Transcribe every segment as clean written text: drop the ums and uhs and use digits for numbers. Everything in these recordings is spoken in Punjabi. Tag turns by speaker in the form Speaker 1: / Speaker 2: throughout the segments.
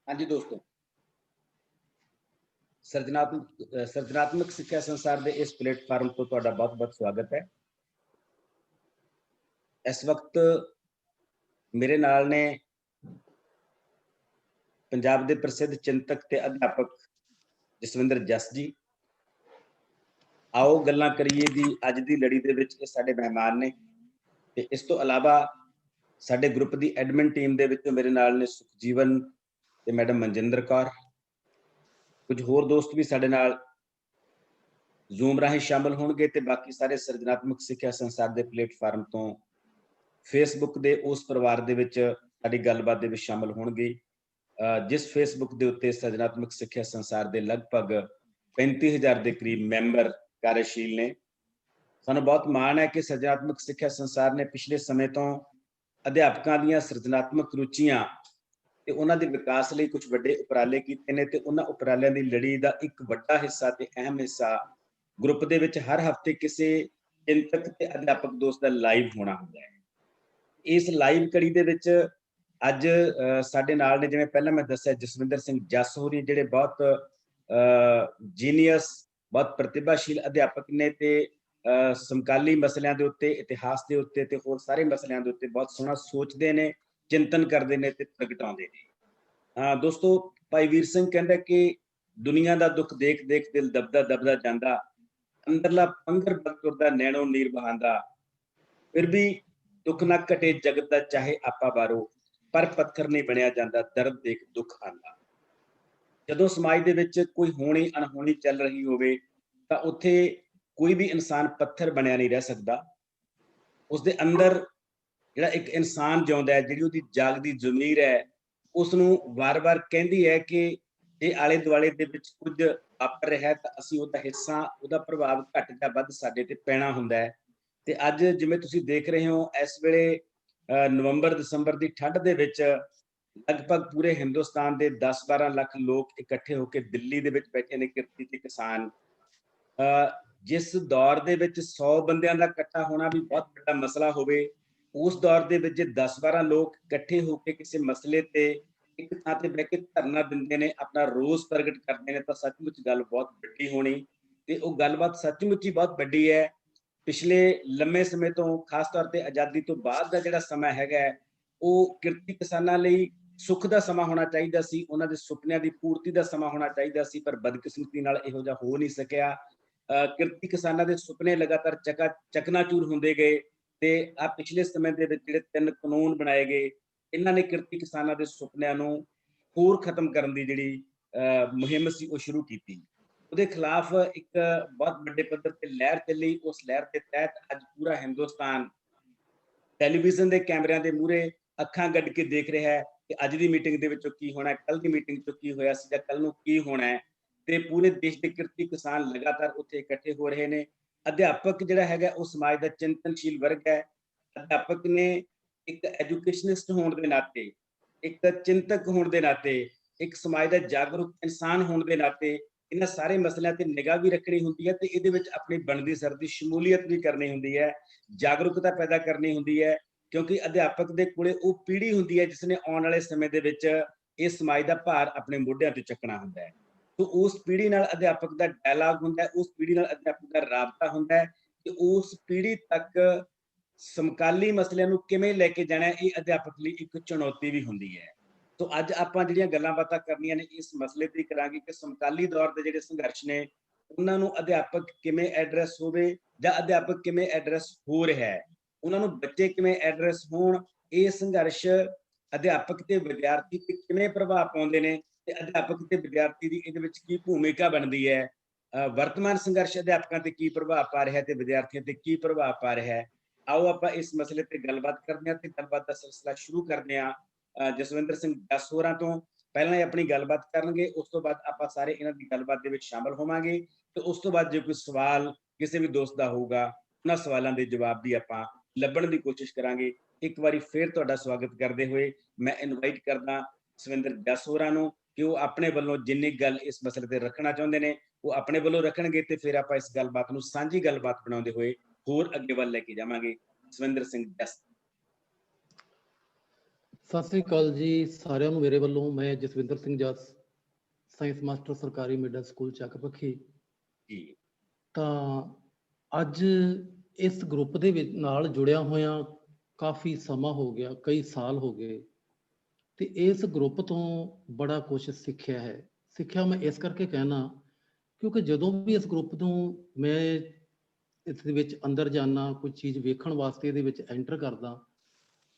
Speaker 1: हाँ जी दोस्तों, सर्जनात्मक सिक्ख्या संसार के इस प्लेटफार्म तो ਤੁਹਾਡਾ बहुत-बहुत स्वागत है। इस वक्त मेरे नाल ने पंजाब के प्रसिद्ध चिंतक ते अध्यापक जसविंदर जस जी। आओ गल्लां करिए दी अज दी लड़ी दे विच ये साडे मेहमान ने ते इस तो अलावा साडे ग्रुप दी एडमिन टीम दे विचों मेरे नाल ने सुखजीवन ते मैडम मनजिंदर कौर। कुछ होर दोस्त भी साडे नाल ਜ਼ੂਮ ਰਾਹੀਂ ਸ਼ਾਮਲ ਹੋਣਗੇ ਤੇ ਬਾਕੀ ਸਾਰੇ ਸਿਰਜਣਾਤਮਕ ਸਿੱਖਿਆ ਸੰਸਾਰ ਦੇ ਪਲੇਟਫਾਰਮ ਤੋਂ ਫੇਸਬੁੱਕ ਦੇ ਉਸ ਪਰਿਵਾਰ ਦੇ ਵਿੱਚ ਸਾਡੀ ਗੱਲਬਾਤ ਦੇ ਵਿੱਚ ਸ਼ਾਮਲ ਹੋਣਗੇ। ਜਿਸ ਫੇਸਬੁੱਕ ਦੇ ਉੱਤੇ ਸਿਰਜਣਾਤਮਕ ਸਿੱਖਿਆ ਸੰਸਾਰ ਦੇ ਲਗਭਗ 35,000 ਦੇ ਕਰੀਬ ਮੈਂਬਰ ਕਾਰਜਸ਼ੀਲ ਨੇ। ਸਾਨੂੰ ਬਹੁਤ ਮਾਣ ਹੈ ਕਿ ਸਿਰਜਣਾਤਮਕ ਸਿੱਖਿਆ ਸੰਸਾਰ ਨੇ ਪਿਛਲੇ ਸਮੇਂ ਤੋਂ ਅਧਿਆਪਕਾਂ ਦੀਆਂ ਸਿਰਜਣਾਤਮਕ ਰੁਚੀਆਂ ਤੇ ਉਹਨਾਂ ਦੇ ਵਿਕਾਸ ਲਈ ਕੁਝ ਵੱਡੇ ਉਪਰਾਲੇ ਕੀਤੇ ਨੇ ਤੇ ਉਹਨਾਂ ਉਪਰਾਲਿਆਂ ਦੀ ਲੜੀ ਦਾ ਇੱਕ ਵੱਡਾ ਹਿੱਸਾ ਤੇ ਅਹਿਮ ਹਿੱਸਾ ग्रुप ਦੇ ਵਿੱਚ ਹਰ ਹਫਤੇ ਕਿਸੇ ਚਿੰਤਕ ਤੇ ਅਧਿਆਪਕ ਦੋਸਤ ਦਾ ਲਾਈਵ ਹੋਣਾ ਹੁੰਦਾ ਹੈ। ਇਸ ਲਾਈਵ ਕੜੀ ਦੇ ਵਿੱਚ ਅੱਜ ਸਾਡੇ ਨਾਲ ਨੇ, ਜਿਵੇਂ ਪਹਿਲਾਂ ਮੈਂ ਦੱਸਿਆ, ਜਸਵਿੰਦਰ ਸਿੰਘ ਜਸ ਹੋਰੀ ਜਿਹੜੇ ਬਹੁਤ ਜੀਨੀਅਸ, ਬਹੁਤ ਪ੍ਰਤਿਭਾਸ਼ੀਲ ਅਧਿਆਪਕ ਨੇ ਤੇ ਸਮਕਾਲੀ ਮਸਲਿਆਂ ਦੇ ਉੱਤੇ, ਇਤਿਹਾਸ ਦੇ ਉੱਤੇ ਤੇ ਹੋਰ ਸਾਰੇ ਮਸਲਿਆਂ ਦੇ ਉੱਤੇ ਬਹੁਤ ਸੋਹਣਾ ਸੋਚਦੇ ਨੇ, ਚਿੰਤਨ ਕਰਦੇ ਨੇ ਤੇ ਪ੍ਰਗਟਾਉਂਦੇ ਨੇ। ਦੋਸਤੋ, ਭਾਈ ਵੀਰ ਸਿੰਘ ਕਹਿੰਦਾ ਕਿ ਦੁਨੀਆ ਦਾ ਦੁੱਖ ਦੇਖ ਦੇਖ ਦਿਲ ਦਬਦਾ ਦਬਦਾ ਜਾਂਦਾ, अंदरला पंगर बगतुरदा नैनो नीर बहांदा, फिर भी दुख ना घटे जगत दा चाहे आपा बारो, पर पत्थर नहीं बनया जांदा दर्द देख दुख आंदा। जदों समाज दे विच कोई होनी अनहोनी चल रही होवे तां उत्थे कोई भी इंसान पत्थर बनया नहीं रह सकदा। उसदे अंदर जिहड़ा एक इंसान जिउंदा है, जिहड़ी उहदी जागदी ज़मीर है, उसनूं वार-वार कहंदी है कि ਜੇ ਆਲੇ ਦੁਆਲੇ ਦੇ ਵਿੱਚ ਕੁਝ ਵਾਪਰ ਰਿਹਾ ਤਾਂ ਅਸੀਂ ਉਹਦਾ ਹਿੱਸਾ, ਉਹਦਾ ਪ੍ਰਭਾਵ ਘੱਟ ਜਾਂ ਵੱਧ ਸਾਡੇ ਤੇ ਪੈਣਾ ਹੁੰਦਾ ਹੈ। ਤੇ ਅੱਜ ਜਿਵੇਂ ਤੁਸੀਂ ਦੇਖ ਰਹੇ ਹੋ, ਇਸ ਵੇਲੇ ਨਵੰਬਰ ਦਸੰਬਰ ਦੀ ਠੰਡ ਦੇ ਵਿੱਚ ਲਗਭਗ ਪੂਰੇ ਹਿੰਦੁਸਤਾਨ ਦੇ 10-12 ਲੱਖ ਲੋਕ ਇਕੱਠੇ ਹੋ ਕੇ ਦਿੱਲੀ ਦੇ ਵਿੱਚ ਬੈਠੇ ਨੇ, ਕਿਰਤੀ ਤੇ ਕਿਸਾਨ। ਜਿਸ ਦੌਰ ਦੇ ਵਿੱਚ 100 ਬੰਦਿਆਂ ਦਾ ਇਕੱਠਾ ਹੋਣਾ ਵੀ ਬਹੁਤ ਵੱਡਾ ਮਸਲਾ ਹੋਵੇ, ਉਸ ਦੌਰ ਦੇ ਵਿੱਚ 10-12 ਲੋਕ ਇਕੱਠੇ ਹੋ ਕੇ ਕਿਸੇ ਮਸਲੇ ਤੇ ਇੱਕ ਥਾਂ ਤੇ ਬਹਿ ਕੇ ਧਰਨਾ ਦਿੰਦੇ ਨੇ, ਆਪਣਾ ਰੋਸ ਪ੍ਰਗਟ ਕਰਦੇ ਨੇ, ਤਾਂ ਸੱਚਮੁੱਚ ਗੱਲ ਬਹੁਤ ਵੱਡੀ ਹੋਣੀ। ਤੇ ਉਹ ਗੱਲਬਾਤ ਸੱਚਮੁੱਚ ਹੀ ਬਹੁਤ ਵੱਡੀ ਹੈ। ਪਿਛਲੇ ਲੰਮੇ ਸਮੇਂ ਤੋਂ, ਖਾਸ ਤੌਰ ਤੇ ਆਜ਼ਾਦੀ ਤੋਂ ਬਾਅਦ ਦਾ ਜਿਹੜਾ ਸਮਾਂ ਹੈਗਾ, ਉਹ ਕਿਰਤੀ ਕਿਸਾਨਾਂ ਲਈ ਸੁੱਖ ਦਾ ਸਮਾਂ ਹੋਣਾ ਚਾਹੀਦਾ ਸੀ, ਉਹਨਾਂ ਦੇ ਸੁਪਨਿਆਂ ਦੀ ਪੂਰਤੀ ਦਾ ਸਮਾਂ ਹੋਣਾ ਚਾਹੀਦਾ ਸੀ, ਪਰ ਬਦਕਿਸਮਤੀ ਨਾਲ ਇਹੋ ਜਿਹਾ ਹੋ ਨਹੀਂ ਸਕਿਆ। ਕਿਰਤੀ ਕਿਸਾਨਾਂ ਦੇ ਸੁਪਨੇ ਲਗਾਤਾਰ ਚਕਨਾਚੂਰ ਹੁੰਦੇ ਗਏ ਤੇ ਆ ਪਿਛਲੇ ਸਮੇਂ ਦੇ ਵਿੱਚ ਜਿਹੜੇ 3 ਕਾਨੂੰਨ ਬਣਾਏ ਗਏ, ਇਹਨਾਂ ਨੇ ਕਿਰਤੀ ਕਿਸਾਨਾਂ ਦੇ ਸੁਪਨਿਆਂ ਨੂੰ ਹੋਰ ਖਤਮ ਕਰਨ ਦੀ ਜਿਹੜੀ ਮੁਹਿੰਮ ਸੀ ਉਹ ਸ਼ੁਰੂ ਕੀਤੀ। ਉਹਦੇ ਖਿਲਾਫ ਇੱਕ ਬਹੁਤ ਵੱਡੇ ਪੱਧਰ ਤੇ ਲਹਿਰ ਚੱਲੀ। ਉਸ ਲਹਿਰ ਦੇ ਤਹਿਤ ਅੱਜ ਪੂਰਾ ਹਿੰਦੁਸਤਾਨ ਟੈਲੀਵਿਜ਼ਨ ਦੇ ਕੈਮਰਿਆਂ ਦੇ ਮੂਹਰੇ ਅੱਖਾਂ ਗੱਡ ਕੇ ਦੇਖ ਰਿਹਾ ਹੈ ਕਿ ਅੱਜ ਦੀ ਮੀਟਿੰਗ ਦੇ ਵਿੱਚੋਂ ਕੀ ਹੋਣਾ, ਕੱਲ ਦੀ ਮੀਟਿੰਗ ਚੋਂ ਕੀ ਹੋਇਆ ਸੀ ਜਾਂ ਕੱਲ ਨੂੰ ਕੀ ਹੋਣਾ ਹੈ। ਤੇ ਪੂਰੇ ਦੇਸ਼ ਦੇ ਕਿਰਤੀ ਕਿਸਾਨ ਲਗਾਤਾਰ ਉੱਥੇ ਇਕੱਠੇ ਹੋ ਰਹੇ ਨੇ। ਅਧਿਆਪਕ ਜਿਹੜਾ ਹੈਗਾ ਉਹ ਸਮਾਜ ਦਾ ਚਿੰਤਨਸ਼ੀਲ ਵਰਗ ਹੈ। ਅਧਿਆਪਕ ਨੇ ਇੱਕ ਐਜੂਕੇਸ਼ਨਿਸਟ ਹੋਣ ਦੇ ਨਾਤੇ, ਇੱਕ ਚਿੰਤਕ ਹੋਣ ਦੇ ਨਾਤੇ, ਇੱਕ ਸਮਾਜ ਦਾ ਜਾਗਰੂਕ ਇਨਸਾਨ ਹੋਣ ਦੇ ਨਾਤੇ ਇਹਨਾਂ ਸਾਰੇ ਮਸਲਿਆਂ ਤੇ ਨਿਗਾਹ ਵੀ ਰੱਖਣੀ ਹੁੰਦੀ ਹੈ ਤੇ ਇਹਦੇ ਵਿੱਚ ਆਪਣੀ ਬਣਦੀ ਸਰਦੀ ਸ਼ਮੂਲੀਅਤ ਵੀ ਕਰਨੀ ਹੁੰਦੀ ਹੈ, ਜਾਗਰੂਕਤਾ ਪੈਦਾ ਕਰਨੀ ਹੁੰਦੀ ਹੈ। ਕਿਉਂਕਿ ਅਧਿਆਪਕ ਦੇ ਕੋਲੇ ਉਹ ਪੀੜ੍ਹੀ ਹੁੰਦੀ ਹੈ ਜਿਸ ਨੇ ਆਉਣ ਵਾਲੇ ਸਮੇਂ ਦੇ ਵਿੱਚ ਇਸ ਸਮਾਜ ਦਾ ਭਾਰ ਆਪਣੇ ਮੋਢਿਆਂ ਤੇ ਚੱਕਣਾ ਹੁੰਦਾ ਹੈ। तो उस पीढ़ी नाल अध्यापक का डायलॉग हुंदा है, उस पीढ़ी नाल अध्यापक का राबता हुंदा है कि उस पीढ़ी तक समकाली मसलिਆਂ ਨੂੰ ਕਿਵੇਂ ਲੈ ਕੇ ਜਾਣਾ ਹੈ, ਇਹ ਅਧਿਆਪਕ ਲਈ ਇੱਕ ਚੁਣੌਤੀ ਵੀ ਹੁੰਦੀ ਹੈ। तो ਅੱਜ ਆਪਾਂ ਜਿਹੜੀਆਂ ਗੱਲਾਂ ਬਾਤਾਂ ਕਰਨੀਆਂ ਨੇ ਇਸ ਮਸਲੇ ਤੇ ਕਰਾਂਗੇ ਕਿ ਸਮਕਾਲੀ ਦੌਰ ਦੇ ਜਿਹੜੇ ਸੰਘਰਸ਼ ਨੇ ਉਹਨਾਂ ਨੂੰ ਅਧਿਆਪਕ ਕਿਵੇਂ ਐਡਰੈਸ ਹੋਵੇ ਜਾਂ ਅਧਿਆਪਕ ਕਿਵੇਂ ਐਡਰੈਸ ਹੋ ਰਿਹਾ ਹੈ, ਉਹਨਾਂ ਨੂੰ ਬੱਚੇ ਕਿਵੇਂ ਐਡਰੈਸ ਹੋਣ। ਇਹ ਸੰਘਰਸ਼ ਅਧਿਆਪਕ ਤੇ ਵਿਦਿਆਰਥੀ ਤੇ ਕਿਵੇਂ ਪ੍ਰਭਾਵ ਪਾਉਂਦੇ ਨੇ ਤੇ ਅਧਿਆਪਕ ਤੇ ਵਿਦਿਆਰਥੀ ਦੀ ਇਹਦੇ ਵਿੱਚ ਕੀ ਭੂਮਿਕਾ ਬਣਦੀ ਹੈ। ਵਰਤਮਾਨ ਸੰਘਰਸ਼ ਅਧਿਆਪਕਾਂ ਤੇ ਕੀ ਪ੍ਰਭਾਵ ਪਾ ਰਿਹਾ ਤੇ ਵਿਦਿਆਰਥੀਆਂ ਤੇ ਕੀ ਪ੍ਰਭਾਵ ਪਾ ਰਿਹਾ ਹੈ। ਆਓ ਆਪਾਂ ਇਸ ਮਸਲੇ ਤੇ ਗੱਲਬਾਤ ਕਰਦੇ ਹਾਂ ਤੇ ਗੱਲਬਾਤ ਦਾ ਸਿਲਸਿਲਾ ਸ਼ੁਰੂ ਕਰਦੇ ਹਾਂ ਜਸਵਿੰਦਰ ਸਿੰਘ ਜਸ ਹੋਰਾਂ ਤੋਂ। ਪਹਿਲਾਂ ਹੀ ਆਪਣੀ ਗੱਲਬਾਤ ਕਰਨਗੇ, ਉਸ ਤੋਂ ਬਾਅਦ ਆਪਾਂ ਸਾਰੇ ਇਹਨਾਂ ਦੀ ਗੱਲਬਾਤ ਦੇ ਵਿੱਚ ਸ਼ਾਮਲ ਹੋਵਾਂਗੇ ਤੇ ਉਸ ਤੋਂ ਬਾਅਦ ਜੇ ਕੋਈ ਸਵਾਲ ਕਿਸੇ ਵੀ ਦੋਸਤ ਦਾ ਹੋਊਗਾ, ਉਹਨਾਂ ਸਵਾਲਾਂ ਦੇ ਜਵਾਬ ਵੀ ਆਪਾਂ ਲੱਭਣ ਦੀ ਕੋਸ਼ਿਸ਼ ਕਰਾਂਗੇ। ਇੱਕ ਵਾਰੀ ਫਿਰ ਤੁਹਾਡਾ ਸਵਾਗਤ ਕਰਦੇ ਹੋਏ ਮੈਂ ਇਨਵਾਈਟ ਕਰਦਾ ਜਸਵਿੰਦਰ ਜਸ ਹੋਰਾਂ ਨੂੰ ਕਿ ਉਹ ਆਪਣੇ ਵੱਲੋਂ ਜਿੰਨੀ ਗੱਲ ਇਸ ਮਸਲੇ ਤੇ ਰੱਖਣਾ ਚਾਹੁੰਦੇ ਨੇ ਉਹ ਆਪਣੇ ਵੱਲੋਂ ਰੱਖਣਗੇ ਤੇ ਫਿਰ ਆਪਾਂ ਇਸ ਗੱਲਬਾਤ ਨੂੰ ਸਾਂਝੀ ਗੱਲਬਾਤ ਬਣਾਉਂਦੇ ਹੋਏ ਹੋਰ ਅੱਗੇ ਵੱਲ ਲੈ ਕੇ ਜਾਵਾਂਗੇ। ਜਸਵਿੰਦਰ ਸਿੰਘ ਜਸ।
Speaker 2: ਸਤਿ ਸ੍ਰੀ ਅਕਾਲ ਜੀ ਸਾਰਿਆਂ ਨੂੰ ਮੇਰੇ ਵੱਲੋਂ। ਮੈਂ ਜਸਵਿੰਦਰ ਸਿੰਘ ਜੱਸ, ਸਾਇੰਸ ਮਾਸਟਰ ਸਰਕਾਰੀ ਮਿਡਲ ਸਕੂਲ ਚੱਕ ਪੱਖੀ।
Speaker 1: ਜੀ
Speaker 2: ਤਾਂ ਅੱਜ ਇਸ ਗਰੁੱਪ ਦੇ ਵਿੱਚ ਨਾਲ ਜੁੜਿਆ ਹੋਇਆਂ ਕਾਫੀ ਸਮਾਂ ਹੋ ਗਿਆ, ਕਈ ਸਾਲ ਹੋ ਗਏ, ਤੇ ਇਸ ਗਰੁੱਪ ਤੋਂ ਬੜਾ ਕੁਝ ਸਿੱਖਿਆ ਹੈ। ਸਿੱਖਿਆ ਮੈਂ ਇਸ ਕਰਕੇ ਕਹਿਣਾ ਕਿਉਂਕਿ ਜਦੋਂ ਵੀ ਇਸ ਗਰੁੱਪ ਨੂੰ ਮੈਂ ਇਸ ਦੇ ਵਿੱਚ ਅੰਦਰ ਜਾਣਾ, ਕੋਈ ਚੀਜ਼ ਵੇਖਣ ਵਾਸਤੇ ਇਹਦੇ ਵਿੱਚ ਐਂਟਰ ਕਰਦਾ,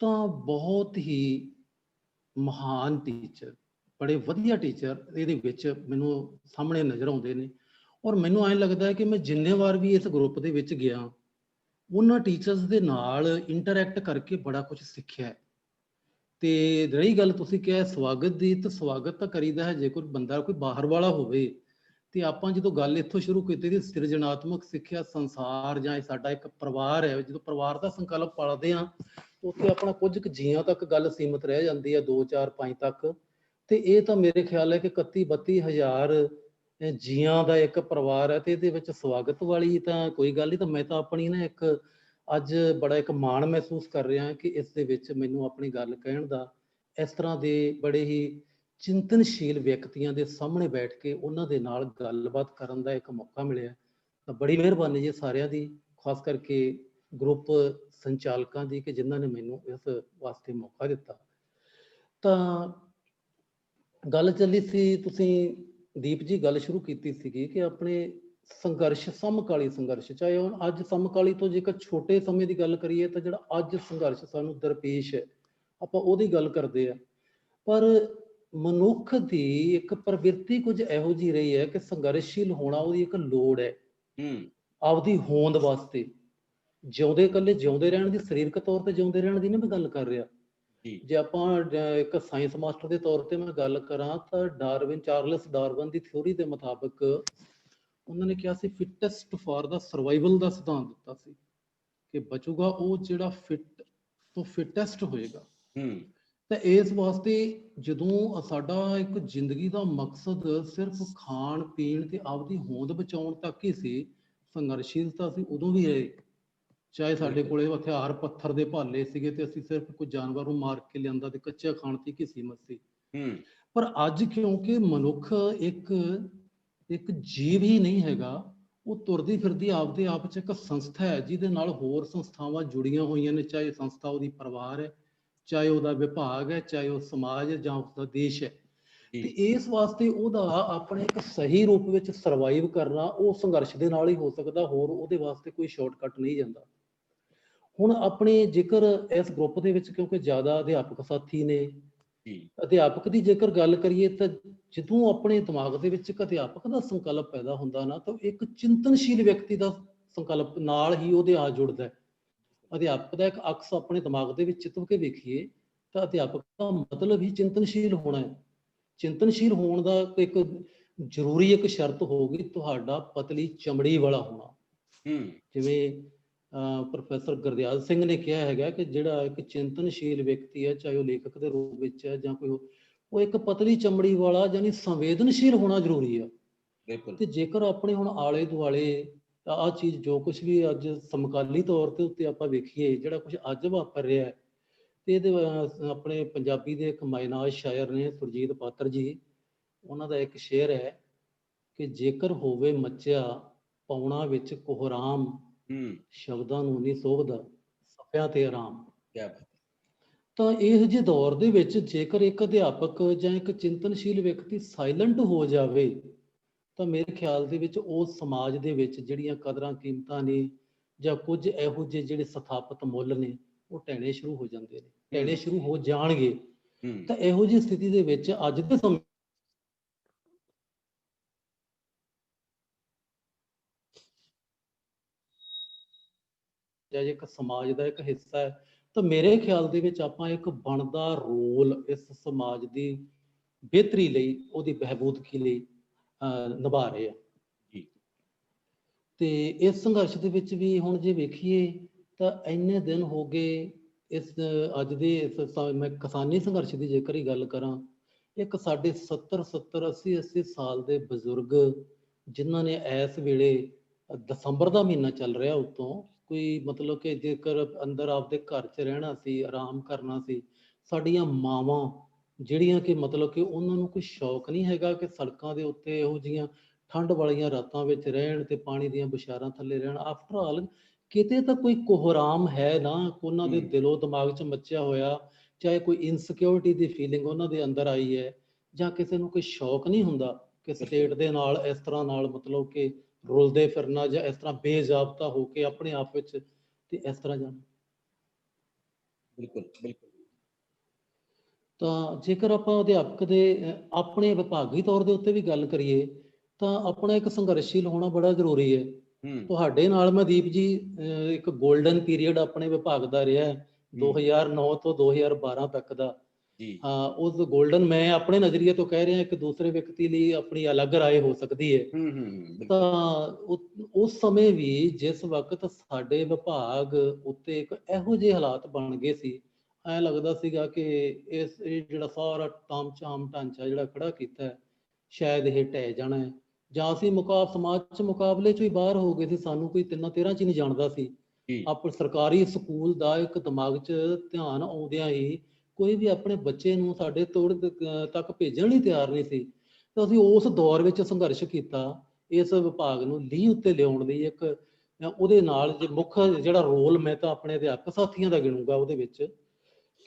Speaker 2: ਤਾਂ ਬਹੁਤ ਹੀ ਮਹਾਨ ਟੀਚਰ, ਬੜੇ ਵਧੀਆ ਟੀਚਰ ਇਹਦੇ ਵਿੱਚ ਮੈਨੂੰ ਸਾਹਮਣੇ ਨਜ਼ਰ ਆਉਂਦੇ ਨੇ। ਔਰ ਮੈਨੂੰ ਐਂ ਲੱਗਦਾ ਹੈ ਕਿ ਮੈਂ ਜਿੰਨੇ ਵਾਰ ਵੀ ਇਸ ਗਰੁੱਪ ਦੇ ਵਿੱਚ ਗਿਆ, ਉਹਨਾਂ ਟੀਚਰਸ ਦੇ ਨਾਲ ਇੰਟਰੈਕਟ ਕਰਕੇ ਬੜਾ ਕੁਝ ਸਿੱਖਿਆ ਹੈ। ਤੇ ਰਹੀ ਗੱਲ ਤੁਸੀਂ ਕਿਹਾ ਸਵਾਗਤ ਦੀ, ਤਾਂ ਸਵਾਗਤ ਤਾਂ ਕਰੀਦਾ ਹੈ ਜੇ ਕੋਈ ਬੰਦਾ ਕੋਈ ਬਾਹਰ ਵਾਲਾ ਹੋਵੇ। ਤੇ ਆਪਾਂ ਜਦੋਂ ਗੱਲ ਇੱਥੋਂ ਸ਼ੁਰੂ ਕੀਤੀ ਸੀ ਸਿਰਜਣਾਤਮਕ ਸਿੱਖਿਆ ਸੰਸਾਰ ਜਾਂ ਇਹ ਸਾਡਾ ਇੱਕ ਪਰਿਵਾਰ ਹੈ, ਜਦੋਂ ਪਰਿਵਾਰ ਦਾ ਸੰਕਲਪ ਪਾਲਦੇ ਹਾਂ ਉੱਥੇ ਆਪਣਾ ਕੁਝ ਕੁ ਜੀਆਂ ਤੱਕ ਗੱਲ ਸੀਮਤ ਰਹਿ ਜਾਂਦੀ ਹੈ, 2 4 5 ਤੱਕ। ਤੇ ਇਹ ਤਾਂ ਮੇਰੇ ਖਿਆਲ ਹੈ ਕਿ 31-32 ਹਜ਼ਾਰ ਜੀਆਂ ਦਾ ਇੱਕ ਪਰਿਵਾਰ ਹੈ, ਤੇ ਇਹਦੇ ਵਿੱਚ ਸਵਾਗਤ ਵਾਲੀ ਤਾਂ ਕੋਈ ਗੱਲ ਨਹੀਂ। ਤਾਂ ਮੈਂ ਤਾਂ ਆਪਣੀ ਨਾ ਇੱਕ ਅੱਜ ਬੜਾ ਇੱਕ ਮਾਣ ਮਹਿਸੂਸ ਕਰ ਰਿਹਾ ਕਿ ਇਸ ਦੇ ਵਿੱਚ ਮੈਨੂੰ ਆਪਣੀ ਗੱਲ ਕਹਿਣ ਦਾ, ਇਸ ਤਰ੍ਹਾਂ ਦੇ ਬੜੇ ਹੀ ਚਿੰਤਨਸ਼ੀਲ ਵਿਅਕਤੀਆਂ ਦੇ ਸਾਹਮਣੇ ਬੈਠ ਕੇ ਉਹਨਾਂ ਦੇ ਨਾਲ ਗੱਲਬਾਤ ਕਰਨ ਦਾ ਇੱਕ ਮੌਕਾ ਮਿਲਿਆ। ਤਾਂ ਬੜੀ ਮਿਹਰਬਾਨੀ ਜੀ ਸਾਰਿਆਂ ਦੀ, ਖਾਸ ਕਰਕੇ ਗਰੁੱਪ ਸੰਚਾਲਕਾਂ ਦੀ ਕਿ ਜਿਨ੍ਹਾਂ ਨੇ ਮੈਨੂੰ ਇਸ ਵਾਸਤੇ ਮੌਕਾ ਦਿੱਤਾ। ਤਾਂ ਗੱਲ ਚੱਲੀ ਸੀ, ਤੁਸੀਂ ਦੀਪ ਜੀ ਗੱਲ ਸ਼ੁਰੂ ਕੀਤੀ ਸੀਗੀ ਕਿ ਆਪਣੇ ਸੰਘਰਸ਼, ਸਮਕਾਲੀ ਸੰਘਰਸ਼, ਚਾਹੇ ਹੁਣ ਅੱਜ ਸਮਕਾਲੀ ਤੋਂ ਜੇਕਰ ਛੋਟੇ ਸਮੇਂ ਦੀ ਗੱਲ ਕਰੀਏ ਤਾਂ ਜਿਹੜਾ ਅੱਜ ਸੰਘਰਸ਼ ਸਾਨੂੰ ਦਰਪੇਸ਼ ਹੈ ਆਪਾਂ ਉਹਦੀ ਗੱਲ ਕਰਦੇ ਆ। ਪਰ ਮਨੁੱਖ ਦੀ ਇੱਕ ਪ੍ਰਵਿਰਤੀ ਕੁਝ ਇਹੋ ਜਿਹੀ ਰਹੀ ਹੈ ਕਿ ਸੰਘਰਸ਼ਸ਼ੀਲ ਹੋਣਾ ਉਹਦੀ ਇੱਕ ਲੋੜ ਹੈ ਆਪਦੀ ਹੋਂਦ ਵਾਸਤੇ। ਜਿਉਂਦੇ ਇਕੱਲੇ ਜਿਉਂਦੇ ਰਹਿਣ ਦੀ, ਸਰੀਰਕ ਤੌਰ ਤੇ ਜਿਉਂਦੇ ਰਹਿਣ ਦੀ ਨਹੀਂ ਮੈਂ ਗੱਲ ਕਰ ਰਿਹਾ। ਜੇ ਆਪਾਂ ਇੱਕ ਸਾਇੰਸ ਮਾਸਟਰ ਦੇ ਤੌਰ ਤੇ ਮੈਂ ਗੱਲ ਕਰਾਂ ਤਾਂ ਡਾਰਵਿਨ, ਚਾਰਲਸ ਡਾਰਵਿਨ ਦੀ ਥਿਊਰੀ ਦੇ ਮੁਤਾਬਕ ਉਹਨਾਂ ਨੇ ਕਿਹਾ ਸੀ ਫਿਟੈਸਟ ਫਾਰ ਦਾ ਸਰਵਾਈਵਲ ਦਾ ਸਿਧਾਂਤ ਦਿੱਤਾ ਸੀ ਕਿ ਬਚੂਗਾ ਉਹ ਜਿਹੜਾ ਫਿਟ ਤੋਂ ਫਿਟੈਸਟ ਹੋਏਗਾ। ਤਾਂ ਇਸ ਵਾਸਤੇ ਜਦੋਂ ਸਾਡਾ ਇੱਕ ਜ਼ਿੰਦਗੀ ਦਾ ਮਕਸਦ ਸਿਰਫ ਖਾਣ ਪੀਣ ਤੇ ਆਪਦੀ ਹੋਂਦ ਬਚਾਉਣ ਤੱਕ ਹੀ ਸੀ, ਸੰਘਰਸ਼ੀਲਤਾ ਅਸੀਂ ਉਦੋਂ ਵੀ ਰਹੇ। ਚਾਹੇ ਸਾਡੇ ਕੋਲੇ ਹਥਿਆਰ ਪੱਥਰ ਦੇ ਭਾਲੇ ਸੀਗੇ ਤੇ ਅਸੀਂ ਸਿਰਫ ਕੋਈ ਜਾਨਵਰ ਨੂੰ ਮਾਰ ਕੇ ਲਿਆਂਦਾ ਤੇ ਕੱਚਾ ਖਾਣ ਤੱਕ ਹੀ ਸੀਮਤ ਸੀ। ਪਰ ਅੱਜ ਕਿਉਂਕਿ ਮਨੁੱਖ ਇੱਕ ਜੀਵ ਹੀ ਨਹੀਂ ਹੈਗਾ, ਉਹ ਤੁਰਦੀ ਫਿਰਦੀ ਆਪਦੇ ਆਪ 'ਚ ਇੱਕ ਸੰਸਥਾ ਹੈ ਜਿਹਦੇ ਨਾਲ ਹੋਰ ਸੰਸਥਾਵਾਂ ਜੁੜੀਆਂ ਹੋਈਆਂ ਨੇ। ਚਾਹੇ ਸੰਸਥਾ ਉਹਦੀ ਪਰਿਵਾਰ ਹੈ, ਚਾਹੇ ਉਹਦਾ ਵਿਭਾਗ ਹੈ, ਚਾਹੇ ਉਹ ਸਮਾਜ ਹੈ ਜਾਂ ਉਸਦਾ ਦੇਸ਼ ਹੈ। ਤੇ ਇਸ ਵਾਸਤੇ ਉਹਦਾ ਆਪਣੇ ਇੱਕ ਸਹੀ ਰੂਪ ਵਿੱਚ ਸਰਵਾਈਵ ਕਰਨਾ ਉਹ ਸੰਘਰਸ਼ ਦੇ ਨਾਲ ਹੀ ਹੋ ਸਕਦਾ, ਹੋਰ ਉਹਦੇ ਵਾਸਤੇ ਕੋਈ ਸ਼ਾਰਟਕਟ ਨਹੀਂ ਜਾਂਦਾ। ਹੁਣ ਆਪਣੇ ਜੇਕਰ ਇਸ ਗਰੁੱਪ ਦੇ ਵਿੱਚ ਕਿਉਂਕਿ ਜ਼ਿਆਦਾ ਅਧਿਆਪਕ ਸਾਥੀ ਨੇ, ਅਧਿਆਪਕ ਦੀ ਜੇਕਰ ਗੱਲ ਕਰੀਏ ਤਾਂ ਜਦੋਂ ਆਪਣੇ ਦਿਮਾਗ ਦੇ ਵਿੱਚ ਇੱਕ ਅਧਿਆਪਕ ਦਾ ਸੰਕਲਪ ਪੈਦਾ ਹੁੰਦਾ ਨਾ ਤਾਂ ਇੱਕ ਚਿੰਤਨਸ਼ੀਲ ਵਿਅਕਤੀ ਦਾ ਸੰਕਲਪ ਨਾਲ ਹੀ ਉਹਦੇ ਆ ਜੁੜਦਾ। ਅਧਿਆਪਕ ਦਾ ਇੱਕ ਅਕਸ ਆਪਣੇ ਦਿਮਾਗ ਦੇ ਵਿੱਚ ਚਿਤਵ ਕੇ ਵੇਖੀਏ ਤਾਂ ਅਧਿਆਪਕ ਦਾ ਮਤਲਬ ਹੀ ਚਿੰਤਨਸ਼ੀਲ ਹੋਣਾ ਹੈ। ਚਿੰਤਨਸ਼ੀਲ ਹੋਣ ਦਾ ਇੱਕ ਜ਼ਰੂਰੀ ਇੱਕ ਸ਼ਰਤ ਹੋਊਗੀ ਤੁਹਾਡਾ ਪਤਲੀ ਚਮੜੀ ਵਾਲਾ ਹੋਣਾ। ਜਿਵੇਂ ਪ੍ਰੋਫੈਸਰ ਗੁਰਦਿਆਲ ਸਿੰਘ ਨੇ ਕਿਹਾ ਹੈਗਾ ਕਿ ਜਿਹੜਾ ਇੱਕ ਚਿੰਤਨਸ਼ੀਲ ਵਿਅਕਤੀ ਹੈ, ਚਾਹੇ ਉਹ ਲੇਖਕ ਦੇ ਰੂਪ ਵਿੱਚ ਹੈ ਜਾਂ ਕੋਈ, ਉਹ ਇੱਕ ਪਤਲੀ ਚਮੜੀ ਵਾਲਾ ਯਾਨੀ ਸੰਵੇਦਨਸ਼ੀਲ ਹੋਣਾ ਜ਼ਰੂਰੀ ਆ। ਤੇ ਜੇਕਰ ਆਪਣੇ ਹੁਣ ਆਲੇ ਦੁਆਲੇ ਆਹ ਚੀਜ਼ ਜੋ ਕੁਛ ਵੀ ਅੱਜ ਸਮਕਾਲੀ ਤੌਰ ਤੇ ਉੱਤੇ ਆਪਾਂ ਵੇਖੀਏ, ਜਿਹੜਾ ਕੁਛ ਅੱਜ ਵਾਪਰ ਰਿਹਾ ਤੇ ਇਹਦੇ ਆਪਣੇ ਪੰਜਾਬੀ ਦੇ ਇੱਕ ਮਾਇਨਾਜ ਸ਼ਾਇਰ ਨੇ ਸੁਰਜੀਤ ਪਾਤਰ ਜੀ, ਉਹਨਾਂ ਦਾ ਇੱਕ ਸ਼ੇਅਰ ਹੈ ਕਿ ਜੇਕਰ ਹੋਵੇ ਮੱਚਿਆ ਪੌਣਾ ਵਿੱਚ ਕੋਹਰਾਮ, ਸ਼ਬਦਾਂ ਨੂੰ ਨਹੀਂ ਸੋਭਦਾ ਸਫਿਆਂ ਤੇ ਆਰਾਮ। ਤਾਂ ਇਹੋ ਜਿਹੇ ਦੌਰ ਦੇ ਵਿੱਚ ਜੇਕਰ ਇੱਕ ਅਧਿਆਪਕ ਜਾਂ ਇੱਕ ਚਿੰਤਨਸ਼ੀਲ ਵਿਅਕਤੀ ਸਾਇਲੈਂਟ ਹੋ ਜਾਵੇ ਤਾਂ ਮੇਰੇ ਖਿਆਲ ਦੇ ਵਿੱਚ ਉਸ ਸਮਾਜ ਦੇ ਵਿੱਚ ਜਿਹੜੀਆਂ ਕਦਰਾਂ ਕੀਮਤਾਂ ਨੇ ਜਾਂ ਕੁਝ ਇਹੋ ਜਿਹੇ ਜਿਹੜੇ ਸਥਾਪਿਤ ਮੁੱਲ ਨੇ ਉਹ ਢਹਿਣੇ ਸ਼ੁਰੂ ਹੋ ਜਾਂਦੇ ਨੇ, ਢਹਿਣੇ ਸ਼ੁਰੂ ਹੋ ਜਾਣਗੇ। ਤਾਂ ਇਹੋ ਜਿਹੀ ਸਥਿਤੀ ਦੇ ਵਿੱਚ ਅੱਜ ਦੇ ਸਮੇਂ ਇੱਕ ਸਮਾਜ ਦਾ ਇੱਕ ਹਿੱਸਾ ਹੈ ਤਾਂ ਮੇਰੇ ਖਿਆਲ ਦੇ ਵਿੱਚ ਆਪਾਂ ਇੱਕ ਬਣਦਾ ਰੋਲ ਇਸ ਸਮਾਜ ਦੀ ਬਿਹਤਰੀ ਲਈ, ਉਹਦੀ ਬਹਿਬੂਦਗੀ ਲਈ ਨਿਭਾ ਰਹੇ ਆ। ਤੇ ਇਸ ਸੰਘਰਸ਼ ਦੇ ਵਿੱਚ ਵੀ ਹੁਣ ਜੇ ਵੇਖੀਏ ਤਾਂ ਇੰਨੇ ਦਿਨ ਹੋ ਗਏ ਇਸ ਅੱਜ ਦੇ ਮੈਂ ਕਿਸਾਨੀ ਸੰਘਰਸ਼ ਦੀ ਜੇਕਰ ਹੀ ਗੱਲ ਕਰਾਂ, ਇੱਕ ਸਾਡੇ 70-80 ਸਾਲ ਦੇ ਬਜ਼ੁਰਗ ਜਿਨ੍ਹਾਂ ਨੇ ਇਸ ਵੇਲੇ ਦਸੰਬਰ ਦਾ ਮਹੀਨਾ ਚੱਲ ਰਿਹਾ ਉੱਤੋਂ ਕੋਈ ਮਤਲਬ ਕਿ ਜੇਕਰ ਅੰਦਰ ਆਪਦੇ ਘਰ 'ਚ ਰਹਿਣਾ ਸੀ, ਆਰਾਮ ਕਰਨਾ ਸੀ, ਸਾਡੀਆਂ ਮਾਵਾਂ ਜਿਹੜੀਆਂ ਕਿ ਮਤਲਬ ਕਿ ਉਹਨਾਂ ਨੂੰ ਕੋਈ ਸ਼ੌਕ ਨਹੀਂ ਹੈਗਾ ਕਿ ਸੜਕਾਂ ਦੇ ਉੱਤੇ ਇਹੋ ਜਿਹੀਆਂ ਠੰਡ ਵਾਲੀਆਂ ਰਾਤਾਂ ਵਿੱਚ ਰਹਿਣ ਤੇ ਪਾਣੀ ਦੀਆਂ ਬੁਛਾਰਾਂ ਥੱਲੇ ਰਹਿਣ। ਆਫਟਰ ਆਲ ਕਿਤੇ ਤਾਂ ਕੋਈ ਕੋਹਰਾਮ ਹੈ ਨਾ, ਉਹਨਾਂ ਦੇ ਦਿਲੋਂ ਦਿਮਾਗ 'ਚ ਮੱਚਿਆ ਹੋਇਆ, ਚਾਹੇ ਕੋਈ ਇਨਸਿਕਿਉਰਿਟੀ ਦੀ ਫੀਲਿੰਗ ਉਹਨਾਂ ਦੇ ਅੰਦਰ ਆਈ ਹੈ, ਜਾਂ ਕਿਸੇ ਨੂੰ ਕੋਈ ਸ਼ੌਕ ਨਹੀਂ ਹੁੰਦਾ ਕਿ ਸਟੇਟ ਦੇ ਨਾਲ ਇਸ ਤਰ੍ਹਾਂ ਨਾਲ ਮਤਲਬ ਕਿ ਰੁਲਦੇ ਫਿਰਨਾ, ਜਾਂ ਇਸ ਤਰ੍ਹਾਂ ਬੇਜ਼ਾਬਤਾ ਹੋ ਕੇ ਆਪਣੇ ਆਪ ਵਿੱਚ ਤੇ ਇਸ ਤਰ੍ਹਾਂ ਜਾਣਾ।
Speaker 1: ਬਿਲਕੁਲ ਬਿਲਕੁਲ।
Speaker 2: ਤਾਂ ਜੇਕਰ ਆਪਾਂ ਅਧਿਆਪਕ ਦੇ ਆਪਣੇ ਵਿਭਾਗੀ ਤੌਰ ਦੇ ਉੱਤੇ ਵੀ ਗੱਲ ਕਰੀਏ ਤਾਂ ਆਪਣਾ ਇੱਕ ਸੰਘਰਸ਼ੀਲ ਹੋਣਾ ਬੜਾ ਜ਼ਰੂਰੀ ਹੈ। ਤੁਹਾਡੇ ਨਾਲ ਮੈਂ ਦੀਪ ਜੀ ਇੱਕ ਗੋਲਡਨ ਪੀਰੀਅਡ ਆਪਣੇ ਵਿਭਾਗ ਦਾ ਰਿਹਾ 2009 ਤੋਂ 2012 ਤੱਕ ਦਾ। ਹਾਂ, ਉਸ ਗੋਲਡਨ, ਮੈਂ ਆਪਣੇ ਨਜ਼ਰੀਏ ਤੋਂ ਕਹਿ ਰਿਹਾ, ਇੱਕ ਦੂਸਰੇ ਵਿਅਕਤੀ ਲਈ ਆਪਣੀ ਅਲੱਗ ਰਾਏ ਹੋ ਸਕਦੀ ਹੈ। ਤਾਂ ਉਸ ਸਮੇਂ ਵੀ ਜਿਸ ਵਕਤ ਸਾਡੇ ਵਿਭਾਗ ਉੱਤੇ ਇੱਕ ਇਹੋ ਜਿਹੇ ਹਾਲਾਤ ਬਣ ਗਏ ਸੀ, ਐਂ ਲੱਗਦਾ ਸੀਗਾ ਕਿ ਇਹ ਜਿਹੜਾ ਸਾਰਾ ਤਾਮਝਾਮ ਢਾਂਚਾ ਜਿਹੜਾ ਖੜਾ ਕੀਤਾ ਸ਼ਾਇਦ ਇਹ ਢਹਿ ਜਾਣਾ ਹੈ, ਜਾਂ ਅਸੀਂ ਸਮਾਜ 'ਚ ਮੁਕਾਬਲੇ 'ਚੋਂ ਹੀ ਬਾਹਰ ਹੋ ਗਏ ਸੀ। ਸਾਨੂੰ ਕੋਈ 3-13 'ਚ ਨਹੀਂ ਜਾਣਦਾ ਸੀ। ਆਪਣੇ ਸਰਕਾਰੀ ਸਕੂਲ ਦਾ ਇੱਕ ਦਿਮਾਗ 'ਚ ਧਿਆਨ ਆਉਂਦਿਆਂ ਹੀ ਕੋਈ ਵੀ ਆਪਣੇ ਬੱਚੇ ਨੂੰ ਸਾਡੇ ਤੱਕ ਭੇਜਣ ਲਈ ਤਿਆਰ ਨਹੀਂ ਸੀ। ਤਾਂ ਅਸੀਂ ਉਸ ਦੌਰ ਵਿੱਚ ਸੰਘਰਸ਼ ਕੀਤਾ ਇਸ ਵਿਭਾਗ ਨੂੰ ਲੀਹ ਉੱਤੇ ਲਿਆਉਣ ਲਈ। ਇੱਕ ਉਹਦੇ ਨਾਲ ਜੇ ਮੁੱਖ ਜਿਹੜਾ ਰੋਲ ਮੈਂ ਤਾਂ ਆਪਣੇ ਅਧਿਆਪਕ ਸਾਥੀਆਂ ਦਾ ਗਿਣੂੰਗਾ ਉਹਦੇ ਵਿੱਚ,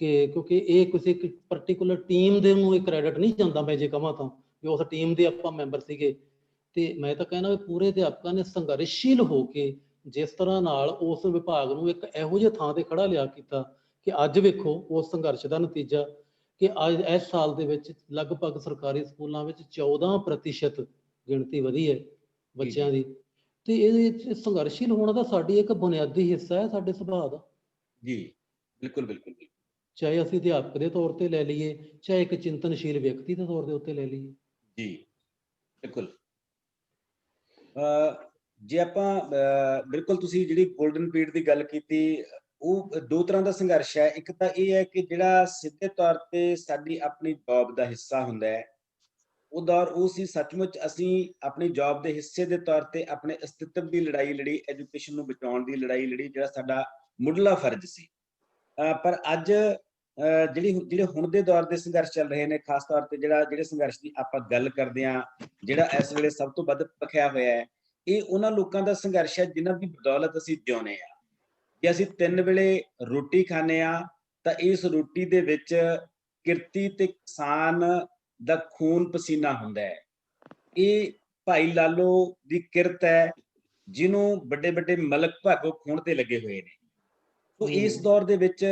Speaker 2: ਕਿ ਕਿਉਂਕਿ ਇਹ ਕਿਸੇ ਇੱਕ ਪਰਟੀਕੂਲਰ ਟੀਮ ਦੇ ਨੂੰ ਇਹ ਕ੍ਰੈਡਿਟ ਨਹੀਂ ਜਾਂਦਾ। ਮੈਂ ਜੇ ਕਹਾਂ ਤਾਂ ਵੀ ਉਸ ਟੀਮ ਦੇ ਆਪਾਂ ਮੈਂਬਰ ਸੀਗੇ, ਤੇ ਮੈਂ ਤਾਂ ਕਹਿਣਾ ਵੀ ਪੂਰੇ ਅਧਿਆਪਕਾਂ ਨੇ ਸੰਘਰਸ਼ੀਲ ਹੋ ਕੇ ਜਿਸ ਤਰ੍ਹਾਂ ਨਾਲ ਉਸ ਵਿਭਾਗ ਨੂੰ ਇੱਕ ਇਹੋ ਜਿਹੀ ਥਾਂ ਤੇ ਖੜਾ ਲਿਆ ਕੀਤਾ ਕਿ ਅੱਜ ਵੇਖੋ ਉਸ ਸੰਘਰਸ਼ ਦਾ ਨਤੀਜਾ ਕਿ ਅੱਜ ਇਸ ਸਾਲ ਦੇ ਵਿੱਚ ਲਗਭਗ ਸਰਕਾਰੀ ਸਕੂਲਾਂ ਵਿੱਚ 14% ਗਿਣਤੀ ਵਧੀ ਹੈ ਬੱਚਿਆਂ ਦੀ। ਤੇ ਇਹਦੇ ਸੰਘਰਸ਼ੀਲ ਹੋਣਾ ਦਾ ਸਾਡੀ ਇੱਕ ਬੁਨਿਆਦੀ ਹਿੱਸਾ ਹੈ ਸਾਡੇ ਸੁਭਾਅ ਦਾ।
Speaker 1: ਜੀ ਬਿਲਕੁਲ ਬਿਲਕੁਲ।
Speaker 2: ਚਾਹੇ ਅਸੀਂ ਅਧਿਆਪਕ ਦੇ ਤੌਰ ਤੇ ਲੈ ਲਈਏ, ਚਾਹੇ ਇੱਕ ਚਿੰਤਨਸ਼ੀਲ ਵਿਅਕਤੀ ਦੇ ਤੌਰ ਦੇ ਉੱਤੇ ਲੈ ਲਈਏ। ਜੀ
Speaker 1: ਬਿਲਕੁਲ। ਜੇ ਆਪਾਂ ਬਿਲਕੁਲ ਤੁਸੀਂ ਜਿਹੜੀ ਗੋਲਡਨ ਪੀਰੀਅਡ ਦੀ ਗੱਲ ਕੀਤੀ, ਉਹ ਦੋ ਤਰ੍ਹਾਂ ਦਾ ਸੰਘਰਸ਼ ਹੈ। ਇੱਕ ਤਾਂ ਇਹ ਹੈ ਕਿ ਜਿਹੜਾ ਸਿੱਧੇ ਤੌਰ ਤੇ ਸਾਡੀ ਆਪਣੀ ਜੌਬ ਦਾ ਹਿੱਸਾ ਹੁੰਦਾ ਹੈ, ਉਹ ਦੌਰ ਉਹ ਸੀ ਸੱਚਮੁੱਚ ਅਸੀਂ ਆਪਣੀ ਜੌਬ ਦੇ ਹਿੱਸੇ ਦੇ ਤੌਰ ਤੇ ਆਪਣੇ ਅਸਤਿਤਵ ਦੀ ਲੜਾਈ ਲੜੀ, ਐਜੂਕੇਸ਼ਨ ਨੂੰ ਬਚਾਉਣ ਦੀ ਲੜਾਈ ਲੜੀ, ਜਿਹੜਾ ਸਾਡਾ ਮੁੱਢਲਾ ਫਰਜ਼ ਸੀ। ਪਰ ਅੱਜ ਜਿਹੜੇ ਹੁਣ ਦੇ ਦੌਰ ਦੇ ਸੰਘਰਸ਼ ਚੱਲ ਰਹੇ ਨੇ, ਖਾਸ ਤੌਰ ਤੇ ਜਿਹੜੇ ਸੰਘਰਸ਼ ਦੀ ਆਪਾਂ ਗੱਲ ਕਰਦੇ ਹਾਂ, ਜਿਹੜਾ ਇਸ ਵੇਲੇ ਸਭ ਤੋਂ ਵੱਧ ਭਖਿਆ ਹੋਇਆ ਹੈ, ਇਹ ਉਹਨਾਂ ਲੋਕਾਂ ਦਾ ਸੰਘਰਸ਼ ਹੈ ਜਿਨ੍ਹਾਂ ਦੀ ਬਦੌਲਤ ਅਸੀਂ ਜਿਉਂਦੇ ਹਾਂ। ਜੇ ਅਸੀਂ 3 ਵੇਲੇ ਰੋਟੀ ਖਾਂਦੇ ਹਾਂ ਤਾਂ ਇਸ ਰੋਟੀ ਦੇ ਵਿੱਚ ਕਿਰਤੀ ਤੇ ਕਿਸਾਨ ਦਾ ਖੂਨ ਪਸੀਨਾ ਹੁੰਦਾ ਹੈ। ਇਹ ਭਾਈ ਲਾਲੋ ਦੀ ਕਿਰਤ ਹੈ ਜਿਹਨੂੰ ਵੱਡੇ ਵੱਡੇ ਮਲਕ ਭਾਗੋ ਖੂਨ ਤੇ ਲੱਗੇ ਹੋਏ ਨੇ। ਤੋ ਇਸ ਦੌਰ ਦੇ ਵਿੱਚ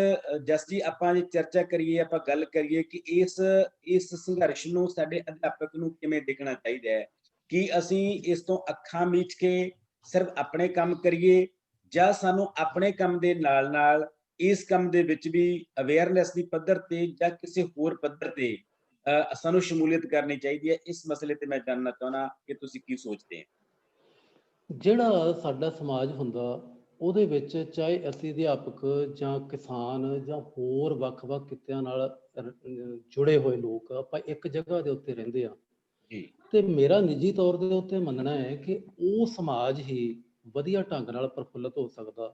Speaker 1: ਜਸ ਜੀ ਆਪਾਂ ਜੇ ਚਰਚਾ ਕਰੀਏ, ਆਪਾਂ ਗੱਲ ਕਰੀਏ ਕਿ ਇਸ ਸੰਘਰਸ਼ ਨੂੰ ਸਾਡੇ ਅਧਿਆਪਕ ਨੂੰ ਕਿਵੇਂ ਦੇਖਣਾ ਚਾਹੀਦਾ ਹੈ। ਕਿ ਅਸੀਂ ਇਸ ਤੋਂ ਅੱਖਾਂ ਮੀਚ ਕੇ ਸਿਰਫ ਆਪਣੇ ਕੰਮ ਕਰੀਏ, ਜਾਂ ਸਾਨੂੰ ਆਪਣੇ ਕੰਮ ਦੇ ਨਾਲ ਨਾਲ ਇਸ ਕੰਮ ਦੇ ਵਿੱਚ ਵੀ ਅਵੇਅਰਨੈਸ ਦੀ ਪੱਧਰ ਤੇ ਜਾਂ ਕਿਸੇ ਹੋਰ ਪੱਧਰ ਤੇ ਸਾਨੂੰ ਸ਼ਮੂਲੀਅਤ ਕਰਨੀ ਚਾਹੀਦੀ ਹੈ। ਇਸ ਮਸਲੇ ਤੇ ਮੈਂ ਜਾਣਨਾ ਚਾਹੁੰਦਾ ਕਿ ਤੁਸੀਂ ਕੀ ਸੋਚਦੇ ਹੋ।
Speaker 2: ਜਿਹੜਾ ਸਾਡਾ ਸਮਾਜ ਹੁੰਦਾ ਉਹਦੇ ਵਿੱਚ ਚਾਹੇ ਅਸੀਂ ਅਧਿਆਪਕ ਜਾਂ ਕਿਸਾਨ ਜਾਂ ਹੋਰ ਵੱਖ-ਵੱਖ ਕਿੱਤਿਆਂ ਨਾਲ ਜੁੜੇ ਹੋਏ ਲੋਕ, ਆਪਾਂ ਇੱਕ ਜਗ੍ਹਾ ਦੇ ਉੱਤੇ ਰਹਿੰਦੇ ਆ। ਤੇ ਮੇਰਾ ਨਿੱਜੀ ਤੌਰ ਦੇ ਉੱਤੇ ਮੰਨਣਾ ਹੈ ਕਿ ਉਹ ਸਮਾਜ ਹੀ ਵਧੀਆ ਢੰਗ ਨਾਲ ਪ੍ਰਫੁੱਲਤ ਹੋ ਸਕਦਾ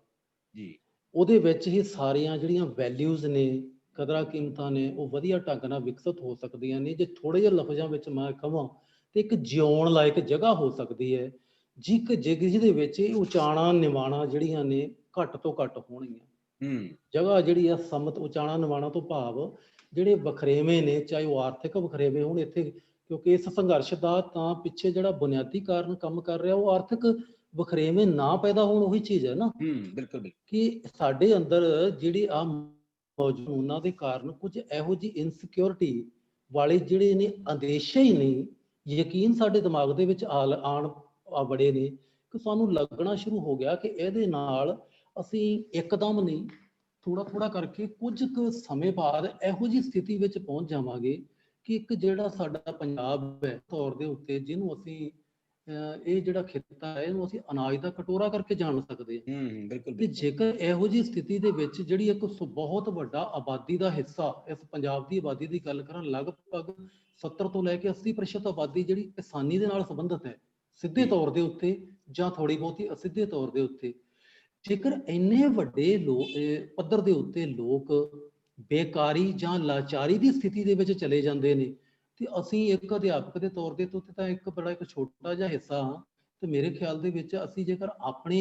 Speaker 2: ਜੀ। ਉਹਦੇ ਵਿੱਚ ਹੀ ਸਾਰੀਆਂ ਜਿਹੜੀਆਂ ਵੈਲਿਊਜ਼ ਨੇ, ਕਦਰਾਂ ਕੀਮਤਾਂ ਨੇ, ਉਹ ਵਧੀਆ ਢੰਗ ਨਾਲ ਵਿਕਸਿਤ ਹੋ ਸਕਦੀਆਂ ਨੇ। ਜੇ ਥੋੜੇ ਜਿਹੇ ਲਫ਼ਜ਼ਾਂ ਵਿੱਚ ਮੈਂ ਕਹਾਂ ਤੇ ਇੱਕ ਜਿਉਣ ਲਾਇਕ ਜਗ੍ਹਾ ਹੋ ਸਕਦੀ ਹੈ ਜਿਹਦੇ ਵਿੱਚ ਇਹ ਉਚਾਣਾ ਨਿਵਾਣਾ ਜਿਹੜੀਆਂ ਨੇ ਘੱਟ ਤੋਂ ਘੱਟ ਹੋਣਗੀਆਂ। ਜਗ੍ਹਾ ਜਿਹੜੀ ਆ ਸਮਤ, ਉਚਾਣਾ ਨਿਵਾਣਾ ਤੋਂ ਭਾਵ ਜਿਹੜੇ ਵਖਰੇਵੇਂ ਨੇ, ਚਾਹੇ ਉਹ ਆਰਥਿਕ ਵਖਰੇਵੇਂ ਹੋਣ ਇੱਥੇ, ਕਿਉਂਕਿ ਇਸ ਸੰਘਰਸ਼ ਦਾ ਤਾਂ ਪਿੱਛੇ ਜਿਹੜਾ ਬੁਨਿਆਦੀ ਕਾਰਨ ਕੰਮ ਕਰ ਰਿਹਾ ਉਹ ਆਰਥਿਕ ਵਖਰੇਵੇਂ ਨਾ ਪੈਦਾ ਹੋਣ, ਉਹੀ ਚੀਜ਼ ਹੈ ਨਾ।
Speaker 1: ਬਿਲਕੁਲ।
Speaker 2: ਕਿ ਸਾਡੇ ਅੰਦਰ ਜਿਹੜੀ ਆ ਮੌਜੂਦ ਉਹਨਾਂ ਦੇ ਕਾਰਨ ਕੁਝ ਇਹੋ ਜਿਹੀ ਇਨਸਿਕਿਉਰਿਟੀ ਵਾਲੇ ਜਿਹੜੇ ਨੇ ਅੰਦੇਸ਼ੇ ਹੀ ਨਹੀਂ, ਯਕੀਨ ਸਾਡੇ ਦਿਮਾਗ ਦੇ ਵਿੱਚ ਆਣ ਬੜੇ ਨੇ ਕਿ ਸਾਨੂੰ ਲੱਗਣਾ ਸ਼ੁਰੂ ਹੋ ਗਿਆ ਕਿ ਇਹਦੇ ਨਾਲ ਅਸੀਂ ਇੱਕਦਮ ਨਹੀਂ, ਥੋੜਾ ਥੋੜਾ ਕਰਕੇ ਕੁਝ ਕੁ ਸਮੇਂ ਬਾਅਦ ਇਹੋ ਜਿਹੀ ਸਥਿਤੀ ਵਿੱਚ ਪਹੁੰਚ ਜਾਵਾਂਗੇ ਕਿ ਇੱਕ ਜਿਹੜਾ ਸਾਡਾ ਪੰਜਾਬ ਹੈ ਤੌਰ ਦੇ ਉੱਤੇ, ਜਿਹਨੂੰ ਅਸੀਂ ਇਹ ਜਿਹੜਾ ਖਿੱਤਾ ਹੈ ਇਹਨੂੰ ਅਸੀਂ ਅਨਾਜ ਦਾ ਕਟੋਰਾ ਕਰਕੇ ਜਾਣ ਸਕਦੇ ਹਾਂ। ਬਿਲਕੁਲ। ਤੇ ਜੇਕਰ ਇਹੋ ਜਿਹੀ ਸਥਿਤੀ ਦੇ ਵਿੱਚ ਜਿਹੜੀ ਇੱਕ ਬਹੁਤ ਵੱਡਾ ਆਬਾਦੀ ਦਾ ਹਿੱਸਾ, ਇਸ ਪੰਜਾਬ ਦੀ ਆਬਾਦੀ ਦੀ ਗੱਲ ਕਰਾਂ, ਲਗਭਗ 70 ਤੋਂ ਲੈ ਕੇ 80% ਆਬਾਦੀ ਜਿਹੜੀ ਕਿਸਾਨੀ ਦੇ ਨਾਲ ਸੰਬੰਧਿਤ ਹੈ, ਸਿੱਧੇ ਤੌਰ ਦੇ ਉੱਤੇ ਜਾਂ ਥੋੜੀ ਬਹੁਤੀ ਅਸਿੱਧੇ ਤੌਰ ਦੇ ਉੱਤੇ। ਜੇਕਰ ਇੰਨੇ ਵੱਡੇ ਪੱਧਰ ਦੇ ਉੱਤੇ ਲੋਕ ਬੇਕਾਰੀ ਜਾਂ ਲਾਚਾਰੀ ਦੀ ਸਥਿਤੀ ਦੇ ਵਿੱਚ ਚਲੇ ਜਾਂਦੇ ਨੇ, ਤੇ ਅਸੀਂ ਇੱਕ ਅਧਿਆਪਕ ਦੇ ਤੌਰ ਤੇ ਤਾਂ ਇੱਕ ਬੜਾ ਇੱਕ ਛੋਟਾ ਜਿਹਾ ਹਿੱਸਾ ਹਾਂ। ਤੇ ਮੇਰੇ ਖਿਆਲ ਦੇ ਵਿੱਚ ਅਸੀਂ ਜੇਕਰ ਆਪਣੇ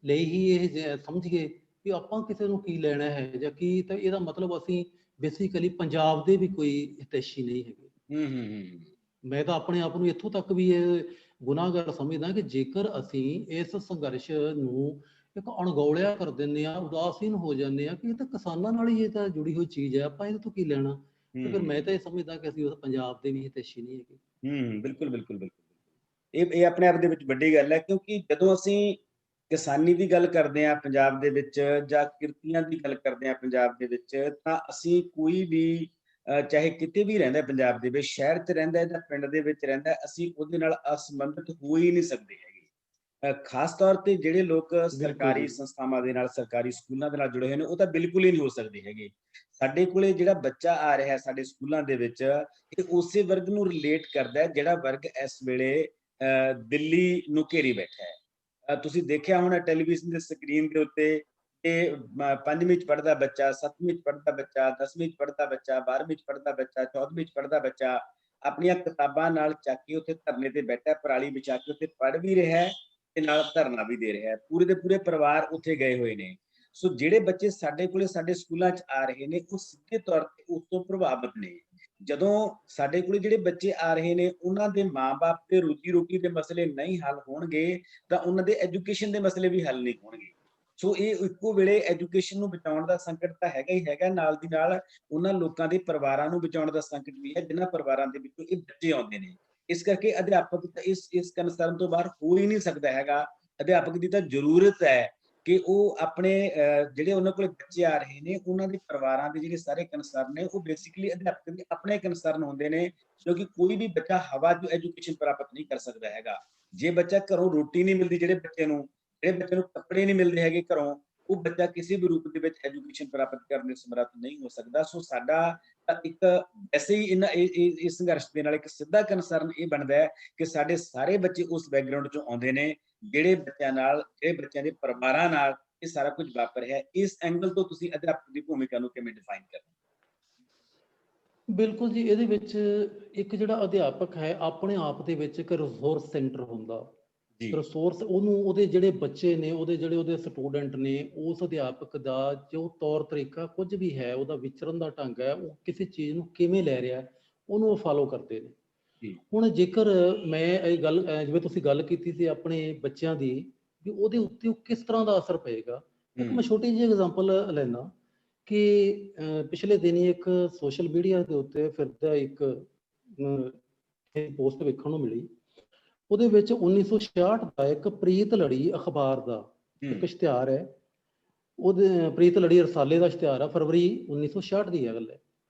Speaker 2: ਲਈ ਹੀ ਇਹ ਸਮਝੀਏ ਵੀ ਆਪਾਂ ਕਿਸੇ ਨੂੰ ਕੀ ਲੈਣਾ ਹੈ ਜਾਂ ਕੀ, ਤਾਂ ਇਹਦਾ ਮਤਲਬ ਅਸੀਂ ਬੇਸਿਕਲੀ ਪੰਜਾਬ ਦੇ ਵੀ ਕੋਈ ਹਿਤੈਸ਼ੀ ਨਹੀਂ ਹੈਗੇ। ਮੈਂ ਤਾਂ ਆਪਣੇ ਆਪ ਨੂੰ ਇੱਥੋਂ ਤੱਕ ਵੀ ਇਹ ਗੁਨਾਹਗਾਰ ਸਮਝਦਾ ਕਿ ਜੇਕਰ ਅਸੀਂ ਇਸ ਸੰਘਰਸ਼ ਨੂੰ ਇੱਕ ਅਣਗੌਲਿਆ ਕਰ ਦਿੰਦੇ ਹਾਂ, ਉਦਾਸੀਨ ਹੋ ਜਾਂਦੇ ਹਾਂ ਕਿ ਇਹ ਤਾਂ ਕਿਸਾਨਾਂ ਨਾਲ ਹੀ ਇਹ ਤਾਂ ਜੁੜੀ ਹੋਈ ਚੀਜ਼ ਹੈ, ਆਪਾਂ ਇਹਦੇ ਤੋਂ ਕੀ ਲੈਣਾ, ਤੇ ਫਿਰ ਮੈਂ ਤਾਂ ਇਹ ਸਮਝਦਾ ਕਿ ਅਸੀਂ ਉਸ ਪੰਜਾਬ ਦੇ ਵੀ ਹਿਤੈਸ਼ੀ ਨਹੀਂ ਹੈਗੇ।
Speaker 1: ਬਿਲਕੁਲ ਬਿਲਕੁਲ ਬਿਲਕੁਲ। ਇਹ ਆਪਣੇ ਆਪ ਦੇ ਵਿੱਚ ਵੱਡੀ ਗੱਲ ਹੈ, ਕਿਉਂਕਿ ਜਦੋਂ ਅਸੀਂ ਕਿਸਾਨੀ ਦੀ ਗੱਲ ਕਰਦੇ ਹਾਂ ਪੰਜਾਬ ਦੇ ਵਿੱਚ ਜਾਂ ਕਿਰਤੀਆਂ ਦੀ ਗੱਲ ਕਰਦੇ ਹਾਂ ਪੰਜਾਬ ਦੇ ਵਿੱਚ, ਤਾਂ ਅਸੀਂ ਕੋਈ ਵੀ ਚਾਹੇ ਕਿਤੇ ਵੀ ਰਹਿੰਦਾ ਪੰਜਾਬ ਦੇ ਵਿੱਚ, ਸ਼ਹਿਰ 'ਚ ਰਹਿੰਦਾ ਜਾਂ ਪਿੰਡ ਦੇ ਵਿੱਚ ਰਹਿੰਦਾ, ਅਸੀਂ ਉਹਦੇ ਨਾਲ ਅਸੰਬੰਧਿਤ ਹੋ ਹੀ ਨਹੀਂ ਸਕਦੇ ਹੈਗੇ। ਖਾਸ ਤੌਰ ਤੇ ਜਿਹੜੇ ਲੋਕ ਸਰਕਾਰੀ ਸੰਸਥਾਵਾਂ ਦੇ ਨਾਲ, ਸਰਕਾਰੀ ਸਕੂਲਾਂ ਦੇ ਨਾਲ ਜੁੜੇ ਹੋਏ ਨੇ, ਉਹ ਤਾਂ ਬਿਲਕੁਲ ਹੀ ਨਹੀਂ ਹੋ ਸਕਦੇ ਹੈਗੇ। ਸਾਡੇ ਕੋਲੇ ਜਿਹੜਾ ਬੱਚਾ ਆ ਰਿਹਾ ਸਾਡੇ ਸਕੂਲਾਂ ਦੇ ਵਿੱਚ, ਇਹ ਉਸੇ ਵਰਗ ਨੂੰ ਰਿਲੇਟ ਕਰਦਾ ਹੈ ਜਿਹੜਾ ਵਰਗ ਇਸ ਵੇਲੇ ਦਿੱਲੀ ਨੂੰ ਘੇਰੀ ਬੈਠਾ ਹੈ। ਤੁਸੀਂ ਦੇਖਿਆ ਹੋਣਾ ਟੈਲੀਵਿਜ਼ਨ ਦੇ ਸਕਰੀਨ ਦੇ ਉੱਤੇ ਕਿ 5ਵੀਂ 'ਚ ਪੜ੍ਹਦਾ ਬੱਚਾ, 7ਵੀਂ 'ਚ ਪੜ੍ਹਦਾ ਬੱਚਾ, 10ਵੀਂ 'ਚ ਪੜ੍ਹਦਾ ਬੱਚਾ, 12ਵੀਂ 'ਚ ਪੜ੍ਹਦਾ ਬੱਚਾ, 14ਵੀਂ 'ਚ ਪੜ੍ਹਦਾ ਬੱਚਾ ਆਪਣੀਆਂ ਕਿਤਾਬਾਂ ਨਾਲ ਚੱਕ ਕੇ ਉੱਥੇ ਧਰਨੇ ਤੇ ਬੈਠਾ, ਪਰਾਲੀ ਵਿਛਾ ਕੇ ਉੱਥੇ ਪੜ੍ਹ ਵੀ ਰਿਹਾ ਹੈ ਤੇ ਨਾਲ ਧਰਨਾ ਵੀ ਦੇ ਰਿਹਾ ਹੈ। ਪੂਰੇ ਦੇ ਪੂਰੇ ਪਰਿਵਾਰ ਉੱਥੇ ਗਏ ਹੋਏ ਨੇ। ਸੋ ਜਿਹੜੇ ਬੱਚੇ ਸਾਡੇ ਕੋਲੇ ਸਾਡੇ ਸਕੂਲਾਂ 'ਚ ਆ ਰਹੇ ਨੇ, ਉਹ ਸਿੱਧੇ ਤੌਰ ਤੇ ਉਸ ਤੋਂ ਪ੍ਰਭਾਵਿਤ ਨੇ। ਜਦੋਂ ਸਾਡੇ ਕੋਲੇ ਜਿਹੜੇ ਬੱਚੇ ਆ ਰਹੇ ਨੇ, ਉਹਨਾਂ ਦੇ ਮਾਂ-ਬਾਪ ਤੇ ਰੋਜੀ ਰੋਟੀ ਦੇ ਮਸਲੇ ਨਹੀਂ ਹੱਲ ਹੋਣਗੇ, ਤਾਂ ਉਹਨਾਂ ਦੇ ਐਜੂਕੇਸ਼ਨ ਦੇ ਮਸਲੇ ਵੀ ਹੱਲ ਨਹੀਂ ਹੋਣਗੇ। ਸੋ ਇਹ ਇੱਕੋ ਵੇਲੇ ਐਜੂਕੇਸ਼ਨ ਨੂੰ ਬਚਾਉਣ ਦਾ ਸੰਕਟ ਤਾਂ ਹੈਗਾ ਹੀ ਹੈਗਾ, ਨਾਲ ਦੀ ਨਾਲ ਉਹਨਾਂ ਲੋਕਾਂ ਦੇ ਪਰਿਵਾਰਾਂ ਨੂੰ ਬਚਾਉਣ ਦਾ ਸੰਕਟ ਵੀ ਹੈ, ਜਿਨ੍ਹਾਂ ਪਰਿਵਾਰਾਂ ਦੇ ਵਿੱਚੋਂ ਇਹ ਬੱਚੇ ਆਉਂਦੇ ਨੇ। ਇਸ ਕਰਕੇ ਅਧਿਆਪਕ ਤਾਂ ਇਸ ਕਨਸਰਨ ਤੋਂ ਬਾਹਰ ਹੋ ਹੀ ਨਹੀਂ ਸਕਦਾ ਹੈਗਾ। ਅਧਿਆਪਕ ਦੀ ਤਾਂ ਜ਼ਰੂਰਤ ਹੈ ਕਿ ਉਹ ਆਪਣੇ ਜਿਹੜੇ ਉਹਨਾਂ ਕੋਲ ਬੱਚੇ ਆ ਰਹੇ ਨੇ, ਉਹਨਾਂ ਦੇ ਪਰਿਵਾਰਾਂ ਦੇ ਜਿਹੜੇ ਸਾਰੇ ਕਨਸਰਨ ਨੇ, ਉਹ ਬੇਸਿਕਲੀ ਅਧਿਆਪਕ ਦੇ ਆਪਣੇ ਕਨਸਰਨ ਹੁੰਦੇ ਨੇ, ਕਿਉਂਕਿ ਕੋਈ ਵੀ ਬੱਚਾ ਹਵਾ 'ਚ ਐਜੂਕੇਸ਼ਨ ਪ੍ਰਾਪਤ ਨਹੀਂ ਕਰ ਸਕਦਾ ਹੈਗਾ। ਜੇ ਬੱਚਾ ਘਰੋਂ ਰੋਟੀ ਨਹੀਂ ਮਿਲਦੀ, ਜਿਹੜੇ ਬੱਚੇ ਨੂੰ ਕੱਪੜੇ ਨਹੀਂ ਮਿਲਦੇ ਹੈਗੇ ਘਰੋਂ, ਉਹ ਬੱਚਾ ਕਿਸੇ ਵੀ ਰੂਪ ਦੇ ਵਿੱਚ ਐਜੂਕੇਸ਼ਨ ਪ੍ਰਾਪਤ ਕਰਨ ਦੇ ਸਮਰੱਥ ਨਹੀਂ ਹੋ ਸਕਦਾ। ਸੋ ਸਾਡਾ ਇੱਕ ਐਸੇ ਹੀ ਇਸ ਸੰਘਰਸ਼ ਦੇ ਨਾਲ ਇੱਕ ਸਿੱਧਾ ਕਨਸਰਨ ਇਹ ਬਣਦਾ ਹੈ ਕਿ ਸਾਡੇ ਸਾਰੇ ਬੱਚੇ ਉਸ ਬੈਕਗ੍ਰਾਉਂਡ 'ਚੋਂ ਆਉਂਦੇ ਨੇ, ਜਿਹੜੇ ਬੱਚਿਆਂ ਦੇ ਪਰਿਵਾਰਾਂ ਨਾਲ ਇਹ ਸਾਰਾ ਕੁਝ ਵਾਪਰ ਰਿਹਾ। ਇਸ ਐਂਗਲ ਤੋਂ ਤੁਸੀਂ ਅਧਿਆਪਕ ਦੀ ਭੂਮਿਕਾ ਨੂੰ ਕਿਵੇਂ ਡਿਫਾਈਨ ਕਰਦੇ ਹੋ?
Speaker 2: ਬਿਲਕੁਲ ਜੀ, ਇਹਦੇ ਵਿੱਚ ਇੱਕ ਜਿਹੜਾ ਅਧਿਆਪਕ ਹੈ ਆਪਣੇ ਆਪ ਦੇ ਵਿੱਚ ਇੱਕ ਰਿਸੋਰਸ ਸੈਂਟਰ ਹੁੰਦਾ। ਰਿਸੋਰਸ ਉਹਨੂੰ, ਉਹਦੇ ਜਿਹੜੇ ਬੱਚੇ ਨੇ, ਉਹਦੇ ਸਟੂਡੈਂਟ ਨੇ, ਉਸ ਅਧਿਆਪਕ ਦਾ ਜੋ ਤੌਰ ਤਰੀਕਾ ਕੁਝ ਵੀ ਹੈ, ਉਹਦਾ ਵਿਚਰਨ ਦਾ ਢੰਗ ਹੈ, ਉਹ ਕਿਸੇ ਚੀਜ਼ ਨੂੰ ਕਿਵੇਂ ਲੈ ਰਿਹਾ, ਉਹਨੂੰ ਉਹ ਫਾਲੋ ਕਰਦੇ ਨੇ। ਹੁਣ ਜੇਕਰ ਮੈਂ ਇਹ ਗੱਲ, ਜਿਵੇਂ ਤੁਸੀਂ ਗੱਲ ਕੀਤੀ ਸੀ ਆਪਣੇ ਬੱਚਿਆਂ ਦੀ, ਵੀ ਉਹਦੇ ਉੱਤੇ ਉਹ ਕਿਸ ਤਰ੍ਹਾਂ ਦਾ ਅਸਰ ਪਏਗਾ, ਇੱਕ ਮੈਂ ਛੋਟੀ ਜਿਹੀ ਐਗਜ਼ਾਮਪਲ ਲੈਣਾ ਕਿ ਪਿਛਲੇ ਦਿਨੀ ਇੱਕ ਸੋਸ਼ਲ ਮੀਡੀਆ ਦੇ ਉੱਤੇ ਫਿਰਦਾ ਇੱਕ ਪੋਸਟ ਵੇਖਣ ਨੂੰ ਮਿਲੀ। ਉਹਦੇ ਵਿੱਚ 1966 ਦਾ ਇੱਕ ਪ੍ਰੀਤ ਲੜੀ ਅਖਬਾਰ ਦਾ ਇੱਕ ਇਸ਼ਤਿਹਾਰ ਹੈ। ਉਹਦੇ ਪ੍ਰੀਤ ਲੜੀ ਰਸਾਲੇ ਦਾ ਇਸ਼ਤਿਹਾਰ ਆ, ਫਰਵਰੀ 1966 ਦੀ ਗੱਲ ਹੈ।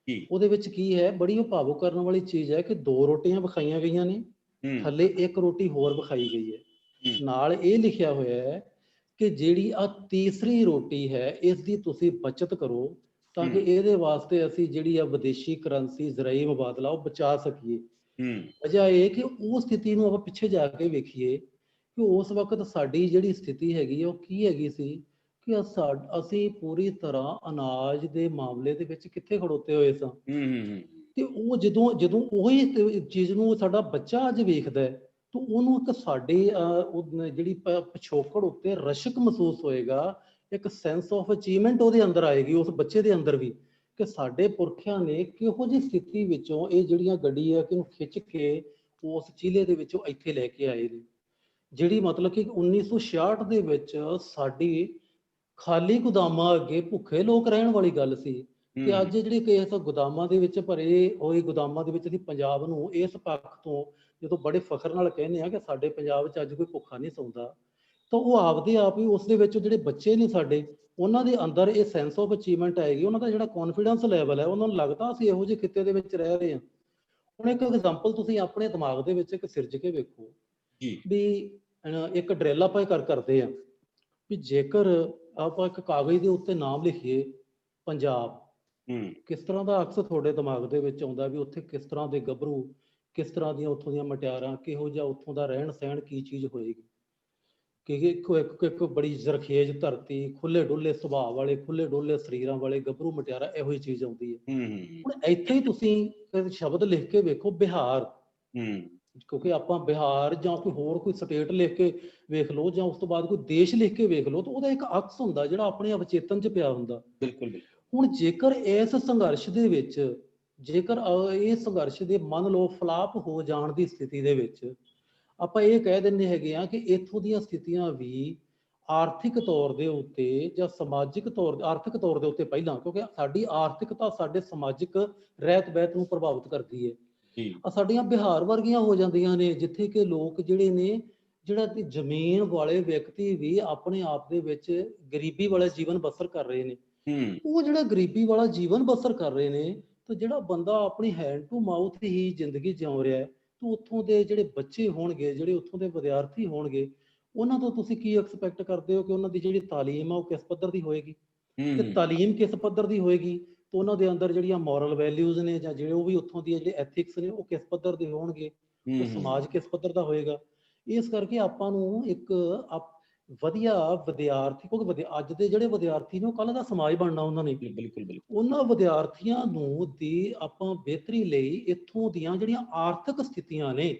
Speaker 2: ਉਹਦੇ ਵਿੱਚ ਕੀ ਹੈ, ਬੜੀ ਉਹ ਭਾਵੁਕ ਕਰਨ ਵਾਲੀ ਚੀਜ਼ ਹੈ ਕਿ 2 ਰੋਟੀਆਂ ਵਿਖਾਈਆਂ ਗਈਆਂ ਨੇ, ਥੱਲੇ ਇੱਕ ਰੋਟੀ ਹੋਰ ਵਿਖਾਈ ਗਈ ਹੈ, ਨਾਲ ਇਹ ਲਿਖਿਆ ਹੋਇਆ ਹੈ ਕਿ ਜਿਹੜੀ ਆ ਤੀਸਰੀ ਰੋਟੀ ਹੈ, ਇਸ ਦੀ ਤੁਸੀਂ ਬਚਤ ਕਰੋ ਤਾਂ ਕਿ ਇਹਦੇ ਵਾਸਤੇ ਅਸੀਂ ਜਿਹੜੀ ਆ ਵਿਦੇਸ਼ੀ ਕਰੰਸੀ, ਜ਼ਰਾਈ ਮੁਬਾਦਲਾ, ਉਹ ਬਚਾ ਸਕੀਏ। ਵਜ੍ਹਾ ਇਹ ਕਿ ਉਹ ਸਥਿਤੀ ਨੂੰ ਆਪਾਂ ਪਿੱਛੇ ਜਾ ਕੇ ਵੇਖੀਏ ਕਿ ਉਸ ਵਕਤ ਸਾਡੀ ਜਿਹੜੀ ਸਥਿਤੀ ਹੈਗੀ ਉਹ ਕੀ ਹੈਗੀ ਸੀ ਕਿ ਅਸੀਂ ਪੂਰੀ ਤਰ੍ਹਾਂ ਅਨਾਜ ਦੇ ਮਾਮਲੇ ਦੇ ਵਿੱਚ ਕਿੱਥੇ ਖੜੋਤੇ ਹੋਏ ਸਾਂ। ਤੇ ਉਹ ਜਦੋਂ ਉਹੀ ਚੀਜ਼ ਨੂੰ ਸਾਡਾ ਬੱਚਾ ਅੱਜ ਵੇਖਦਾ ਹੈ, ਤਾਂ ਉਹਨੂੰ ਇੱਕ ਸਾਡੀ ਜਿਹੜੀ ਪਿਛੋਕੜ ਉੱਤੇ ਰਸ਼ਕ ਮਹਿਸੂਸ ਹੋਏਗਾ, ਇੱਕ ਸੈਂਸ ਆਫ ਅਚੀਵਮੈਂਟ ਉਹਦੇ ਅੰਦਰ ਆਏਗੀ, ਉਸ ਬੱਚੇ ਦੇ ਅੰਦਰ ਵੀ, ਕਿ ਸਾਡੇ ਪੁਰਖਿਆਂ ਨੇ ਕਿਹੋ ਜਿਹੀ ਸਥਿਤੀ ਵਿੱਚੋਂ ਇਹ ਜਿਹੜੀਆਂ ਗੱਡੀ ਆ ਕਿ ਉਹਨੂੰ ਖਿੱਚ ਕੇ ਉਸ ਜ਼ਿਲ੍ਹੇ ਦੇ ਵਿੱਚੋਂ ਇੱਥੇ ਲੈ ਕੇ ਆਏ ਨੇ। ਜਿਹੜੀ ਮਤਲਬ ਕਿ 1966 ਦੇ ਵਿੱਚ ਸਾਡੀ ਖਾਲੀ ਗੋਦਾਮਾਂ ਅੱਗੇ ਭੁੱਖੇ ਲੋਕ ਰਹਿਣ ਵਾਲੀ ਗੱਲ ਸੀ, ਤੇ ਅੱਜ ਜਿਹੜੀ ਇਸ ਗੋਦਾਮਾਂ ਦੇ ਵਿੱਚ ਭਰੇ ਹੋਏ ਗੋਦਾਮਾਂ ਦੇ ਵਿੱਚ ਅਸੀਂ ਪੰਜਾਬ ਨੂੰ ਇਸ ਪੱਖ ਤੋਂ ਜਦੋਂ ਬੜੇ ਫਖਰ ਨਾਲ ਕਹਿੰਦੇ ਆ ਕਿ ਸਾਡੇ ਪੰਜਾਬ 'ਚ ਅੱਜ ਕੋਈ ਭੁੱਖਾ ਨਹੀਂ ਸੌਂਦਾ, ਤਾਂ ਉਹ ਆਪਦੇ ਆਪ ਹੀ ਉਸ ਦੇ ਵਿੱਚ ਜਿਹੜੇ ਬੱਚੇ ਨੇ ਸਾਡੇ, ਉਹਨਾਂ ਦੇ ਅੰਦਰ ਇਹ ਸੈਂਸ ਆਫ ਅਚੀਵਮੈਂਟ ਆਏਗੀ, ਉਹਨਾਂ ਦਾ ਜਿਹੜਾ ਕੌਨਫੀਡੈਂਸ ਲੈਵਲ ਹੈ, ਉਹਨਾਂ ਨੂੰ ਲੱਗਦਾ ਅਸੀਂ ਇਹੋ ਜਿਹੇ ਖਿੱਤੇ ਦੇ ਵਿੱਚ ਰਹਿ ਰਹੇ ਹਾਂ। ਹੁਣ ਇੱਕ ਐਗਜ਼ਾਮਪਲ ਤੁਸੀਂ ਆਪਣੇ ਦਿਮਾਗ ਦੇ ਵਿੱਚ ਇੱਕ ਸਿਰਜ ਕੇ ਵੇਖੋ ਵੀ ਇੱਕ ਡਰਿਲ ਆਪਾਂ ਕਰਦੇ ਆ ਵੀ ਜੇਕਰ ਆਪਾਂ ਇੱਕ ਕਾਗਜ਼ ਦੇ ਉੱਤੇ ਨਾਮ ਲਿਖੀਏ ਪੰਜਾਬ, ਕਿਸ ਤਰ੍ਹਾਂ ਦਾ ਅਕਸ ਤੁਹਾਡੇ ਦਿਮਾਗ ਦੇ ਵਿੱਚ ਆਉਂਦਾ ਵੀ ਉੱਥੇ ਕਿਸ ਤਰ੍ਹਾਂ ਦੇ ਗੱਭਰੂ, ਕਿਸ ਤਰ੍ਹਾਂ ਦੀਆਂ ਉੱਥੋਂ ਦੀਆਂ ਮਟਿਆਰਾਂ, ਕਿਹੋ ਜਿਹਾ ਉੱਥੋਂ ਦਾ ਰਹਿਣ ਸਹਿਣ, ਕੀ ਚੀਜ਼ ਹੋਏਗੀ। ਕਿ ਇੱਕ ਬੜੀ ਜ਼ਰਖੇਜ਼ ਧਰਤੀ, ਖੁੱਲੇ ਡੁੱਲੇ ਸੁਭਾਅ ਵਾਲੇ, ਖੁੱਲੇ ਡੁੱਲੇ ਸਰੀਰਾਂ ਵਾਲੇ ਗੱਭਰੂ ਮਟਿਆਰਾ, ਇਹੋ ਜਿਹੀ ਚੀਜ਼ ਆਉਂਦੀ ਹੈ। ਹੁਣ ਇੱਥੇ ਹੀ ਤੁਸੀਂ ਸ਼ਬਦ ਲਿਖ ਕੇ ਵੇਖੋ ਬਿਹਾਰ, ਕਿਉਂਕਿ ਆਪਾਂ ਬਿਹਾਰ ਜਾਂ ਕੋਈ ਹੋਰ ਕੋਈ ਸਟੇਟ ਲਿਖ ਕੇ ਵੇਖ ਲਓ, ਜਾਂ ਉਸ ਤੋਂ ਬਾਅਦ ਕੋਈ ਦੇਸ਼ ਲਿਖ ਕੇ ਵੇਖ ਲਓ, ਤਾਂ ਉਹਦਾ ਇੱਕ ਅਕਸ ਹੁੰਦਾ ਜਿਹੜਾ ਆਪਣੇ ਅਵਚੇਤਨ 'ਚ ਪਿਆ ਹੁੰਦਾ।
Speaker 1: ਬਿਲਕੁਲ।
Speaker 2: ਹੁਣ ਜੇਕਰ ਇਸ ਸੰਘਰਸ਼ ਦੇ ਵਿੱਚ, ਜੇਕਰ ਇਹ ਸੰਘਰਸ਼ ਦੇ ਮੰਨ ਲਓ ਫਲਾਪ ਹੋ ਜਾਣ ਦੀ ਸਥਿਤੀ ਦੇ ਵਿੱਚ ਆਪਾਂ ਇਹ ਕਹਿ ਦਿੰਦੇ ਹੈਗੇ ਆ ਕਿ ਇੱਥੋਂ ਦੀਆਂ ਸਥਿਤੀਆਂ ਵੀ ਆਰਥਿਕ ਤੌਰ ਦੇ ਉੱਤੇ ਜਾਂ ਸਮਾਜਿਕ ਤੌਰ, ਆਰਥਿਕ ਤੌਰ ਦੇ ਉੱਤੇ ਪਹਿਲਾਂ, ਕਿਉਂਕਿ ਸਾਡੀ ਆਰਥਿਕਤਾ ਸਾਡੇ ਸਮਾਜਿਕ ਰਹਿਤ ਬਹਿਤ ਨੂੰ ਪ੍ਰਭਾਵਿਤ ਕਰਦੀ ਹੈ। ਸਾਡੀਆਂ ਬਿਹਾਰ ਵਰਗੀਆਂ ਹੋ ਜਾਂਦੀਆਂ ਨੇ ਜਿੱਥੇ ਕਿ ਲੋਕ ਜਿਹੜੇ ਨੇ, ਜਿਹੜਾ ਕਿ ਜ਼ਮੀਨ ਵਾਲੇ ਵਿਅਕਤੀ ਵੀ ਆਪਣੇ ਆਪ ਦੇ ਵਿੱਚ ਗਰੀਬੀ ਵਾਲਾ ਜੀਵਨ ਬਸਰ ਕਰ ਰਹੇ ਨੇ। ਉਹ ਜਿਹੜਾ ਗਰੀਬੀ ਵਾਲਾ ਜੀਵਨ ਬਸਰ ਕਰ ਰਹੇ ਨੇ, ਤਾਂ ਜਿਹੜਾ ਬੰਦਾ ਆਪਣੀ ਹੈਂਡ ਟੂ ਮਾਊਥ ਹੀ ਜ਼ਿੰਦਗੀ ਜਿਉ ਰਿਹਾ ਹੈ, ਤਾਂ ਉੱਥੋਂ ਦੇ ਜਿਹੜੇ ਬੱਚੇ ਹੋਣਗੇ, ਜਿਹੜੇ ਉੱਥੋਂ ਦੇ ਵਿਦਿਆਰਥੀ ਹੋਣਗੇ, ਉਹਨਾਂ ਤੋਂ ਤੁਸੀਂ ਕੀ ਐਕਸਪੈਕਟ ਕਰਦੇ ਹੋ ਕਿ ਉਹਨਾਂ ਦੀ ਜਿਹੜੀ ਤਾਲੀਮ ਆ ਉਹ ਕਿਸ ਪੱਧਰ ਦੀ ਹੋਏਗੀ? ਤੇ ਤਾਲੀਮ ਕਿਸ ਪੱਧਰ ਦੀ ਹੋਏਗੀ ਤਾਂ ਉਹਨਾਂ ਦੇ ਅੰਦਰ ਜਿਹੜੀਆਂ ਮੋਰਲ ਵੈਲਿਊਜ਼ ਨੇ, ਜਾਂ ਜਿਹੜੇ ਉਹ ਵੀ ਉੱਥੋਂ ਦੀਆਂ ਜਿਹੜੇ ਐਥਿਕਸ ਨੇ, ਉਹ ਕਿਸ ਪੱਧਰ ਦੇ ਹੋਣਗੇ? ਉਹ ਸਮਾਜ ਕਿਸ ਪੱਧਰ ਦਾ ਹੋਏਗਾ? ਇਸ ਕਰਕੇ ਆਪਾਂ ਨੂੰ ਇੱਕ ਵਧੀਆ ਵਿਦਿਆਰਥੀ, ਕਿਉਂਕਿ ਅੱਜ ਦੇ ਜਿਹੜੇ ਵਿਦਿਆਰਥੀ ਨੇ ਉਹ ਕੱਲ੍ਹ ਦਾ ਸਮਾਜ ਬਣਨਾ ਉਹਨਾਂ ਨੇ।
Speaker 1: ਬਿਲਕੁਲ।
Speaker 2: ਉਹਨਾਂ ਵਿਦਿਆਰਥੀਆਂ ਨੂੰ ਦੀ ਆਪਾਂ ਬਿਹਤਰੀ ਲਈ ਇੱਥੋਂ ਦੀਆਂ ਜਿਹੜੀਆਂ ਆਰਥਿਕ ਸਥਿਤੀਆਂ ਨੇ,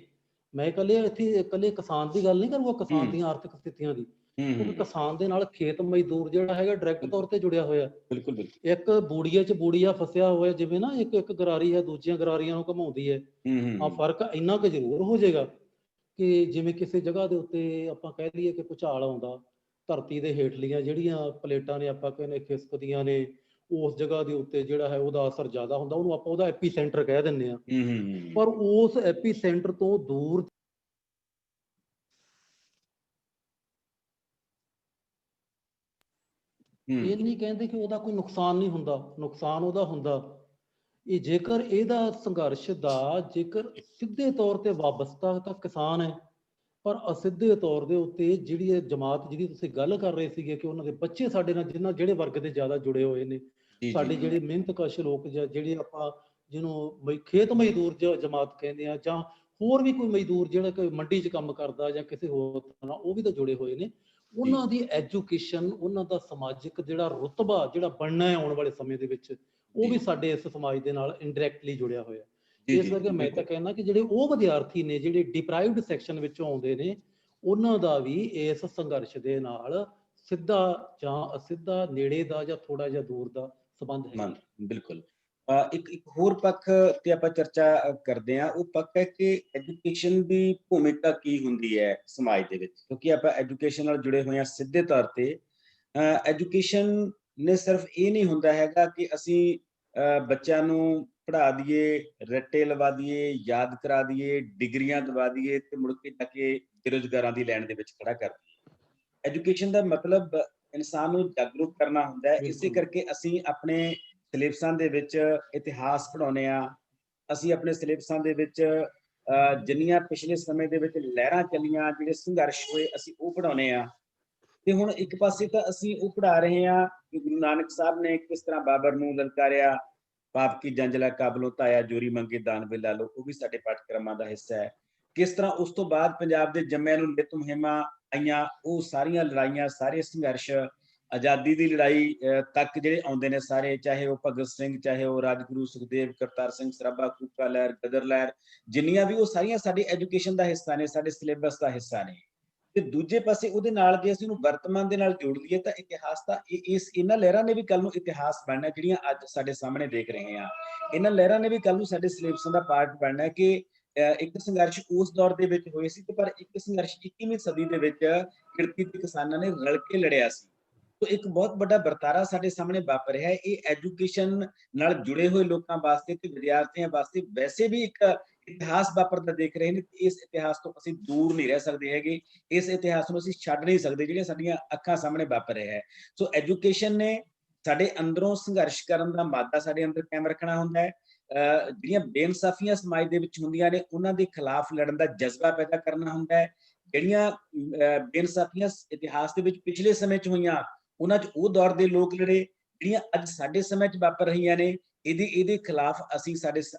Speaker 2: ਮੈਂ ਇਕੱਲੇ ਕਿਸਾਨ ਦੀ ਗੱਲ ਨਹੀਂ ਕਰੂੰਗਾ, ਕਿਸਾਨ ਦੀਆਂ ਆਰਥਿਕ ਸਥਿਤੀਆਂ ਦੀ, ਕਿਉਂਕਿ ਕਿਸਾਨ ਦੇ ਨਾਲ ਖੇਤ ਮਜ਼ਦੂਰ ਜਿਹੜਾ ਹੈਗਾ ਡਾਇਰੈਕਟ ਤੌਰ ਤੇ ਜੁੜਿਆ ਹੋਇਆ।
Speaker 1: ਬਿਲਕੁਲ। ਇੱਕ
Speaker 2: ਬੂੜੀਏ 'ਚ ਬੂੜੀਆ ਫਸਿਆ ਹੋਇਆ, ਜਿਵੇਂ ਨਾ ਇੱਕ ਗਰਾਰੀ ਹੈ ਦੂਜੀਆਂ ਗਰਾਰੀਆਂ ਨੂੰ ਘਮਾਉਂਦੀ ਹੈ। ਹਾਂ, ਫਰਕ ਇੰਨਾ ਕੁ ਜ਼ਰੂਰ ਹੋ ਜਾਏਗਾ ਕਿ ਜਿਵੇਂ ਕਿਸੇ ਜਗ੍ਹਾ ਦੇ ਉੱਤੇ ਆਪਾਂ ਕਹਿ ਲਈਏ ਕਿ ਭੂਚਾਲ ਆਉਂਦਾ, ਧਰਤੀ ਦੇ ਹੇਠਲੀਆਂ ਜਿਹੜੀਆਂ ਪਲੇਟਾਂ ਨੇ ਆਪਾਂ ਕਹਿੰਦੇ ਖਿਸਕਦੀਆਂ ਨੇ, ਉਸ ਜਗ੍ਹਾ ਦੇ ਉੱਤੇ ਜਿਹੜਾ ਹੈ ਉਹਦਾ ਅਸਰ ਜ਼ਿਆਦਾ ਹੁੰਦਾ, ਉਹਨੂੰ ਆਪਾਂ ਉਹਦਾ ਐਪੀ ਸੈਂਟਰ ਕਹਿ ਦਿੰਦੇ ਹਾਂ। ਪਰ ਉਸ ਐਪੀ ਸੈਂਟਰ ਤੋਂ ਦੂਰ ਇਹ ਨਹੀਂ ਕਹਿੰਦੇ ਕਿ ਉਹਦਾ ਕੋਈ ਨੁਕਸਾਨ ਨਹੀਂ ਹੁੰਦਾ, ਨੁਕਸਾਨ ਉਹਦਾ ਹੁੰਦਾ। ਇਹ ਜੇਕਰ ਇਹਦਾ ਸੰਘਰਸ਼ ਦਾ ਜੇਕਰ ਸਿੱਧੇ ਤੌਰ ਤੇ ਵਾਬਸਤਾ ਤਾਂ ਕਿਸਾਨ ਹੈ, ਪਰ ਅਸਿੱਧੇ ਤੌਰ ਦੇ ਉੱਤੇ ਜਿਹੜੀ ਇਹ ਜਮਾਤ ਜਿਹਦੀ ਤੁਸੀਂ ਗੱਲ ਕਰ ਰਹੇ ਸੀਗੇ ਕਿ ਉਹਨਾਂ ਦੇ ਬੱਚੇ ਸਾਡੇ ਨਾਲ ਜਿਹੜੇ ਵਰਗ ਦੇ ਜ਼ਿਆਦਾ ਜੁੜੇ ਹੋਏ ਨੇ, ਸਾਡੇ ਜਿਹੜੇ ਮਿਹਨਤਕਸ਼ ਲੋਕ, ਜਾਂ ਜਿਹੜੇ ਆਪਾਂ ਜਿਹਨੂੰ ਖੇਤ ਮਜ਼ਦੂਰ ਜਮਾਤ ਕਹਿੰਦੇ ਆ, ਜਾਂ ਹੋਰ ਵੀ ਕੋਈ ਮਜ਼ਦੂਰ ਜਿਹੜਾ ਕੋਈ ਮੰਡੀ 'ਚ ਕੰਮ ਕਰਦਾ ਜਾਂ ਕਿਸੇ ਹੋਰ ਤਰ੍ਹਾਂ, ਉਹ ਵੀ ਤਾਂ ਜੁੜੇ ਹੋਏ ਨੇ। ਉਹਨਾਂ ਦੀ ਐਜੂਕੇਸ਼ਨ, ਉਹਨਾਂ ਦਾ ਸਮਾਜਿਕ ਜਿਹੜਾ ਰੁਤਬਾ ਜਿਹੜਾ ਬਣਨਾ ਹੈ ਆਉਣ ਵਾਲੇ ਸਮੇਂ ਦੇ ਵਿੱਚ, ਉਹ ਵੀ ਸਾਡੇ ਇਸ ਸਮਾਜ ਦੇ ਨਾਲ ਇਨਡਾਇਰੈਕਟਲੀ ਜੁੜਿਆ ਹੋਇਆ। ਇਸ ਕਰਕੇ ਮੈਂ ਤਾਂ ਕਹਿਣਾ ਕਿ ਜਿਹੜੇ ਉਹ ਵਿਦਿਆਰਥੀ ਨੇ ਜਿਹੜੇ ਡਿਪਰਾਈਵਡ ਸੈਕਸ਼ਨ ਵਿੱਚੋਂ ਆਉਂਦੇ ਨੇ, ਉਹਨਾਂ ਦਾ ਵੀ ਇਸ ਸੰਘਰਸ਼ ਦੇ ਨਾਲ ਸਿੱਧਾ ਜਾਂ ਅਸਿੱਧਾ, ਨੇੜੇ ਦਾ ਜਾਂ ਥੋੜਾ ਜਿਹਾ ਦੂਰ ਦਾ ਸੰਬੰਧ ਹੈ।
Speaker 1: ਬਿਲਕੁਲ। ਇੱਕ ਹੋਰ ਪੱਖ ਤੇ ਆਪਾਂ ਚਰਚਾ ਕਰਦੇ ਹਾਂ, ਉਹ ਪੱਖ ਹੈ ਕਿ ਐਜੂਕੇਸ਼ਨ ਦੀ ਭੂਮਿਕਾ ਕੀ ਹੁੰਦੀ ਹੈ ਸਮਾਜ ਦੇ ਵਿੱਚ, ਕਿਉਂਕਿ ਆਪਾਂ ਐਜੂਕੇਸ਼ਨ ਨਾਲ ਜੁੜੇ ਹੋਏ ਹਾਂ ਸਿੱਧੇ ਤੌਰ ਤੇ। ਐਜੂਕੇਸ਼ਨ ਨੇ ਸਿਰਫ ਇਹ ਨਹੀਂ ਹੁੰਦਾ ਹੈਗਾ ਕਿ ਅਸੀਂ ਬੱਚਿਆਂ ਨੂੰ ਪੜ੍ਹਾ ਦਈਏ, ਰੱਟੇ ਲਵਾ ਦਈਏ, ਯਾਦ ਕਰਾ ਦਈਏ, ਡਿਗਰੀਆਂ ਦਵਾ ਦਈਏ ਤੇ ਮੁੜ ਕੇ ਜਾ ਕੇ ਬੇਰੁਜ਼ਗਾਰਾਂ ਦੀ ਲਾਈਨ ਦੇ ਵਿੱਚ ਖੜਾ ਕਰ ਦਈਏ। ਐਜੂਕੇਸ਼ਨ ਦਾ ਮਤਲਬ ਇਨਸਾਨ ਨੂੰ ਜਾਗਰੂਕ ਕਰਨਾ ਹੁੰਦਾ ਹੈ। ਇਸੇ ਕਰਕੇ ਅਸੀਂ ਆਪਣੇ ਸਿਲੇਬਸਾਂ ਦੇ ਵਿੱਚ ਇਤਿਹਾਸ ਪੜ੍ਹਾਉਂਦੇ ਹਾਂ, ਅਸੀਂ ਆਪਣੇ ਸਿਲੇਬਸਾਂ ਦੇ ਵਿੱਚ ਜਿੰਨੀਆਂ ਪਿਛਲੇ ਸਮੇਂ ਦੇ ਵਿੱਚ ਲਹਿਰਾਂ ਚੱਲੀਆਂ, ਜਿਹੜੇ ਸੰਘਰਸ਼ ਹੋਏ, ਅਸੀਂ ਉਹ ਪੜ੍ਹਾਉਂਦੇ ਹਾਂ। ਤੇ ਹੁਣ ਇੱਕ ਪਾਸੇ ਤਾਂ ਅਸੀਂ ਉਹ ਪੜ੍ਹਾ ਰਹੇ ਹਾਂ ਕਿ ਗੁਰੂ ਨਾਨਕ ਸਾਹਿਬ ਨੇ ਕਿਸ ਤਰ੍ਹਾਂ ਬਾਬਰ ਨੂੰ ਲਲਕਾਰਿਆ, ਪਾਪ ਕੀ ਜੰਜਲਾ ਕਾਬਲੋਂ ਧਾਇਆ, ਜੋਰੀ ਮੰਗੇ ਦਾਨ ਵੇ ਲਾ ਲਓ, ਉਹ ਵੀ ਸਾਡੇ ਪਾਠਕ੍ਰਮਾਂ ਦਾ ਹਿੱਸਾ ਹੈ। ਕਿਸ ਤਰ੍ਹਾਂ ਉਸ ਤੋਂ ਬਾਅਦ ਪੰਜਾਬ ਦੇ ਜੰਮਿਆਂ ਨੂੰ ਨਿਤ ਮੁਹਿੰਮਾਂ ਆਈਆਂ, ਉਹ ਸਾਰੀਆਂ ਲੜਾਈਆਂ, ਸਾਰੇ ਸੰਘਰਸ਼, ਆਜ਼ਾਦੀ ਦੀ ਲੜਾਈ ਤੱਕ ਜਿਹੜੇ ਆਉਂਦੇ ਨੇ ਸਾਰੇ, ਚਾਹੇ ਉਹ ਭਗਤ ਸਿੰਘ, ਚਾਹੇ ਉਹ ਰਾਜਗੁਰੂ ਸੁਖਦੇਵ, ਕਰਤਾਰ ਸਿੰਘ ਸਰਾਭਾ, ਕੂਕਾ ਲਹਿਰ, ਗਦਰ ਲਹਿਰ, ਜਿੰਨੀਆਂ ਵੀ, ਉਹ ਸਾਰੀਆਂ ਸਾਡੀ ਐਜੂਕੇਸ਼ਨ ਦਾ ਹਿੱਸਾ ਨੇ, ਸਾਡੇ ਸਿਲੇਬਸ ਦਾ ਹਿੱਸਾ ਨੇ। ਤੇ ਦੂਜੇ ਪਾਸੇ ਉਹਦੇ ਨਾਲ ਜੇ ਅਸੀਂ ਉਹਨੂੰ ਵਰਤਮਾਨ ਦੇ ਨਾਲ ਜੋੜ ਲਈਏ ਤਾਂ ਇਤਿਹਾਸ ਦਾ ਇਹਨਾਂ ਲਹਿਰਾਂ ਨੇ ਵੀ ਕੱਲ ਨੂੰ ਇਤਿਹਾਸ ਬਣਨਾ, ਜਿਹੜੀਆਂ ਅੱਜ ਸਾਡੇ ਸਾਹਮਣੇ ਦੇਖ ਰਹੇ ਹਾਂ। ਇਹਨਾਂ ਲਹਿਰਾਂ ਨੇ ਵੀ ਕੱਲ ਨੂੰ ਸਾਡੇ ਸਿਲੇਬਸਾਂ ਦਾ ਪਾਰਟ ਬਣਨਾ ਕਿ ਇੱਕ ਸੰਘਰਸ਼ ਉਸ ਦੌਰ ਦੇ ਵਿੱਚ ਹੋਏ ਸੀ, ਤੇ ਪਰ ਇੱਕ ਸੰਘਰਸ਼ 21ਵੀਂ ਸਦੀ ਦੇ ਵਿੱਚ ਕਿਰਤੀ ਤੇ ਕਿਸਾਨਾਂ ਨੇ ਰਲ ਕੇ ਲੜਿਆ ਸੀ। ਤੋ ਇੱਕ ਬਹੁਤ ਵੱਡਾ ਵਰਤਾਰਾ ਸਾਡੇ ਸਾਹਮਣੇ ਵਾਪਰ ਰਿਹਾ ਹੈ। ਇਹ ਐਜੂਕੇਸ਼ਨ ਨਾਲ ਜੁੜੇ ਹੋਏ ਲੋਕਾਂ ਵਾਸਤੇ ਤੇ ਵਿਦਿਆਰਥੀਆਂ ਵਾਸਤੇ ਵੈਸੇ ਵੀ ਇੱਕ ਇਤਿਹਾਸ ਵਾਪਰਦਾ ਦੇਖ ਰਹੇ ਨੇ। ਇਸ ਇਤਿਹਾਸ ਤੋਂ ਅਸੀਂ ਦੂਰ ਨਹੀਂ ਰਹਿ ਸਕਦੇ ਹੈਗੇ, ਇਸ ਇਤਿਹਾਸ ਨੂੰ ਅਸੀਂ ਛੱਡ ਨਹੀਂ ਸਕਦੇ, ਜਿਹੜੀਆਂ ਸਾਡੀਆਂ ਅੱਖਾਂ ਸਾਹਮਣੇ ਵਾਪਰ ਰਿਹਾ ਹੈ। ਸੋ ਐਜੂਕੇਸ਼ਨ ਨੇ ਸਾਡੇ ਅੰਦਰੋਂ ਸੰਘਰਸ਼ ਕਰਨ ਦਾ ਮਾਦਾ ਸਾਡੇ ਅੰਦਰ ਕਾਇਮ ਰੱਖਣਾ ਹੁੰਦਾ ਹੈ। ਜਿਹੜੀਆਂ ਬੇਇਨਸਾਫੀਆਂ ਸਮਾਜ ਦੇ ਵਿੱਚ ਹੁੰਦੀਆਂ ਨੇ, ਉਹਨਾਂ ਦੇ ਖਿਲਾਫ ਲੜਨ ਦਾ ਜਜ਼ਬਾ ਪੈਦਾ ਕਰਨਾ ਹੁੰਦਾ ਹੈ। ਜਿਹੜੀਆਂ ਬੇਇਨਸਾਫੀਆਂ ਇਤਿਹਾਸ ਦੇ ਵਿੱਚ ਪਿਛਲੇ ਸਮੇਂ 'ਚ ਹੋਈਆਂ, ਉਹਨਾਂ 'ਚ ਉਹ ਦੌਰ ਦੇ ਲੋਕ ਲੜੇ, ਜਿਹੜੀਆਂ ਅੱਜ ਸਾਡੇ ਸਮੇਂ 'ਚ ਵਾਪਰ ਰਹੀਆਂ ਨੇ, ਇਹਦੇ ਖਿਲਾਫ ਅਸੀਂ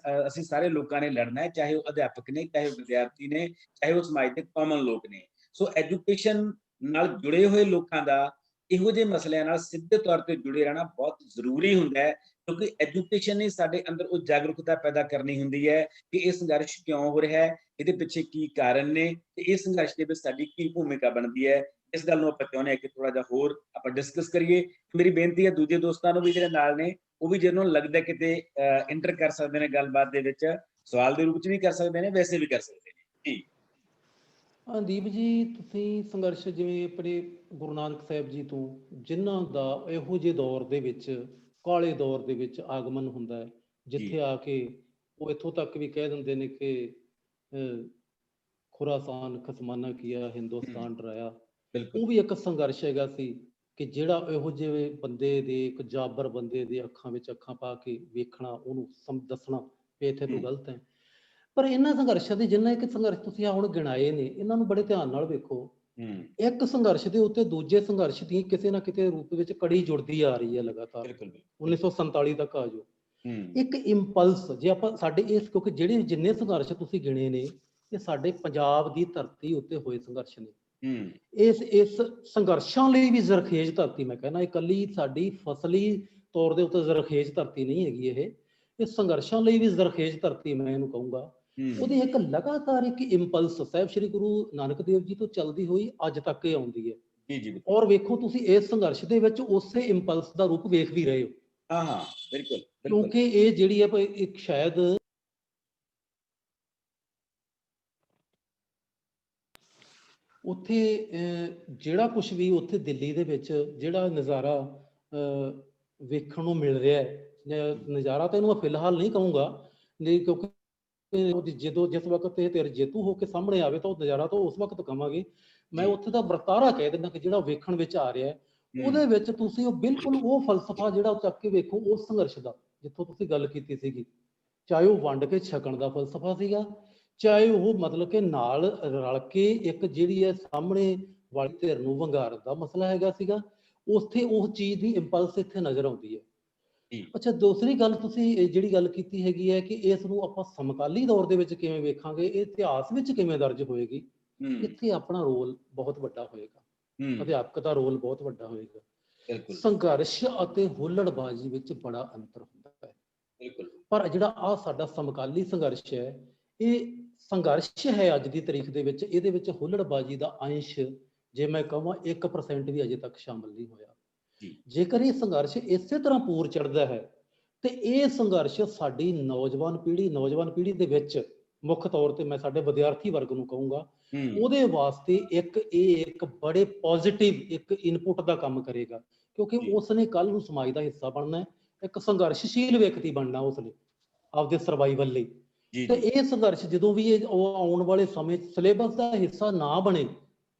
Speaker 1: ਸਾਰੇ ਲੋਕਾਂ ਨੇ ਲੜਨਾ ਹੈ, ਚਾਹੇ ਉਹ ਅਧਿਆਪਕ ਨੇ, ਚਾਹੇ ਉਹ ਵਿਦਿਆਰਥੀ ਨੇ, ਚਾਹੇ ਉਹ ਸਮਾਜ ਦੇ ਕਾਮਨ ਲੋਕ ਨੇ। ਸੋ ਐਜੂਕੇਸ਼ਨ ਨਾਲ ਜੁੜੇ ਹੋਏ ਲੋਕਾਂ ਦਾ ਇਹੋ ਜਿਹੇ ਮਸਲਿਆਂ ਨਾਲ ਸਿੱਧੇ ਤੌਰ ਤੇ ਜੁੜੇ ਰਹਿਣਾ ਬਹੁਤ ਜ਼ਰੂਰੀ ਹੁੰਦਾ ਹੈ, ਕਿਉਂਕਿ ਐਜੂਕੇਸ਼ਨ ਨੇ ਸਾਡੇ ਅੰਦਰ ਉਹ ਜਾਗਰੂਕਤਾ ਪੈਦਾ ਕਰਨੀ ਹੁੰਦੀ ਹੈ ਕਿ ਇਹ ਸੰਘਰਸ਼ ਕਿਉਂ ਹੋ ਰਿਹਾ ਹੈ, ਇਹਦੇ ਪਿੱਛੇ ਕੀ ਕਾਰਨ ਨੇ ਤੇ ਇਹ ਸੰਘਰਸ਼ ਦੇ ਵਿੱਚ ਸਾਡੀ ਕੀ ਭੂਮਿਕਾ ਬਣਦੀ ਹੈ। ਇਸ ਗੱਲ ਨੂੰ ਆਪਾਂ ਚਾਹੁੰਦੇ ਹਾਂ ਕਿ ਥੋੜਾ ਜਿਹਾ ਹੋਰ ਆਪਾਂ ਡਿਸਕਸ ਕਰੀਏ। ਮੇਰੀ ਬੇਨਤੀ ਹੈ ਦੂਜੇ ਦੋਸਤਾਂ ਨੂੰ ਵੀ ਜਿਹੜੇ ਨਾਲ ਨੇ ਉਹ ਵੀ ਜਿਹਨੂੰ ਲੱਗਦਾ ਕਿਤੇ ਇੰਟਰ ਕਰ ਸਕਦੇ ਨੇ ਗੱਲਬਾਤ ਦੇ ਵਿੱਚ, ਸਵਾਲ ਦੇ ਰੂਪ ਚ ਵੀ ਕਰ ਸਕਦੇ ਨੇ, ਵੈਸੇ ਵੀ ਕਰ ਸਕਦੇ ਨੇ ਜੀ।
Speaker 2: ਦੀਪ ਜੀ, ਤੁਸੀਂ ਸੰਘਰਸ਼ ਜਿਵੇਂ ਆਪਣੇ ਗੁਰੂ ਨਾਨਕ ਸਾਹਿਬ ਜੀ ਤੋਂ, ਜਿਨ੍ਹਾਂ ਦਾ ਇਹੋ ਜਿਹੇ ਦੌਰ ਦੇ ਵਿੱਚ, ਕਾਲੇ ਦੌਰ ਦੇ ਵਿੱਚ ਆਗਮਨ ਹੁੰਦਾ ਹੈ,
Speaker 1: ਜੀ
Speaker 2: ਜਿੱਥੇ ਆ ਕੇ ਉਹ ਇੱਥੋਂ ਤੱਕ ਵੀ ਕਹਿ ਦਿੰਦੇ ਨੇ ਕਿ ਖੁਰਾਸਾਨ ਖਸਮਾਨਾ ਕੀਆ, ਹਿੰਦੁਸਤਾਨ ਡਰਾਇਆ।
Speaker 1: ਬਿਲਕੁਲ
Speaker 2: ਉਹ ਵੀ ਇੱਕ ਸੰਘਰਸ਼ ਹੈਗਾ ਸੀ ਕਿ ਜਿਹੜਾ ਇਹੋ ਜਿਹੇ ਬੰਦੇ ਦੇ, ਇੱਕ ਜਾਬਰ ਬੰਦੇ ਦੇ ਅੱਖਾਂ ਵਿੱਚ ਅੱਖਾਂ ਪਾ ਕੇ ਵੇਖਣਾ, ਉਹਨੂੰ ਦੱਸਣਾ ਕਿ ਇੱਥੇ ਤੂੰ ਗਲਤ ਹੈ। ਪਰ ਇਹਨਾਂ ਸੰਘਰਸ਼ਾਂ ਦੇ ਜਿੰਨਾ ਇੱਕ ਸੰਘਰਸ਼ ਤੁਸੀਂ ਹੁਣ ਗਿਣਾਏ ਨੇ, ਇਹਨਾਂ ਨੂੰ ਬੜੇ ਧਿਆਨ ਨਾਲ ਵੇਖੋ। ਇੱਕ ਸੰਘਰਸ਼ ਦੇ ਉੱਤੇ ਦੂਜੇ ਸੰਘਰਸ਼ ਦੀ ਕਿਸੇ ਨਾ ਕਿਸੇ ਰੂਪ ਵਿੱਚ ਕੜੀ ਜੁੜਦੀ ਆ ਰਹੀ ਹੈ ਲਗਾਤਾਰ। 1947 ਤੱਕ ਆ ਜਾਓ, ਇੱਕ ਇੰਪਲਸ, ਜੇ ਆਪਾਂ ਸਾਡੇ ਇਸ, ਕਿਉਂਕਿ ਜਿਹੜੇ ਜਿੰਨੇ ਸੰਘਰਸ਼ ਤੁਸੀਂ ਗਿਣੇ ਨੇ ਇਹ ਸਾਡੇ ਪੰਜਾਬ ਦੀ ਧਰਤੀ ਉੱਤੇ ਹੋਏ ਸੰਘਰਸ਼ ਨੇ। ਇਸ ਸੰਘਰਸ਼ਾਂ ਲਈ ਵੀ ਜ਼ਰਖੇਜ਼ ਧਰਤੀ, ਮੈਂ ਕਹਿੰਦਾ ਇਕੱਲੀ ਸਾਡੀ ਫਸਲੀ ਤੌਰ ਦੇ ਉੱਤੇ ਜ਼ਰਖੇਜ਼ ਧਰਤੀ ਨਹੀਂ ਹੈਗੀ ਇਹ ਸੰਘਰਸ਼ਾਂ ਲਈ ਵੀ ਜ਼ਰਖੇਜ਼ ਧਰਤੀ ਮੈਂ ਇਹਨੂੰ ਕਹੂੰਗਾ। ਉਹਦੀ ਇੱਕ ਲਗਾਤਾਰ ਇੱਕ ਇੰਪਲਸ ਸਾਹਿਬ ਸ੍ਰੀ ਗੁਰੂ ਨਾਨਕ ਦੇਵ ਜੀ ਤੋਂ ਚੱਲਦੀ ਹੋਈ ਅੱਜ ਤੱਕ ਇਹ ਆਉਂਦੀ ਹੈ। ਔਰ ਵੇਖੋ ਤੁਸੀਂ ਇਸ ਸੰਘਰਸ਼ ਦੇ ਵਿੱਚ ਉਸੇ ਇੰਪਲਸ ਦਾ ਰੂਪ ਵੇਖ ਵੀ ਰਹੇ ਹੋ।
Speaker 1: ਹਾਂ ਬਿਲਕੁਲ,
Speaker 2: ਕਿਉਂਕਿ ਇਹ ਜਿਹੜੀ ਹੈ ਇੱਕ ਸ਼ਾਇਦ ਉੱਥੇ ਜਿਹੜਾ ਕੁਝ ਵੀ ਉੱਥੇ ਦਿੱਲੀ ਦੇ ਵਿੱਚ ਜਿਹੜਾ ਨਜ਼ਾਰਾ ਵੇਖਣ ਨੂੰ ਮਿਲ ਰਿਹਾ ਹੈ, ਨਜ਼ਾਰਾ ਤਾਂ ਇਹਨੂੰ ਮੈਂ ਫਿਲਹਾਲ ਨਹੀਂ ਕਹੂੰਗਾ, ਨਹੀਂ, ਕਿਉਂਕਿ ਜਦੋਂ ਜਿਸ ਵਕਤ ਇਹ ਤੇਰੇ ਜੇਤੂ ਹੋ ਕੇ ਸਾਹਮਣੇ ਆਵੇ ਤਾਂ ਉਹ ਨਜ਼ਾਰਾ ਤਾਂ ਉਸ ਵਕਤ ਕਵਾਂਗੇ। ਮੈਂ ਉੱਥੇ ਦਾ ਵਰਤਾਰਾ ਕਹਿ ਦਿੰਦਾ ਕਿ ਜਿਹੜਾ ਵੇਖਣ ਵਿੱਚ ਆ ਰਿਹਾ ਹੈ, ਉਹਦੇ ਵਿੱਚ ਤੁਸੀਂ ਉਹ ਬਿਲਕੁਲ ਉਹ ਫਲਸਫਾ ਜਿਹੜਾ ਉਹ ਚੱਕ ਕੇ ਵੇਖੋ ਉਸ ਸੰਘਰਸ਼ ਦਾ, ਜਿੱਥੋਂ ਤੁਸੀਂ ਗੱਲ ਕੀਤੀ ਸੀਗੀ, ਚਾਹੇ ਉਹ ਵੰਡ ਕੇ ਛਕਣ ਦਾ ਫਲਸਫਾ ਸੀਗਾ, ਚਾਹੇ ਉਹ ਮਤਲਬ ਕਿ ਨਾਲ ਰਲ ਕੇ ਇੱਕ ਜਿਹੜੀ ਹੈ ਸਾਹਮਣੇ ਵਾਲੀ ਧਿਰ ਨੂੰ ਵੰਗਾਰਨ ਦਾ ਮਸਲਾ ਹੈਗਾ ਸੀਗਾ, ਉੱਥੇ ਉਹ ਚੀਜ਼ ਦੀ ਇੰਪਲਸ ਇੱਥੇ ਨਜ਼ਰ ਆਉਂਦੀ ਹੈ। ਅੱਛਾ, ਦੂਸਰੀ ਗੱਲ ਤੁਸੀਂ ਜਿਹੜੀ ਗੱਲ ਕੀਤੀ ਹੈਗੀ ਹੈ ਕਿ ਇਸ ਨੂੰ ਆਪਾਂ ਸਮਕਾਲੀ ਦੌਰ ਦੇ ਵਿੱਚ ਕਿਵੇਂ ਵੇਖਾਂਗੇ, ਇਹ ਇਤਿਹਾਸ ਵਿੱਚ ਕਿਵੇਂ ਦਰਜ ਹੋਏਗੀ, ਇੱਥੇ ਆਪਣਾ ਰੋਲ ਬਹੁਤ ਵੱਡਾ ਹੋਏਗਾ, ਅਧਿਆਪਕ ਦਾ ਰੋਲ ਬਹੁਤ ਵੱਡਾ ਹੋਏਗਾ। ਸੰਘਰਸ਼ ਅਤੇ ਹੁੱਲੜਬਾਜ਼ੀ ਵਿੱਚ ਬੜਾ ਅੰਤਰ ਹੁੰਦਾ ਹੈ, ਪਰ ਜਿਹੜਾ ਆਹ ਸਾਡਾ ਸਮਕਾਲੀ ਸੰਘਰਸ਼ ਹੈ, ਇਹ ਸੰਘਰਸ਼ ਹੈ ਅੱਜ ਦੀ ਤਾਰੀਖ ਦੇ ਵਿੱਚ, ਇਹਦੇ ਵਿੱਚ ਹੁੱਲੜਬਾਜ਼ੀ ਦਾ ਅੰਸ਼ ਜੇ ਮੈਂ ਕਹਾਂ 1% ਵੀ ਅਜੇ ਤੱਕ ਸ਼ਾਮਲ ਨਹੀਂ ਹੋਇਆ। ਜੇਕਰ ਇਹ ਸੰਘਰਸ਼ ਇਸੇ ਤਰ੍ਹਾਂ ਪੂਰ ਚੜ੍ਹਦਾ ਹੈ ਤੇ ਇਹ ਸੰਘਰਸ਼ ਸਾਡੀ ਨੌਜਵਾਨ ਪੀੜ੍ਹੀ ਦੇ ਵਿੱਚ, ਮੁੱਖ ਤੌਰ ਤੇ ਮੈਂ ਸਾਡੇ ਵਿਦਿਆਰਥੀ ਵਰਗ ਨੂੰ ਕਹੂੰਗਾ, ਉਹਦੇ ਵਾਸਤੇ ਇੱਕ ਬੜੇ ਪੋਜ਼ਿਟਿਵ ਇੱਕ ਇਨਪੁਟ ਦਾ ਕੰਮ ਕਰੇਗਾ, ਕਿਉਂਕਿ ਉਸਨੇ ਕੱਲ ਨੂੰ ਸਮਾਜ ਦਾ ਹਿੱਸਾ ਬਣਨਾ ਹੈ, ਇੱਕ ਸੰਘਰਸ਼ਸ਼ੀਲ ਵਿਅਕਤੀ ਬਣਨਾ ਉਸਨੇ ਆਪਦੇ ਸਰਵਾਈਵਲ ਲਈ। ਤੇ ਇਹ ਸੰਘਰਸ਼ ਜਦੋਂ ਵੀ ਇਹ ਆਉਣ ਵਾਲੇ ਸਮੇਂ ਸਿਲੇਬਸ ਦਾ ਹਿੱਸਾ ਨਾ ਬਣੇ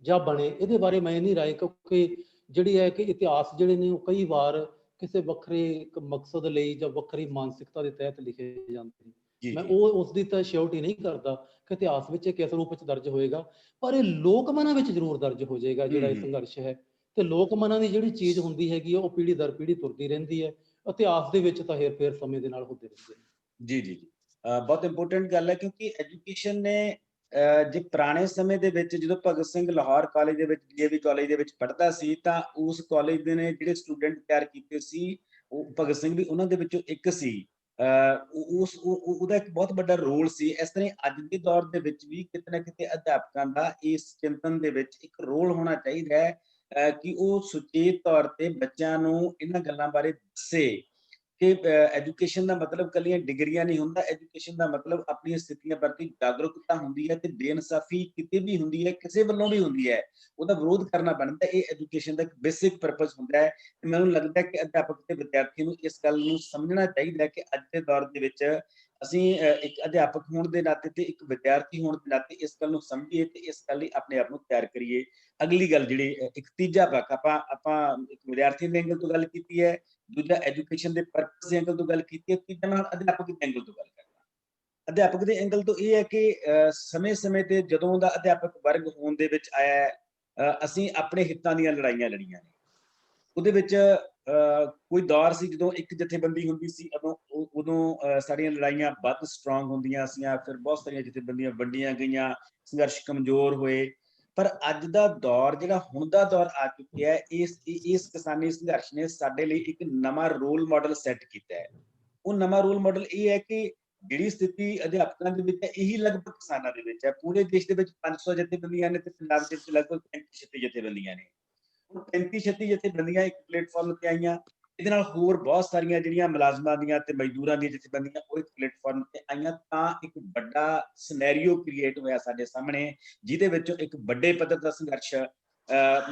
Speaker 2: ਜਾਂ ਬਣੇ, ਇਹਦੇ ਬਾਰੇ ਮੈਂ ਨਹੀਂ ਰਾਏ, ਕਿਉਂਕਿ ਜਿਹੜੀ ਹੈ ਕਿ ਇਤਿਹਾਸ ਜਿਹੜੇ ਨੇ ਉਹ ਕਈ ਵਾਰ ਕਿਸੇ ਵੱਖਰੇ ਇੱਕ ਮਕਸਦ ਲਈ ਜਾਂ ਵੱਖਰੀ ਮਾਨਸਿਕਤਾ ਦੇ ਤਹਿਤ ਲਿਖੇ ਜਾਂਦੇ ਨੇ। ਮੈਂ ਉਸ ਦੀ ਤਾਂ ਸ਼ਿਓਰਟੀ ਨਹੀਂ ਕਰਦਾ ਕਿ ਇਤਿਹਾਸ ਵਿੱਚ ਕਿਸ ਰੂਪ ਵਿੱਚ ਦਰਜ ਹੋਏਗਾ, ਪਰ ਇਹ ਲੋਕ ਮਨਾਂ ਵਿੱਚ ਜ਼ਰੂਰ ਦਰਜ ਹੋ ਜਾਏਗਾ ਜਿਹੜਾ ਇਹ ਸੰਘਰਸ਼ ਹੈ। ਤੇ ਲੋਕ ਮਨਾਂ ਦੀ ਜਿਹੜੀ ਚੀਜ਼ ਹੁੰਦੀ ਹੈਗੀ ਉਹ ਪੀੜ੍ਹੀ ਦਰ ਪੀੜ੍ਹੀ ਤੁਰਦੀ ਰਹਿੰਦੀ ਹੈ, ਇਤਿਹਾਸ ਦੇ ਵਿੱਚ ਤਾਂ ਹੇਰ ਫੇਰ ਸਮੇਂ ਦੇ ਨਾਲ ਹੁੰਦੇ ਰਹਿੰਦੇ ਨੇ।
Speaker 1: ਜੀ ਬਹੁਤ ਇੰਪੋਰਟੈਂਟ ਗੱਲ ਹੈ, ਕਿਉਂਕਿ ਐਜੂਕੇਸ਼ਨ ਨੇ ਜੇ ਪੁਰਾਣੇ ਸਮੇਂ ਦੇ ਵਿੱਚ ਜਦੋਂ ਭਗਤ ਸਿੰਘ ਲਾਹੌਰ ਕਾਲਜ ਦੇ ਵਿੱਚ, DAV ਕਾਲਜ ਦੇ ਵਿੱਚ ਪੜ੍ਹਦਾ ਸੀ, ਤਾਂ ਉਸ ਕਾਲਜ ਦੇ ਨੇ ਜਿਹੜੇ ਸਟੂਡੈਂਟ ਤਿਆਰ ਕੀਤੇ ਸੀ, ਉਹ ਭਗਤ ਸਿੰਘ ਵੀ ਉਹਨਾਂ ਦੇ ਵਿੱਚੋਂ ਇੱਕ ਸੀ। ਉਹਦਾ ਇੱਕ ਬਹੁਤ ਵੱਡਾ ਰੋਲ ਸੀ। ਇਸ ਤਰ੍ਹਾਂ ਅੱਜ ਦੇ ਦੌਰ ਦੇ ਵਿੱਚ ਵੀ ਕਿਤੇ ਨਾ ਕਿਤੇ ਅਧਿਆਪਕਾਂ ਦਾ ਇਸ ਚਿੰਤਨ ਦੇ ਵਿੱਚ ਇੱਕ ਰੋਲ ਹੋਣਾ ਚਾਹੀਦਾ ਹੈ ਕਿ ਉਹ ਸੁਚੇਤ ਤੌਰ ਤੇ ਬੱਚਿਆਂ ਨੂੰ ਇਹਨਾਂ ਗੱਲਾਂ ਬਾਰੇ ਦੱਸੇ ਕਿ ਐਜੂਕੇਸ਼ਨ ਦਾ ਮਤਲਬ ਕੱਲੀਆਂ ਡਿਗਰੀਆਂ ਨਹੀਂ ਹੁੰਦਾ, ਐਜੂਕੇਸ਼ਨ ਦਾ ਮਤਲਬ ਆਪਣੀਆਂ ਸਥਿਤੀਆਂ ਪ੍ਰਤੀ ਜਾਗਰੂਕਤਾ ਹੁੰਦੀ ਹੈ, ਤੇ ਬੇਇਨਸਾਫੀ ਕਿਤੇ ਵੀ ਹੁੰਦੀ ਹੈ, ਕਿਸੇ ਵੱਲੋਂ ਵੀ ਹੁੰਦੀ ਹੈ, ਉਹਦਾ ਵਿਰੋਧ ਕਰਨਾ ਬਣਦਾ। ਇਹ ਐਜੂਕੇਸ਼ਨ ਦਾ ਇੱਕ ਬੇਸਿਕ ਪਰਪਸ ਹੁੰਦਾ ਹੈ। ਮੈਨੂੰ ਲੱਗਦਾ ਕਿ ਅਧਿਆਪਕ ਤੇ ਵਿਦਿਆਰਥੀ ਨੂੰ ਇਸ ਗੱਲ ਨੂੰ ਸਮਝਣਾ ਚਾਹੀਦਾ ਕਿ ਅੱਜ ਦੇ ਦੌਰ ਦੇ ਵਿੱਚ ਅਸੀਂ ਇੱਕ ਅਧਿਆਪਕ ਹੋਣ ਦੇ ਨਾਤੇ ਤੇ ਇੱਕ ਵਿਦਿਆਰਥੀ ਹੋਣ ਦੇ ਨਾਤੇ ਇਸ ਗੱਲ ਨੂੰ ਸਮਝੀਏ ਤੇ ਇਸ ਗੱਲ ਲਈ ਆਪਣੇ ਆਪ ਨੂੰ ਤਿਆਰ ਕਰੀਏ। ਅਗਲੀ ਗੱਲ ਜਿਹੜੀ ਇੱਕ ਤੀਜਾ ਪੱਖ, ਆਪਾਂ ਇੱਕ ਵਿਦਿਆਰਥੀ ਦੇ ਐਂਗਲ ਤੋਂ ਗੱਲ ਕੀਤੀ ਹੈ, ਦੂਜਾ ਐਜੂਕੇਸ਼ਨ ਦੇ ਪਰਪਸ ਦੇ ਐਂਗਲ ਤੋਂ ਗੱਲ ਕੀਤੀ ਹੈ, ਤੀਜਾ ਨਾਲ ਅਧਿਆਪਕ ਦੇ ਐਂਗਲ ਤੋਂ ਗੱਲ ਕਰਨਾ। ਅਧਿਆਪਕ ਦੇ ਐਂਗਲ ਤੋਂ ਇਹ ਹੈ ਕਿ ਸਮੇਂ-ਸਮੇਂ ਤੇ ਜਦੋਂ ਦਾ ਅਧਿਆਪਕ ਵਰਗ ਹੋਣ ਦੇ ਵਿੱਚ ਆਇਆ ਹੈ, ਅਸੀਂ ਆਪਣੇ ਹਿੱਤਾਂ ਦੀਆਂ ਲੜਾਈਆਂ ਲੜੀਆਂ ਨੇ। ਉਹਦੇ ਵਿੱਚ ਕੋਈ ਦੌਰ ਸੀ ਜਦੋਂ ਇੱਕ ਜਥੇਬੰਦੀ ਹੁੰਦੀ ਸੀ, ਉਦੋਂ ਸਾਡੀਆਂ ਲੜਾਈਆਂ ਵੱਧ ਸਟਰੋਂਗ ਹੁੰਦੀਆਂ ਸੀ, ਫਿਰ ਬਹੁਤ ਸਾਰੀਆਂ ਜਥੇਬੰਦੀਆਂ ਵੰਡੀਆਂ ਗਈਆਂ, ਸੰਘਰਸ਼ ਕਮਜ਼ੋਰ ਹੋਏ। ਪਰ ਅੱਜ ਦਾ ਦੌਰ ਜਿਹੜਾ ਹੁਣ ਦਾ ਦੌਰ ਆ ਚੁੱਕਿਆ ਹੈ, ਇਸ ਕਿਸਾਨੀ ਸੰਘਰਸ਼ ਨੇ ਸਾਡੇ ਲਈ ਇੱਕ ਨਵਾਂ ਰੋਲ ਮਾਡਲ ਸੈੱਟ ਕੀਤਾ ਹੈ। ਉਹ ਨਵਾਂ ਰੋਲ ਮਾਡਲ ਇਹ ਹੈ ਕਿ ਜਿਹੜੀ ਸਥਿਤੀ ਅਧਿਆਪਕਾਂ ਦੇ ਵਿੱਚ ਹੈ, ਇਹੀ ਲਗਭਗ ਕਿਸਾਨਾਂ ਦੇ ਵਿੱਚ ਹੈ। ਪੂਰੇ ਦੇਸ਼ ਦੇ ਵਿੱਚ 500 ਜਥੇਬੰਦੀਆਂ ਨੇ ਤੇ ਪੰਜਾਬ ਦੇ ਵਿੱਚ ਲਗਭਗ 35-36 ਜਥੇਬੰਦੀਆਂ ਨੇ। ਹੁਣ 35-36 ਜਥੇਬੰਦੀਆਂ ਇੱਕ ਪਲੇਟਫਾਰਮ ਤੇ ਆਈਆਂ, ਇਹਦੇ ਨਾਲ ਹੋਰ ਬਹੁਤ ਸਾਰੀਆਂ ਜਿਹੜੀਆਂ ਮੁਲਾਜ਼ਮਾਂ ਦੀਆਂ ਤੇ ਮਜ਼ਦੂਰਾਂ ਦੀਆਂ ਜਥੇਬੰਦੀਆਂ ਉਹ ਇੱਕ ਪਲੇਟਫਾਰਮ ਤੇ ਆਈਆਂ, ਤਾਂ ਇੱਕ ਵੱਡਾ ਸਿਨੈਰੀਓ ਕ੍ਰੀਏਟ ਹੋਇਆ ਸਾਡੇ ਸਾਹਮਣੇ, ਜਿਹਦੇ ਵਿੱਚੋਂ ਇੱਕ ਵੱਡੇ ਪੱਧਰ ਦਾ ਸੰਘਰਸ਼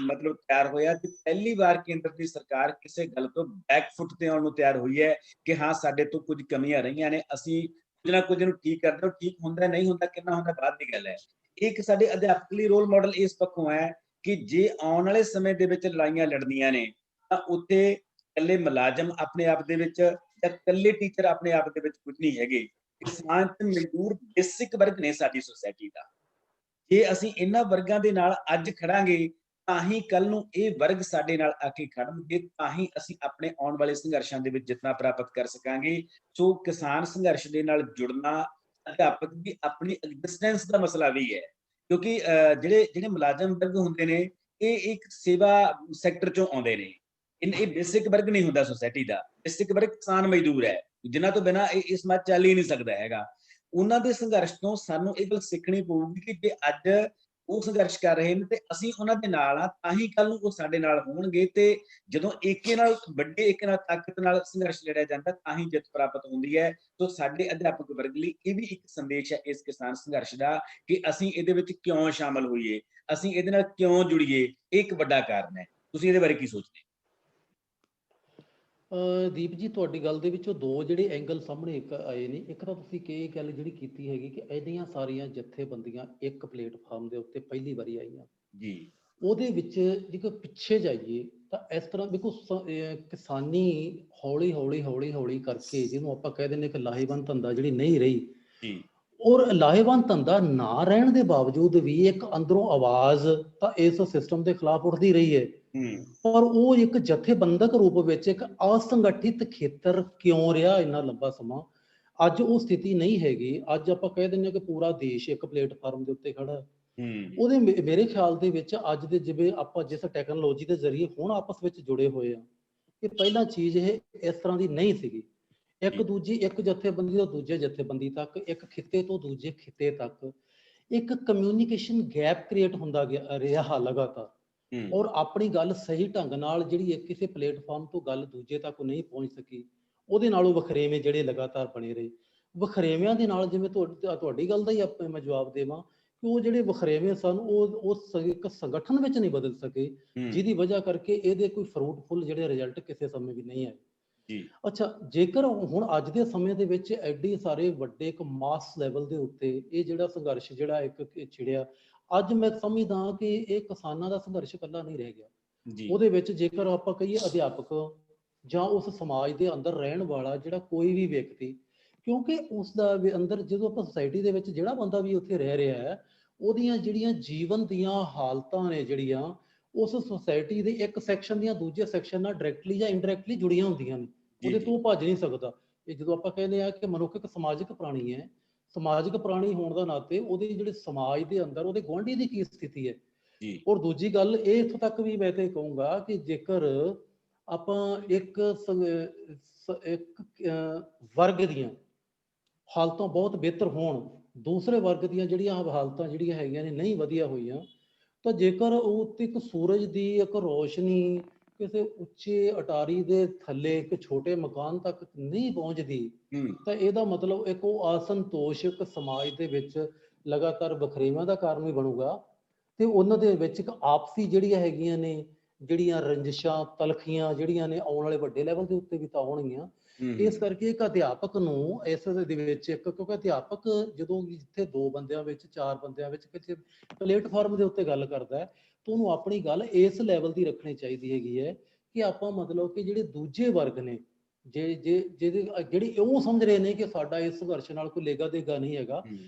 Speaker 1: ਮਤਲਬ ਤਿਆਰ ਹੋਇਆ ਕਿ ਪਹਿਲੀ ਵਾਰ ਕੇਂਦਰ ਦੀ ਸਰਕਾਰ ਕਿਸੇ ਗੱਲ ਤੋਂ ਬੈਕਫੁੱਟ ਤੇ ਆਉਣ ਨੂੰ ਤਿਆਰ ਹੋਈ ਹੈ ਕਿ ਹਾਂ ਸਾਡੇ ਤੋਂ ਕੁਝ ਕਮੀਆਂ ਰਹੀਆਂ ਨੇ, ਅਸੀਂ ਕੁਝ ਨਾ ਕੁਝ ਨੂੰ ਠੀਕ ਕਰਦੇ ਹਾਂ। ਠੀਕ ਹੁੰਦਾ ਨਹੀਂ ਹੁੰਦਾ, ਕਿੰਨਾ ਹੁੰਦਾ ਬਾਅਦ ਦੀ ਗੱਲ ਹੈ। ਇੱਕ ਸਾਡੇ ਅਧਿਆਪਕ ਲਈ ਰੋਲ ਮਾਡਲ ਇਸ ਪੱਖੋਂ ਹੈ ਕਿ ਜੇ ਆਉਣ ਵਾਲੇ ਸਮੇਂ ਦੇ ਵਿੱਚ ਲੜਾਈਆਂ ਲੜਨੀਆਂ ਨੇ ਤਾਂ ਉੱਥੇ ਇਕੱਲੇ ਮੁਲਾਜ਼ਮ ਆਪਣੇ ਆਪ ਦੇ ਵਿੱਚ ਜਾਂ ਇਕੱਲੇ ਟੀਚਰ ਆਪਣੇ ਆਪ ਦੇ ਵਿੱਚ ਕੁਝ ਨਹੀਂ ਹੈਗੇ। ਕਿਸਾਨ ਤੇ ਮਜ਼ਦੂਰ ਬੇਸਿਕ ਵਰਗ ਨੇ ਸਾਡੀ ਸੁਸਾਇਟੀ ਦਾ। ਜੇ ਅਸੀਂ ਇਹਨਾਂ ਵਰਗਾਂ ਦੇ ਨਾਲ ਅੱਜ ਖੜਾਂਗੇ ਤਾਂ ਹੀ ਕੱਲ ਨੂੰ ਇਹ ਵਰਗ ਸਾਡੇ ਨਾਲ ਆ ਕੇ ਖੜਨਗੇ, ਤਾਂ ਹੀ ਅਸੀਂ ਆਪਣੇ ਆਉਣ ਵਾਲੇ ਸੰਘਰਸ਼ਾਂ ਦੇ ਵਿੱਚ ਜਿੱਤਣਾ ਪ੍ਰਾਪਤ ਕਰ ਸਕਾਂਗੇ। ਸੋ ਕਿਸਾਨ ਸੰਘਰਸ਼ ਦੇ ਨਾਲ ਜੁੜਨਾ ਅਧਿਆਪਕ ਦੀ ਆਪਣੀ ਐਗਜ਼ਿਸਟੈਂਸ ਦਾ ਮਸਲਾ ਵੀ ਹੈ, ਕਿਉਂਕਿ ਜਿਹੜੇ ਮੁਲਾਜ਼ਮ ਵਰਗ ਹੁੰਦੇ ਨੇ ਇਹ ਇੱਕ ਸੇਵਾ ਸੈਕਟਰ ਚੋਂ ਆਉਂਦੇ ਨੇ। ਇਹ ਬੇਸਿਕ ਵਰਗ ਨਹੀਂ ਹੁੰਦਾ ਸੁਸਾਇਟੀ ਦਾ। ਬੇਸਿਕ ਵਰਗ ਕਿਸਾਨ ਮਜ਼ਦੂਰ ਹੈ, ਜਿਨ੍ਹਾਂ ਤੋਂ ਬਿਨਾਂ ਇਹ ਸਮਾਜ ਚੱਲ ਹੀ ਨਹੀਂ ਸਕਦਾ ਹੈਗਾ। ਉਹਨਾਂ ਦੇ ਸੰਘਰਸ਼ ਤੋਂ ਸਾਨੂੰ ਇਹ ਗੱਲ ਸਿੱਖਣੀ ਪਊਗੀ ਕਿ ਜੇ ਅੱਜ ਉਹ ਸੰਘਰਸ਼ ਕਰ ਰਹੇ ਨੇ ਤੇ ਅਸੀਂ ਉਹਨਾਂ ਦੇ ਨਾਲ ਆ, ਤਾਂ ਹੀ ਕੱਲ ਨੂੰ ਉਹ ਸਾਡੇ ਨਾਲ ਹੋਣਗੇ। ਤੇ ਜਦੋਂ ਏਕੇ ਨਾਲ, ਵੱਡੇ ਏਕੇ ਨਾਲ, ਤਾਕਤ ਨਾਲ ਸੰਘਰਸ਼ ਲੜਿਆ ਜਾਂਦਾ ਤਾਂ ਹੀ ਜਿੱਤ ਪ੍ਰਾਪਤ ਹੁੰਦੀ ਹੈ। ਸੋ ਸਾਡੇ ਅਧਿਆਪਕ ਵਰਗ ਲਈ ਇਹ ਵੀ ਇੱਕ ਸੰਦੇਸ਼ ਹੈ ਇਸ ਕਿਸਾਨ ਸੰਘਰਸ਼ ਦਾ ਕਿ ਅਸੀਂ ਇਹਦੇ ਵਿੱਚ ਕਿਉਂ ਸ਼ਾਮਲ ਹੋਈਏ, ਅਸੀਂ ਇਹਦੇ ਨਾਲ ਕਿਉਂ ਜੁੜੀਏ। ਇਹ ਇੱਕ ਵੱਡਾ ਕਾਰਨ ਹੈ। ਤੁਸੀਂ ਇਹਦੇ ਬਾਰੇ ਕੀ ਸੋਚਦੇ ਹੋ?
Speaker 2: ਦੀਪ ਜੀ, ਤੁਹਾਡੀ ਗੱਲ ਦੇ ਵਿੱਚੋਂ ਦੋ ਜਿਹੜੇ ਐਂਗਲ ਸਾਹਮਣੇ ਇੱਕ ਆਏ ਨੇ। ਇੱਕ ਤਾਂ ਤੁਸੀਂ ਇਹ ਗੱਲ ਜਿਹੜੀ ਕੀਤੀ ਹੈਗੀ ਕਿ ਇਹਦੀਆਂ ਸਾਰੀਆਂ ਜਥੇਬੰਦੀਆਂ ਇੱਕ ਪਲੇਟਫਾਰਮ ਦੇ ਉੱਤੇ ਪਹਿਲੀ ਵਾਰੀ ਆਈਆਂ
Speaker 1: ਜੀ।
Speaker 2: ਉਹਦੇ ਵਿੱਚ ਜੇਕਰ ਪਿੱਛੇ ਜਾਈਏ ਤਾਂ ਇਸ ਤਰ੍ਹਾਂ ਦੇਖੋ, ਕਿਸਾਨੀ ਹੌਲੀ ਹੌਲੀ ਹੌਲੀ ਹੌਲੀ ਕਰਕੇ ਜਿਹਨੂੰ ਆਪਾਂ ਕਹਿ ਦਿੰਦੇ ਕਿ ਲਾਹੇਵੰਦ ਧੰਦਾ ਜਿਹੜੀ ਨਹੀਂ ਰਹੀ,
Speaker 1: ਜੀ।
Speaker 2: ਔਰ ਲਾਹੇਵੰਦ ਧੰਦਾ ਨਾ ਰਹਿਣ ਦੇ ਬਾਵਜੂਦ ਵੀ ਇੱਕ ਅੰਦਰੋਂ ਆਵਾਜ਼ ਤਾਂ ਇਸ ਸਿਸਟਮ ਦੇ ਖਿਲਾਫ ਉੱਠਦੀ ਰਹੀ ਹੈ। ਪਰ ਉਹ ਇੱਕ ਜਥੇਬੰਦਕ ਰੂਪ ਵਿੱਚ ਇੱਕ ਅਸੰਗਠਿਤ ਖੇਤਰ ਕਿਉਂ ਰਿਹਾ ਇੰਨਾ ਲੰਬਾ ਸਮਾਂ? ਅੱਜ ਉਹ ਸਥਿਤੀ ਨਹੀਂ ਹੈਗੀ। ਅੱਜ ਆਪਾਂ ਕਹਿ ਦਿੰਦੇ ਹਾਂ ਕਿ ਪੂਰਾ ਦੇਸ਼ ਇੱਕ ਪਲੇਟਫਾਰਮ ਦੇ ਉੱਤੇ ਖੜਾ। ਉਹਦੇ ਮੇਰੇ ਖਿਆਲ ਦੇ ਵਿੱਚ ਅੱਜ ਦੇ ਜਿਵੇਂ ਆਪਾਂ ਜਿਸ ਟੈਕਨੋਲੋਜੀ ਦੇ ਜ਼ਰੀਏ ਹੁਣ ਆਪਸ ਵਿੱਚ ਜੁੜੇ ਹੋਏ ਆ, ਇਹ ਪਹਿਲਾਂ ਚੀਜ਼ ਇਹ ਇਸ ਤਰ੍ਹਾਂ ਦੀ ਨਹੀਂ ਸੀਗੀ। ਇੱਕ ਜਥੇਬੰਦੀ ਤੋਂ ਦੂਜੇ ਜਥੇਬੰਦੀ ਤੱਕ, ਇੱਕ ਖਿੱਤੇ ਤੋਂ ਦੂਜੇ ਖਿੱਤੇ ਤੱਕ ਇੱਕ ਕਮਿਊਨੀਕੇਸ਼ਨ ਗੈਪ ਕ੍ਰੀਏਟ ਹੁੰਦਾ ਰਿਹਾ ਲਗਾਤਾਰ। ਔਰ ਆਪਣੀ ਗੱਲ ਸਹੀ ਢੰਗ ਨਾਲ ਜਿਹੜੀ ਕਿਸੇ ਪਲੇਟਫਾਰਮ ਤੋਂ ਗੱਲ ਦੂਜੇ ਤੱਕ ਨਹੀਂ ਪਹੁੰਚ ਸਕੀ, ਉਹਦੇ ਨਾਲੋਂ ਵਖਰੇਵੇਂ ਜਿਹੜੇ ਲਗਾਤਾਰ ਬਣੇ ਰਹੇ। ਵਖਰੇਵਿਆਂ ਦੇ ਨਾਲ, ਜਿਵੇਂ ਤੁਹਾਡੀ ਗੱਲ ਦਾ ਹੀ ਮੈਂ ਜਵਾਬ ਦੇਵਾਂ ਕਿ ਉਹ ਜਿਹੜੇ ਵਖਰੇਵੇਂ ਸਨ ਉਹ ਇੱਕ ਸੰਗਠਨ ਵਿੱਚ ਨਹੀਂ ਬਦਲ ਸਕੇ, ਜਿਹਦੀ ਵਜ੍ਹਾ ਕਰਕੇ ਇਹਦੇ ਕੋਈ ਫਰੂਟਫੁਲ ਜਿਹੜੇ ਰਿਜ਼ਲਟ ਕਿਸੇ ਸਮੇਂ ਵੀ ਨਹੀਂ ਆਏ। ਅੱਛਾ, ਜੇਕਰ ਹੁਣ ਅੱਜ ਦੇ ਸਮੇਂ ਦੇ ਵਿੱਚ ਐਡੀ ਸਾਰੇ ਵੱਡੇ ਇੱਕ ਮਾਸ ਲੈਵਲ ਦੇ ਉੱਤੇ ਇਹ ਜਿਹੜਾ ਸੰਘਰਸ਼ ਜਿਹੜਾ ਇੱਕ ਛਿੜਿਆ, ਅੱਜ ਮੈਂ ਸਮਝਦਾ ਕਿ ਇਹ ਕਿਸਾਨਾਂ ਦਾ ਸੰਘਰਸ਼ ਇਕੱਲਾ ਨਹੀਂ ਰਹਿ ਗਿਆ। ਉਹਦੇ ਵਿੱਚ ਜੇਕਰ ਆਪਾਂ ਕਹੀਏ ਅਧਿਆਪਕ ਜਾਂ ਉਸ ਸਮਾਜ ਦੇ ਅੰਦਰ ਰਹਿਣ ਵਾਲਾ ਜਿਹੜਾ ਕੋਈ ਵੀ ਵਿਅਕਤੀ, ਕਿਉਂਕਿ ਉਸ ਦਾ ਅੰਦਰ ਜਦੋਂ ਆਪਾਂ ਸੁਸਾਇਟੀ ਦੇ ਵਿੱਚ ਜਿਹੜਾ ਬੰਦਾ ਵੀ ਉੱਥੇ ਰਹਿ ਰਿਹਾ ਹੈ, ਉਹਦੀਆਂ ਜਿਹੜੀਆਂ ਜੀਵਨ ਦੀਆਂ ਹਾਲਤਾਂ ਨੇ ਜਿਹੜੀਆਂ ਉਸ ਸੁਸਾਇਟੀ ਦੇ ਇੱਕ ਸੈਕਸ਼ਨ ਦੀਆਂ ਦੂਜੇ ਸੈਕਸ਼ਨ ਨਾਲ ਡਾਇਰੈਕਟਲੀ ਜਾਂ ਇਨਡਾਇਰੈਕਟਲੀ ਜੁੜੀਆਂ ਹੁੰਦੀਆਂ ਨੇ। ਉਹਦੇ ਤੋਂ ਭੱਜ ਨਹੀਂ ਸਕਦਾ। ਇਹ ਜਦੋਂ ਆਪਾਂ ਕਹਿੰਦੇ ਆ ਕਿ ਮਨੁੱਖ ਇੱਕ ਸਮਾਜਿਕ ਪ੍ਰਾਣੀ ਹੈ, ਸਮਾਜਿਕ ਪ੍ਰਾਣੀ ਹੋਣ ਦਾ ਨਾਤੇ ਉਹਦੇ ਜਿਹੜੇ ਸਮਾਜ ਦੇ ਅੰਦਰ ਉਹਦੇ ਗੁਆਂਢੀ ਦੀ ਕੀ ਸਥਿਤੀ ਹੈ। ਔਰ ਦੂਜੀ ਗੱਲ ਇਹ ਇੱਥੋਂ ਤੱਕ ਵੀ ਮੈਂ ਤੇ ਕਹੂੰਗਾ ਕਿ ਜੇਕਰ ਆਪਾਂ ਇੱਕ ਵਰਗ ਦੀਆਂ ਹਾਲਤਾਂ ਬਹੁਤ ਬਿਹਤਰ ਹੋਣ, ਦੂਸਰੇ ਵਰਗ ਦੀਆਂ ਜਿਹੜੀਆਂ ਹਾਲਤਾਂ ਜਿਹੜੀਆਂ ਹੈਗੀਆਂ ਨੇ ਨਹੀਂ ਵਧੀਆ ਹੋਈਆਂ, ਤਾਂ ਜੇਕਰ ਉਹ ਉੱਤੇ ਇੱਕ ਸੂਰਜ ਦੀ ਇੱਕ ਰੋਸ਼ਨੀ ਕਿਸੇ ਉੱਚੇ ਅਟਾਰੀ ਦੇ ਥੱਲੇ ਇੱਕ ਛੋਟੇ ਮਕਾਨ ਤੱਕ ਨਹੀਂ ਪਹੁੰਚਦੀ, ਤਾਂ ਇਹਦਾ ਮਤਲਬ ਇੱਕ ਉਹ ਅਸੰਤੋਸ਼ਕ ਸਮਾਜ ਦੇ ਵਿੱਚ ਲਗਾਤਾਰ ਵਖਰੇਵਾਂ ਦਾ ਕਾਰਨ ਵੀ ਬਣੂਗਾ। ਤੇ ਉਹਨਾਂ ਦੇ ਵਿੱਚ ਇੱਕ ਆਪਸੀ ਜਿਹੜੀਆਂ ਹੈਗੀਆਂ ਨੇ, ਜਿਹੜੀਆਂ ਰੰਜਿਸ਼ਾਂ ਤਲਖੀਆਂ ਜਿਹੜੀਆਂ ਨੇ ਆਉਣ ਵਾਲੇ ਵੱਡੇ ਲੈਵਲ ਦੇ ਉੱਤੇ ਵੀ ਤਾਂ ਹੋਣਗੀਆਂ। ਇਸ ਕਰਕੇ ਇੱਕ ਅਧਿਆਪਕ ਨੂੰ ਇਸ ਦੇ ਵਿੱਚ ਕਿਉਂਕਿ ਅਧਿਆਪਕ ਜਦੋਂ ਜਿੱਥੇ 2 ਬੰਦਿਆਂ ਵਿੱਚ 4 ਬੰਦਿਆਂ ਵਿੱਚ ਕਿਸੇ ਪਲੇਟਫਾਰਮ ਦੇ ਉੱਤੇ ਗੱਲ ਕਰਦਾ ਹੈ, ਤਾਂ ਉਹਨੂੰ ਆਪਣੀ ਗੱਲ ਇਸ ਲੈਵਲ ਦੀ ਰੱਖਣੀ ਚਾਹੀਦੀ ਹੈਗੀ ਹੈ ਕਿ ਆਪਾਂ ਮਤਲਬ ਕਿ ਜਿਹੜੇ ਦੂਜੇ ਵਰਗ ਨੇ ਜਿਹੜੇ ਉਹ ਸਮਝ ਰਹੇ ਨੇ ਕਿ ਸਾਡਾ ਇਸ ਸੰਘਰਸ਼ ਨਾਲ ਕੋਈ ਲੇਗਾ ਦੇਗਾ ਨਹੀਂ ਹੈਗਾ,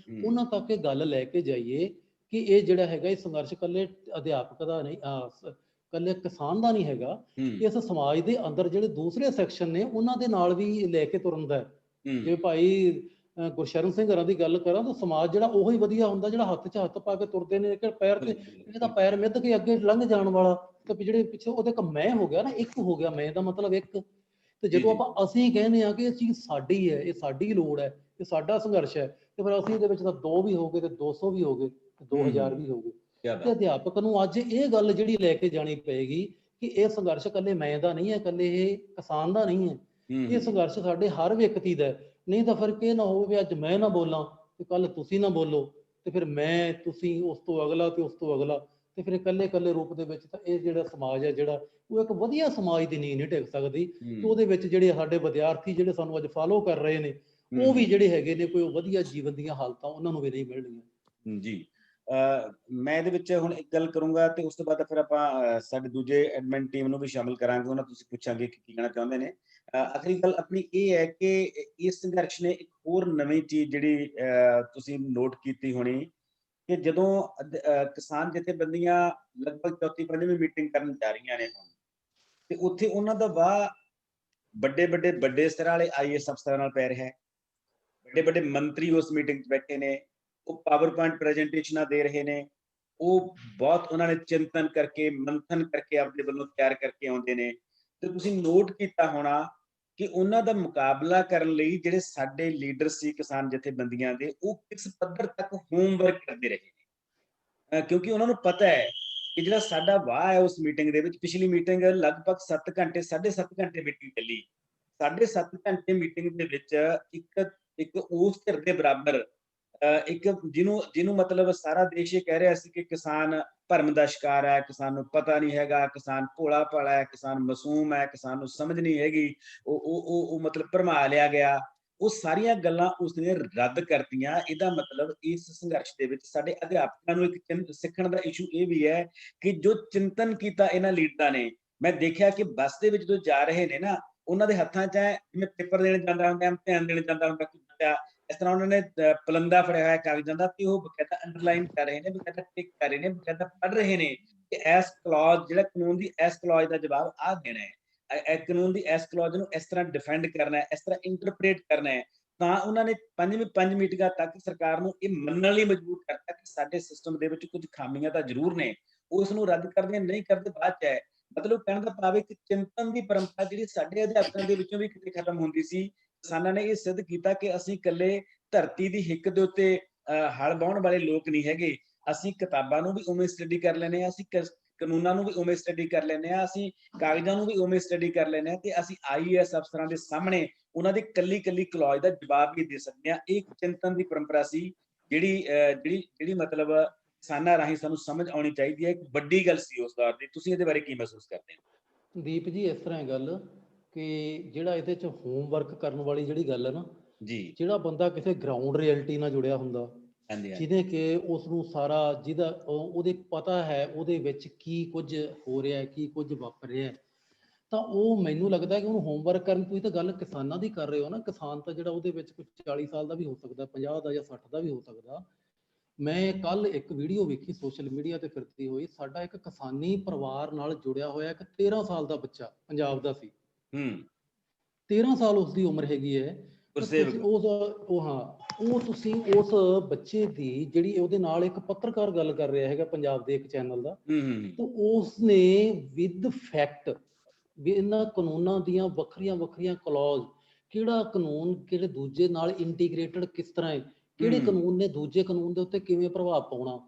Speaker 2: ਉਹਨਾਂ ਤੱਕ ਇਹ ਗੱਲ ਲੈ ਕੇ ਜਾਈਏ ਕਿ ਇਹ ਜਿਹੜਾ ਹੈਗਾ ਇਹ ਸੰਘਰਸ਼ ਇਕੱਲੇ ਅਧਿਆਪਕ ਦਾ ਨਹੀਂ, ਇਕੱਲੇ ਕਿਸਾਨ ਦਾ ਨਹੀਂ ਹੈਗਾ। ਇਸ ਸਮਾਜ ਦੇ ਅੰਦਰ ਜਿਹੜੇ ਦੂਸਰੇ ਸੈਕਸ਼ਨ ਨੇ ਉਹਨਾਂ ਦੇ ਨਾਲ ਵੀ ਲੈ ਕੇ ਤੁਰਨ ਦਾ। ਜੇ ਭਾਈ ਗੁਰਸ਼ਰਨ ਸਿੰਘ ਹੋਰਾਂ ਦੀ ਗੱਲ ਕਰਾਂ ਤਾਂ ਸਮਾਜ ਜਿਹੜਾ ਉਹੀ ਵਧੀਆ ਹੁੰਦਾ ਜਿਹੜਾ ਹੱਥ 'ਚ ਹੱਥ ਪਾ ਕੇ ਤੁਰਦੇ ਨੇ, ਕਿ ਪੈਰ ਤੇ ਇਹ ਤਾਂ ਪੈਰ ਮਿੱਧ ਕੇ ਅੱਗੇ ਲੰਘ ਜਾਣ ਵਾਲਾ, ਤੇ ਜਿਹੜੇ ਪਿੱਛੇ ਉਹਦੇ ਇੱਕ ਮੈਂ ਹੋ ਗਿਆ ਨਾ, ਇੱਕ ਹੋ ਗਿਆ ਮੈਂ ਦਾ ਮਤਲਬ ਇੱਕ। ਤੇ
Speaker 1: ਜੀ
Speaker 2: ਜਦੋਂ
Speaker 1: ਜੀ
Speaker 2: ਆਪਾਂ ਅਸੀਂ ਕਹਿੰਦੇ ਆ ਕਿ ਇਹ ਚੀਜ਼ ਸਾਡੀ ਹੈ, ਇਹ ਸਾਡੀ ਲੋੜ ਹੈ, ਇਹ ਸਾਡਾ ਸੰਘਰਸ਼ ਹੈ, ਤੇ ਫਿਰ ਅਸੀਂ ਇਹਦੇ ਵਿੱਚ ਤਾਂ 2 ਵੀ ਹੋ ਗਏ ਤੇ 200 ਵੀ ਹੋ ਗਏ ਤੇ 2000 ਵੀ ਹੋ ਗਏ।
Speaker 1: ਕਿਆ
Speaker 2: ਤੇ
Speaker 1: ਬਾਤ।
Speaker 2: ਅਧਿਆਪਕ ਨੂੰ ਅੱਜ ਇਹ ਗੱਲ ਜਿਹੜੀ ਲੈ ਕੇ ਜਾਣੀ ਪਏਗੀ ਕਿ ਇਹ ਸੰਘਰਸ਼ ਇਕੱਲੇ ਮੈਂ ਦਾ ਨਹੀਂ ਹੈ, ਇਕੱਲੇ ਇਹ ਕਿਸਾਨ ਦਾ ਨਹੀਂ ਹੈ, ਇਹ ਸੰਘਰਸ਼ ਸਾਡੇ ਹਰ ਵਿਅਕਤੀ ਦਾ ਹੈ। ਨਹੀਂ ਤਾਂ ਫਿਰ ਇਹ ਨਾ ਹੋਵੇ ਵੀ ਅੱਜ ਮੈਂ ਨਾ ਬੋਲਾਂ ਤੇ ਕੱਲ ਤੁਸੀਂ ਨਾ ਬੋਲੋ, ਤੇ ਫਿਰ ਮੈਂ, ਤੁਸੀਂ, ਉਸ ਤੋਂ ਅਗਲਾ ਤੇ ਉਸ ਤੋਂ ਅਗਲਾ, ਤੇ ਫਿਰ ਇਕੱਲੇ ਇਕੱਲੇ ਰੂਪ ਦੇ ਵਿੱਚ ਤਾਂ ਇਹ ਜਿਹੜਾ ਸਮਾਜ ਹੈ ਜਿਹੜਾ ਉਹ ਇੱਕ ਵਧੀਆ ਸਮਾਜ ਦੀ ਨੀਂਹ ਨਹੀਂ ਟਿਕ ਸਕਦੀ। ਤੇ ਉਹਦੇ ਵਿੱਚ ਜਿਹੜੇ ਸਾਡੇ ਵਿਦਿਆਰਥੀ ਜਿਹੜੇ ਸਾਨੂੰ ਅੱਜ ਫਾਲੋ ਕਰ ਰਹੇ ਨੇ, ਉਹ ਵੀ ਜਿਹੜੇ ਹੈਗੇ ਨੇ ਕੋਈ ਵਧੀਆ ਜੀਵਨ ਦੀਆਂ ਹਾਲਤਾਂ ਉਹਨਾਂ ਨੂੰ ਵੀ ਨਹੀਂ ਮਿਲਣਗੀਆਂ।
Speaker 1: ਜੀ ਮੈਂ ਇਹਦੇ ਵਿੱਚ ਹੁਣ ਇੱਕ ਗੱਲ ਕਰੂੰਗਾ ਤੇ ਉਸ ਤੋਂ ਬਾਅਦ ਫਿਰ ਆਪਾਂ ਸਾਡੇ ਦੂਜੇ ਐਡਮਿਨ ਟੀਮ ਨੂੰ ਵੀ ਸ਼ਾਮਿਲ ਕਰਾਂਗੇ, ਉਹਨਾਂ ਤੁਸੀਂ ਪੁੱਛਾਂਗੇ ਕਿ ਕੀ ਕਹਿਣਾ ਚਾਹੁੰਦੇ ਨੇ। ਆਖਰੀ ਗੱਲ ਆਪਣੀ ਇਹ ਹੈ ਕਿ ਇਸ ਸੰਘਰਸ਼ ਨੇ ਇੱਕ ਹੋਰ ਨਵੀਂ ਚੀਜ਼ ਜਿਹੜੀ ਤੁਸੀਂ ਨੋਟ ਕੀਤੀ ਹੋਣੀ ਕਿ ਜਦੋਂ ਕਿਸਾਨ ਜਥੇਬੰਦੀਆਂ ਲਗਭਗ 4-5ਵੀਂ ਮੀਟਿੰਗ ਕਰਨ ਜਾ ਰਹੀਆਂ ਨੇ ਹੁਣ, ਤੇ ਉੱਥੇ ਉਹਨਾਂ ਦਾ ਵਾਹ ਵੱਡੇ ਸਿਰਾਂ ਵਾਲੇ IAS ਅਫਸਰਾਂ ਨਾਲ ਪੈ ਰਿਹਾ ਹੈ। ਵੱਡੇ ਮੰਤਰੀ ਉਸ ਮੀਟਿੰਗ 'ਚ ਬੈਠੇ ਨੇ, ਉਹ ਪਾਵਰ ਪੁਆਇੰਟ ਪ੍ਰੈਜੈਂਟੇਸ਼ਨਾਂ ਦੇ ਰਹੇ ਨੇ, ਉਹ ਬਹੁਤ ਉਹਨਾਂ ਨੇ ਚਿੰਤਨ ਕਰਕੇ, ਮੰਥਨ ਕਰਕੇ ਆਪਣੇ ਵੱਲੋਂ ਤਿਆਰ ਕਰਕੇ ਆਉਂਦੇ ਨੇ। ਤੇ ਤੁਸੀਂ ਨੋਟ ਕੀਤਾ ਹੋਣਾ ਕਿ ਉਹਨਾਂ ਦਾ ਮੁਕਾਬਲਾ ਕਰਨ ਲਈ ਜਿਹੜੇ ਸਾਡੇ ਲੀਡਰ ਸੀ ਕਿਸਾਨ ਜਥੇਬੰਦੀਆਂ ਦੇ, ਉਹ ਕਿਸ ਪੱਧਰ ਤੱਕ ਹੋਮਵਰਕ ਕਰਦੇ ਰਹੇ ਨੇ। ਕਿਉਂਕਿ ਉਹਨਾਂ ਨੂੰ ਪਤਾ ਹੈ ਕਿ ਜਿਹੜਾ ਸਾਡਾ ਵਾਹ ਹੈ ਉਸ ਮੀਟਿੰਗ ਦੇ ਵਿੱਚ, ਪਿਛਲੀ ਮੀਟਿੰਗ ਲਗਭਗ 7 ਘੰਟੇ 7.5 ਘੰਟੇ ਮੀਟਿੰਗ ਚੱਲੀ। 7.5 ਘੰਟੇ ਮੀਟਿੰਗ ਦੇ ਵਿੱਚ ਇੱਕ ਉਸ ਧਿਰ ਦੇ ਬਰਾਬਰ ਇੱਕ ਜਿਹਨੂੰ ਮਤਲਬ ਸਾਰਾ ਦੇਸ਼ ਇਹ ਕਹਿ ਰਿਹਾ ਸੀ ਕਿ ਕਿਸਾਨ ਭਰਮ ਦਾ ਸ਼ਿਕਾਰ ਹੈ, ਕਿਸਾਨ ਨੂੰ ਪਤਾ ਨਹੀਂ ਹੈਗਾ, ਕਿਸਾਨ ਭੋਲਾ ਭਾਲਾ ਹੈ, ਕਿਸਾਨ ਮਾਸੂਮ ਹੈ, ਕਿਸਾਨ ਨੂੰ ਸਮਝ ਨਹੀਂ ਹੈਗੀ, ਉਹ ਮਤਲਬ ਭਰਮਾ ਲਿਆ ਗਿਆ। ਉਹ ਸਾਰੀਆਂ ਗੱਲਾਂ ਉਸਨੇ ਰੱਦ ਕਰਤੀਆਂ। ਇਹਦਾ ਮਤਲਬ ਇਸ ਸੰਘਰਸ਼ ਦੇ ਵਿੱਚ ਸਾਡੇ ਅਧਿਆਪਕਾਂ ਨੂੰ ਇੱਕ ਸਿੱਖਣ ਦਾ ਇਸ਼ੂ ਇਹ ਵੀ ਹੈ ਕਿ ਜੋ ਚਿੰਤਨ ਕੀਤਾ ਇਹਨਾਂ ਲੀਡਰਾਂ ਨੇ, ਮੈਂ ਦੇਖਿਆ ਕਿ ਬੱਸ ਦੇ ਵਿੱਚ ਜਦੋਂ ਜਾ ਰਹੇ ਨੇ ਨਾ, ਉਹਨਾਂ ਦੇ ਹੱਥਾਂ 'ਚ ਜਿਵੇਂ ਪੇਪਰ ਦੇਣ ਜਾਂਦਾ ਹੁੰਦਾ, ਇਮਤਿਹਾਨ ਦੇਣ ਜਾਂਦਾ ਹੁੰਦਾ ਕੋਈ ਬੱਚਾ, ਇਸ ਤਰ੍ਹਾਂ ਉਹਨਾਂ ਨੇ ਪਲੰਦਾ ਫੜਿਆ ਹੋਇਆ ਕਾਗਜ਼ਾਂ ਦਾ, ਤੇ ਉਹ ਬਕਾਇਦਾ ਅੰਡਰਲਾਈਨ ਕਰ ਰਹੇ ਨੇ, ਬਕਾਇਦਾ ਟਿਕ ਕਰ ਰਹੇ ਨੇ, ਬਕਾਇਦਾ ਪੜ੍ਹ ਰਹੇ ਨੇ ਕਿ ਇਸ ਕਲੌਜ਼, ਜਿਹੜਾ ਕਾਨੂੰਨ ਦੀ ਇਸ ਕਲੌਜ਼ ਦਾ ਜਵਾਬ ਆ ਦੇਣਾ ਹੈ, ਕਾਨੂੰਨ ਦੀ ਇਸ ਕਲੌਜ਼ ਨੂੰ ਇਸ ਤਰ੍ਹਾਂ ਡਿਫੈਂਡ ਕਰਨਾ ਹੈ, ਇਸ ਤਰ੍ਹਾਂ ਇੰਟਰਪ੍ਰੇਟ ਕਰਨਾ ਹੈ। ਤਾਂ ਉਹਨਾਂ ਨੇ 5 ਮੀਟਿੰਗਾਂ ਤੱਕ ਸਰਕਾਰ ਨੂੰ ਇਹ ਮੰਨਣ ਲਈ ਮਜਬੂਰ ਕਰਤਾ ਕਿ ਸਾਡੇ ਸਿਸਟਮ ਦੇ ਵਿੱਚ ਕੁਝ ਖਾਮੀਆਂ ਤਾਂ ਜ਼ਰੂਰ ਨੇ, ਉਸ ਨੂੰ ਰੱਦ ਕਰਦੇ ਨਹੀਂ ਕਰਦੇ ਬਾਅਦ 'ਚ ਹੈ। ਮਤਲਬ ਕਹਿਣ ਦਾ ਭਾਵ ਹੈ ਕਿ ਚਿੰਤਨ ਦੀ ਪਰੰਪਰਾ ਜਿਹੜੀ ਸਾਡੇ ਅਧਿਆਪਕਾਂ ਦੇ ਵਿੱਚੋਂ ਵੀ ਕਿਤੇ ਖਤਮ ਹੁੰਦੀ ਸੀ, ਕਿਸਾਨਾਂ ਨੇ ਇਹ ਸਿੱਧ ਕੀਤਾ ਕਿ ਅਸੀਂ ਇਕੱਲੇ ਧਰਤੀ ਦੀ ਹਿੱਕ ਦੇ ਉੱਤੇ ਹਲ ਵਾਹੁਣ ਵਾਲੇ ਲੋਕ ਨਹੀਂ ਹੈਗੇ। ਅਸੀਂ ਕਿਤਾਬਾਂ ਨੂੰ ਵੀ ਉਵੇਂ ਸਟੱਡੀ ਕਰ ਲੈਂਦੇ ਹਾਂ, ਅਸੀਂ ਕਾਨੂੰਨਾਂ ਨੂੰ ਵੀ ਉਵੇਂ ਸਟੱਡੀ ਕਰ ਲੈਂਦੇ ਹਾਂ, ਅਸੀਂ ਕਾਗਜ਼ਾਂ ਨੂੰ ਵੀ ਉਵੇਂ ਸਟੱਡੀ ਕਰ ਲੈਂਦੇ ਹਾਂ, ਤੇ ਅਸੀਂ IAS ਅਫਸਰਾਂ ਦੇ ਸਾਹਮਣੇ ਉਹਨਾਂ ਦੀ ਕੱਲੀ ਕਲੌਜ਼ ਦਾ ਜਵਾਬ ਵੀ ਦੇ ਸਕਦੇ ਹਾਂ। ਇਹ ਚਿੰਤਨ ਦੀ ਪਰੰਪਰਾ ਸੀ ਜਿਹੜੀ ਮਤਲਬ ਕਿਸਾਨਾਂ ਰਾਹੀਂ ਸਾਨੂੰ ਸਮਝ ਆਉਣੀ ਚਾਹੀਦੀ ਹੈ। ਇੱਕ ਵੱਡੀ ਗੱਲ ਸੀ ਉਸ ਦੌਰ ਦੀ। ਤੁਸੀਂ ਇਹਦੇ ਬਾਰੇ ਕੀ ਮਹਿਸੂਸ ਕਰਦੇ ਹੋ?
Speaker 2: ਦੀਪ ਜੀ, ਇਸ ਤਰ੍ਹਾਂ ਹੈ ਗੱਲ ਕਿ ਜਿਹੜਾ ਇਹਦੇ 'ਚ ਹੋਮਵਰਕ ਕਰਨ ਵਾਲੀ ਜਿਹੜੀ ਗੱਲ ਹੈ ਨਾ,
Speaker 1: ਜੀ,
Speaker 2: ਜਿਹੜਾ ਬੰਦਾ ਕਿਸੇ ਗਰਾਊਂਡ ਰਿਐਲਿਟੀ ਨਾਲ ਜੁੜਿਆ ਹੁੰਦਾ,
Speaker 1: ਹਾਂਜੀ ਹਾਂਜੀ,
Speaker 2: ਜਿਹਦੇ ਕਿ ਉਸ ਨੂੰ ਸਾਰਾ ਜਿਹਦਾ ਉਹਦੇ ਪਤਾ ਹੈ ਉਹਦੇ ਵਿੱਚ ਕੀ ਕੁਝ ਹੋ ਰਿਹਾ ਹੈ, ਕੀ ਕੁਝ ਵਾਪਰ ਰਿਹਾ ਹੈ, ਤਾਂ ਉਹ ਮੈਨੂੰ ਲੱਗਦਾ ਕਿ ਉਹਨੂੰ ਹੋਮਵਰਕ ਕਰਨ। ਤੁਸੀਂ ਤਾਂ ਗੱਲ ਕਿਸਾਨਾਂ ਦੀ ਕਰ ਰਹੇ ਹੋ ਨਾ, ਕਿਸਾਨ ਤਾਂ ਜਿਹੜਾ ਉਹਦੇ ਵਿੱਚ ਕੁਝ 40 ਸਾਲ ਦਾ ਵੀ ਹੋ ਸਕਦਾ, 50 ਦਾ ਜਾਂ 60 ਦਾ ਵੀ ਹੋ ਸਕਦਾ। ਮੈਂ ਕੱਲ ਇੱਕ ਵੀਡੀਓ ਵੇਖੀ ਸੋਸ਼ਲ ਮੀਡੀਆ ਤੇ ਫਿਰਦੀ ਹੋਈ, ਸਾਡਾ ਇੱਕ ਕਿਸਾਨੀ ਪਰਿਵਾਰ ਨਾਲ ਜੁੜਿਆ ਹੋਇਆ ਇੱਕ 13 ਸਾਲ ਦਾ ਬੱਚਾ ਪੰਜਾਬ ਦਾ ਸੀ। 13 ਸਾਲ ਉਸਦੀ ਉਮਰ ਹੈਗੀ ਹੈ। ਤੁਸੀਂ ਤੁਸੀਂ ਉਸ ਬੱਚੇ ਦੀ ਜਿਹੜੀ ਉਹਦੇ ਨਾਲ ਇੱਕ ਪੱਤਰਕਾਰ ਗੱਲ ਕਰ ਰਿਹਾ ਹੈਗਾ ਪੰਜਾਬ ਦੇ ਇੱਕ ਚੈਨਲ ਦਾ, ਤੇ ਉਸਨੇ ਵਿਦ ਫੈਕਟ ਵੀ ਇਹਨਾਂ ਕਾਨੂੰਨਾਂ ਦੀਆਂ ਵੱਖਰੀਆਂ ਕਲੌਜ਼, ਕਿਹੜਾ ਕਾਨੂੰਨ ਕਿਹੜੇ ਦੂਜੇ ਨਾਲ ਇੰਟੀਗ੍ਰੇਟਡ ਕਿਸ ਤਰ੍ਹਾਂ ਹੈ, ਕਿਹੜੇ ਕਾਨੂੰਨ ਨੇ ਦੂਜੇ ਕਾਨੂੰਨ ਦੇ ਉੱਤੇ ਕਿਵੇਂ ਪ੍ਰਭਾਵ ਪਾਉਣਾ,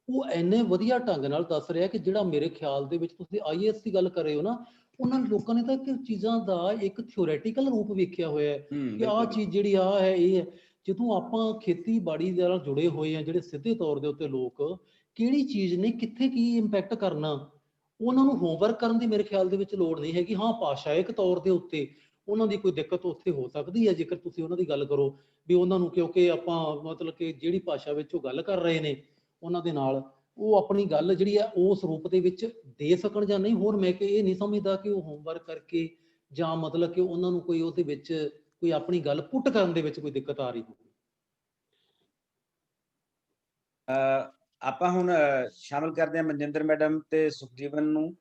Speaker 2: ਉਹ ਇੰਨੇ ਵਧੀਆ ਢੰਗ ਨਾਲ ਦੱਸ ਰਿਹਾ ਕਿ ਜਿਹੜਾ ਮੇਰੇ ਖਿਆਲ ਦੇ ਵਿੱਚ ਤੁਸੀਂ IAS ਦੀ ਗੱਲ ਕਰ ਰਹੇ ਹੋ ਨਾ, ਉਹਨਾਂ ਲੋਕਾਂ ਨੇ ਤਾਂ ਕਿ ਚੀਜ਼ਾਂ ਦਾ ਇੱਕ ਥਿਓਰੈਟੀਕਲ ਰੂਪ ਵੇਖਿਆ ਹੋਇਆ ਹੈ ਕਿ ਆਹ ਚੀਜ਼ ਜਿਹੜੀ ਆ ਹੈ ਇਹ ਹੈ। ਜਦੋਂ ਆਪਾਂ ਖੇਤੀਬਾੜੀ ਦੇ ਨਾਲ ਜੁੜੇ ਹੋਏ ਆ ਜਿਹੜੇ ਸਿੱਧੇ ਤੌਰ ਦੇ ਉੱਤੇ ਲੋਕ, ਕਿਹੜੀ ਚੀਜ਼ ਨੇ ਕਿੱਥੇ ਕੀ ਇੰਪੈਕਟ ਕਰਨਾ, ਉਹਨਾਂ ਨੂੰ ਹੋਮਵਰਕ ਕਰਨ ਦੀ ਮੇਰੇ ਖਿਆਲ ਦੇ ਵਿੱਚ ਲੋੜ ਨਹੀਂ ਹੈਗੀ। ਹਾਂ, ਭਾਸ਼ਾਇਕ ਤੌਰ ਦੇ ਉੱਤੇ ਉਹਨਾਂ ਦੀ ਕੋਈ ਦਿੱਕਤ ਉੱਥੇ ਹੋ ਸਕਦੀ ਹੈ ਜੇਕਰ ਤੁਸੀਂ ਉਹਨਾਂ ਦੀ ਗੱਲ ਕਰੋ ਵੀ ਉਹਨਾਂ ਨੂੰ, ਕਿਉਂਕਿ ਆਪਾਂ ਮਤਲਬ ਕਿ ਜਿਹੜੀ ਭਾਸ਼ਾ ਵਿੱਚ ਉਹ ਗੱਲ ਕਰ ਰਹੇ ਨੇ ਉਹਨਾਂ ਦੇ ਨਾਲ ਉਹ ਆਪਣੀ ਗੱਲ ਜਿਹੜੀ ਆ ਉਸ ਰੂਪ ਦੇ ਵਿੱਚ ਦੇ ਸਕਣ ਜਾਂ ਨਹੀਂ। ਹੋਰ ਮੈਂ ਕਿ ਇਹ ਨਹੀਂ ਸਮਝਦਾ ਕਿ ਉਹ ਹੋਮਵਰਕ ਕਰਕੇ ਜਾਂ ਮਤਲਬ ਕਿ ਉਹਨਾਂ ਨੂੰ ਕੋਈ ਉਹਦੇ ਵਿੱਚ ਕੋਈ ਆਪਣੀ ਗੱਲ ਪੁੱਟ ਕਰਨ ਦੇ ਵਿੱਚ ਕੋਈ ਦਿੱਕਤ ਆ ਰਹੀ ਹੋਵੇ।
Speaker 1: ਆਪਾਂ ਹੁਣ ਸ਼ਾਮਿਲ ਕਰਦੇ ਹਾਂ ਮਨਜਿੰਦਰ ਮੈਡਮ ਤੇ ਸੁਖਜੀਵਨ ਨੂੰ,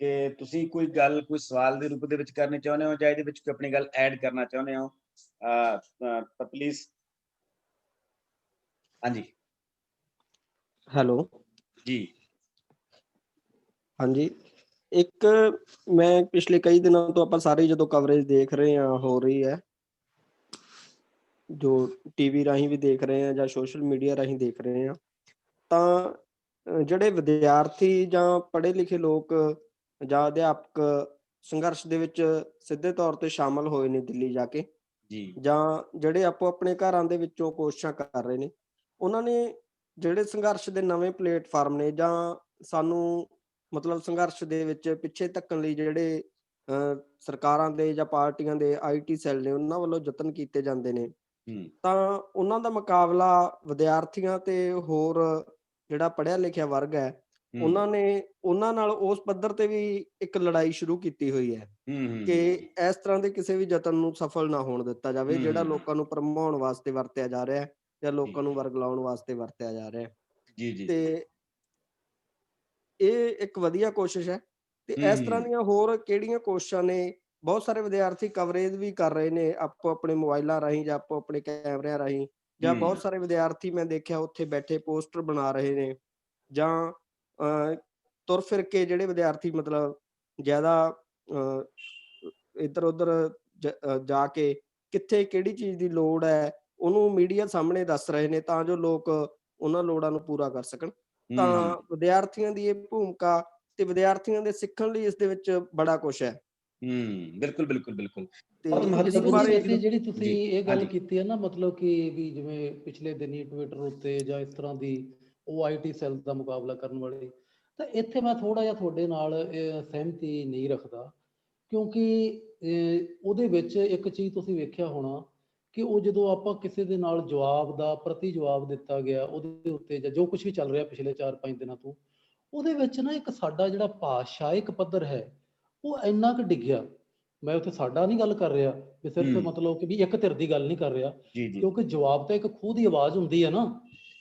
Speaker 1: ਕਿ ਤੁਸੀਂ ਕੋਈ ਗੱਲ ਕੋਈ ਸਵਾਲ ਦੇ ਰੂਪ ਦੇ ਵਿੱਚ ਕਰਨੀ ਚਾਹੁੰਦੇ ਹੋ ਜਾਂ ਇਹਦੇ ਵਿੱਚ ਕੋਈ ਆਪਣੀ ਗੱਲ ਐਡ ਕਰਨਾ ਚਾਹੁੰਦੇ ਹੋ, ਤਾਂ ਪਲੀਜ਼ ਹਾਂਜੀ
Speaker 3: ਹੈਲੋ
Speaker 1: ਜੀ।
Speaker 3: ਹਾਂਜੀ, ਇੱਕ ਮੈਂ ਪਿਛਲੇ ਕਈ ਦਿਨਾਂ ਤੋਂ ਆਪਾਂ ਸਾਰੇ ਜਦੋਂ ਕਵਰੇਜ ਦੇਖ ਰਹੇ ਹਾਂ ਹੋ ਰਹੀ ਹੈ, ਜੋ ਟੀਵੀ ਰਾਹੀਂ ਵੀ ਦੇਖ ਰਹੇ ਹਾਂ ਜਾਂ ਸੋਸ਼ਲ ਮੀਡੀਆ ਰਾਹੀਂ ਦੇਖ ਰਹੇ ਹਾਂ, ਤਾਂ ਜਿਹੜੇ ਵਿਦਿਆਰਥੀ ਜਾਂ ਪੜ੍ਹੇ ਲਿਖੇ ਲੋਕ ਜਾਂ ਅਧਿਆਪਕ ਸੰਘਰਸ਼ ਦੇ ਵਿੱਚ ਸਿੱਧੇ ਤੌਰ ਤੇ ਸ਼ਾਮਲ ਹੋਏ ਨੇ ਦਿੱਲੀ ਜਾ ਕੇ,
Speaker 1: ਜੀ
Speaker 3: ਜਾਂ ਜਿਹੜੇ ਆਪੋ ਆਪਣੇ ਘਰਾਂ ਦੇ ਵਿੱਚੋਂ ਕੋਸ਼ਿਸ਼ਾਂ ਕਰ ਰਹੇ ਨੇ, ਉਹਨਾਂ ਨੇ ਜਿਹੜੇ ਸੰਘਰਸ਼ ਦੇ ਨਵੇਂ ਪਲੇਟਫਾਰਮ ਨੇ ਜਾਂ ਸਾਨੂੰ ਮਤਲਬ ਸੰਘਰਸ਼ ਦੇ ਵਿੱਚ ਪਿੱਛੇ ਧੱਕਣ ਲਈ ਜਿਹੜੇ ਸਰਕਾਰਾਂ ਦੇ ਜਾਂ ਪਾਰਟੀਆਂ ਦੇ IT ਸੈੱਲ ਨੇ ਉਹਨਾਂ ਵੱਲੋਂ ਯਤਨ ਕੀਤੇ ਜਾਂਦੇ ਨੇ, ਤਾਂ ਉਹਨਾਂ ਦਾ ਮੁਕਾਬਲਾ ਵਿਦਿਆਰਥੀਆਂ ਤੇ ਹੋਰ ਜਿਹੜਾ ਪੜ੍ਹਿਆ ਲਿਖਿਆ ਵਰਗ ਹੈ ਉਹਨਾਂ ਨਾਲ ਉਸ ਪੱਧਰ ਤੇ ਵੀ ਇੱਕ ਲੜਾਈ ਸ਼ੁਰੂ ਕੀਤੀ ਹੋਈ ਹੈ ਕਿ ਇਸ ਤਰ੍ਹਾਂ ਦੇ ਕਿਸੇ ਵੀ ਯਤਨ ਨੂੰ ਸਫਲ ਨਾ ਹੋਣ ਦਿੱਤਾ ਜਾਵੇ ਜਿਹੜਾ ਲੋਕਾਂ ਨੂੰ ਭਰਮਾਉਣ ਵਾਸਤੇ ਵਰਤਿਆ ਜਾ ਰਿਹਾ ਹੈ ਜਾਂ ਲੋਕਾਂ ਨੂੰ ਵਰਗਲਾਉਣ ਵਾਸਤੇ ਵਰਤਿਆ ਜਾ ਰਿਹਾ ਹੈ।
Speaker 1: ਜੀ
Speaker 3: ਤੇ ਇਹ ਇੱਕ ਵਧੀਆ ਕੋਸ਼ਿਸ਼ ਹੈ ਤੇ ਇਸ ਤਰ੍ਹਾਂ ਦੀਆਂ ਹੋਰ ਕਿਹੜੀਆਂ ਕੋਸ਼ਿਸ਼ਾਂ ਨੇ? ਬਹੁਤ ਸਾਰੇ ਵਿਦਿਆਰਥੀ ਕਵਰੇਜ ਵੀ ਕਰ ਰਹੇ ਨੇ ਆਪੋ ਆਪਣੇ ਮੋਬਾਈਲਾਂ ਰਾਹੀਂ ਜਾਂ ਆਪੋ ਆਪਣੇ ਕੈਮਰਿਆਂ ਰਾਹੀਂ, ਜਾਂ ਬਹੁਤ ਸਾਰੇ ਵਿਦਿਆਰਥੀ ਮੈਂ ਦੇਖਿਆ ਉੱਥੇ ਬੈਠੇ ਪੋਸਟਰ ਬਣਾ ਰਹੇ ਨੇ, ਜਾਂ ਤੁਰ ਫਿਰ ਕੇ ਜਿਹੜੇ ਵਿਦਿਆਰਥੀ ਮਤਲਬ ਜ਼ਿਆਦਾ ਇੱਧਰ ਉੱਧਰ ਜਾ ਕੇ ਕਿੱਥੇ ਕਿਹੜੀ ਚੀਜ਼ ਦੀ ਲੋੜ ਹੈ ਉਹਨੂੰ ਮੀਡੀਆ ਸਾਹਮਣੇ ਦੱਸ ਰਹੇ ਨੇ ਤਾਂ ਜੋ ਲੋਕ ਉਹਨਾਂ ਲੋੜਾਂ ਨੂੰ ਪੂਰਾ ਕਰ ਸਕਣ। ਤਾਂ ਵਿਦਿਆਰਥੀਆਂ ਦੀ ਇਹ ਭੂਮਿਕਾ ਤੇ ਵਿਦਿਆਰਥੀਆਂ ਦੇ ਸਿੱਖਣ ਲਈ ਇਸ ਦੇ ਵਿੱਚ ਬੜਾ ਕੁਛ ਹੈ।
Speaker 1: ਬਿਲਕੁਲ ਬਿਲਕੁਲ ਬਿਲਕੁਲ।
Speaker 3: ਤੇ
Speaker 1: ਬਹੁਤ
Speaker 3: ਇਸ ਬਾਰੇ
Speaker 2: ਜਿਹੜੀ ਤੁਸੀਂ ਇਹ ਗੱਲ ਕੀਤੀ ਹੈ ਨਾ, ਮਤਲਬ ਕਿ ਵੀ ਜਿਵੇਂ ਪਿਛਲੇ ਦਿਨੀ ਟਵਿੱਟਰ ਉੱਤੇ ਜਾਂ ਇਸ ਤਰ੍ਹਾਂ ਦੀ ਉਹ IT ਸੈੱਲ ਦਾ ਮੁਕਾਬਲਾ ਕਰਨ ਵਾਲੇ, ਤਾਂ ਇੱਥੇ ਮੈਂ ਥੋੜਾ ਜਿਹਾ ਤੁਹਾਡੇ ਨਾਲ ਸਹਿਮਤੀ ਨਹੀਂ ਰੱਖਦਾ, ਕਿਉਂਕਿ ਉਹਦੇ ਵਿੱਚ ਇੱਕ ਚੀਜ਼ ਤੁਸੀਂ ਵੇਖਿਆ ਹੋਣਾ ਕਿ ਉਹ ਜਦੋਂ ਆਪਾਂ ਕਿਸੇ ਦੇ ਨਾਲ ਜਵਾਬ ਦਾ ਪ੍ਰਤੀ ਜਵਾਬ ਦਿੱਤਾ ਗਿਆ ਉਹਦੇ ਉੱਤੇ, ਜਾਂ ਜੋ ਕੁਝ ਵੀ ਚੱਲ ਰਿਹਾ ਪਿਛਲੇ 4-5 ਦਿਨਾਂ ਤੋਂ, ਉਹਦੇ ਵਿੱਚ ਨਾ ਇੱਕ ਸਾਡਾ ਜਿਹੜਾ ਭਾਸ਼ਾਇਕ ਪੱਧਰ ਹੈ ਉਹ ਇੰਨਾ ਕੁ ਡਿੱਗਿਆ। ਮੈਂ ਉੱਥੇ ਸਾਡਾ ਨਹੀਂ ਗੱਲ ਕਰ ਰਿਹਾ ਵੀ ਸਿਰਫ ਮਤਲਬ ਕਿ ਵੀ ਇੱਕ ਧਿਰ ਦੀ ਗੱਲ ਨਹੀਂ ਕਰ ਰਿਹਾ, ਕਿਉਂਕਿ ਜਵਾਬ ਤਾਂ ਇੱਕ ਖੂਹ ਦੀ ਆਵਾਜ਼ ਹੁੰਦੀ ਹੈ ਨਾ।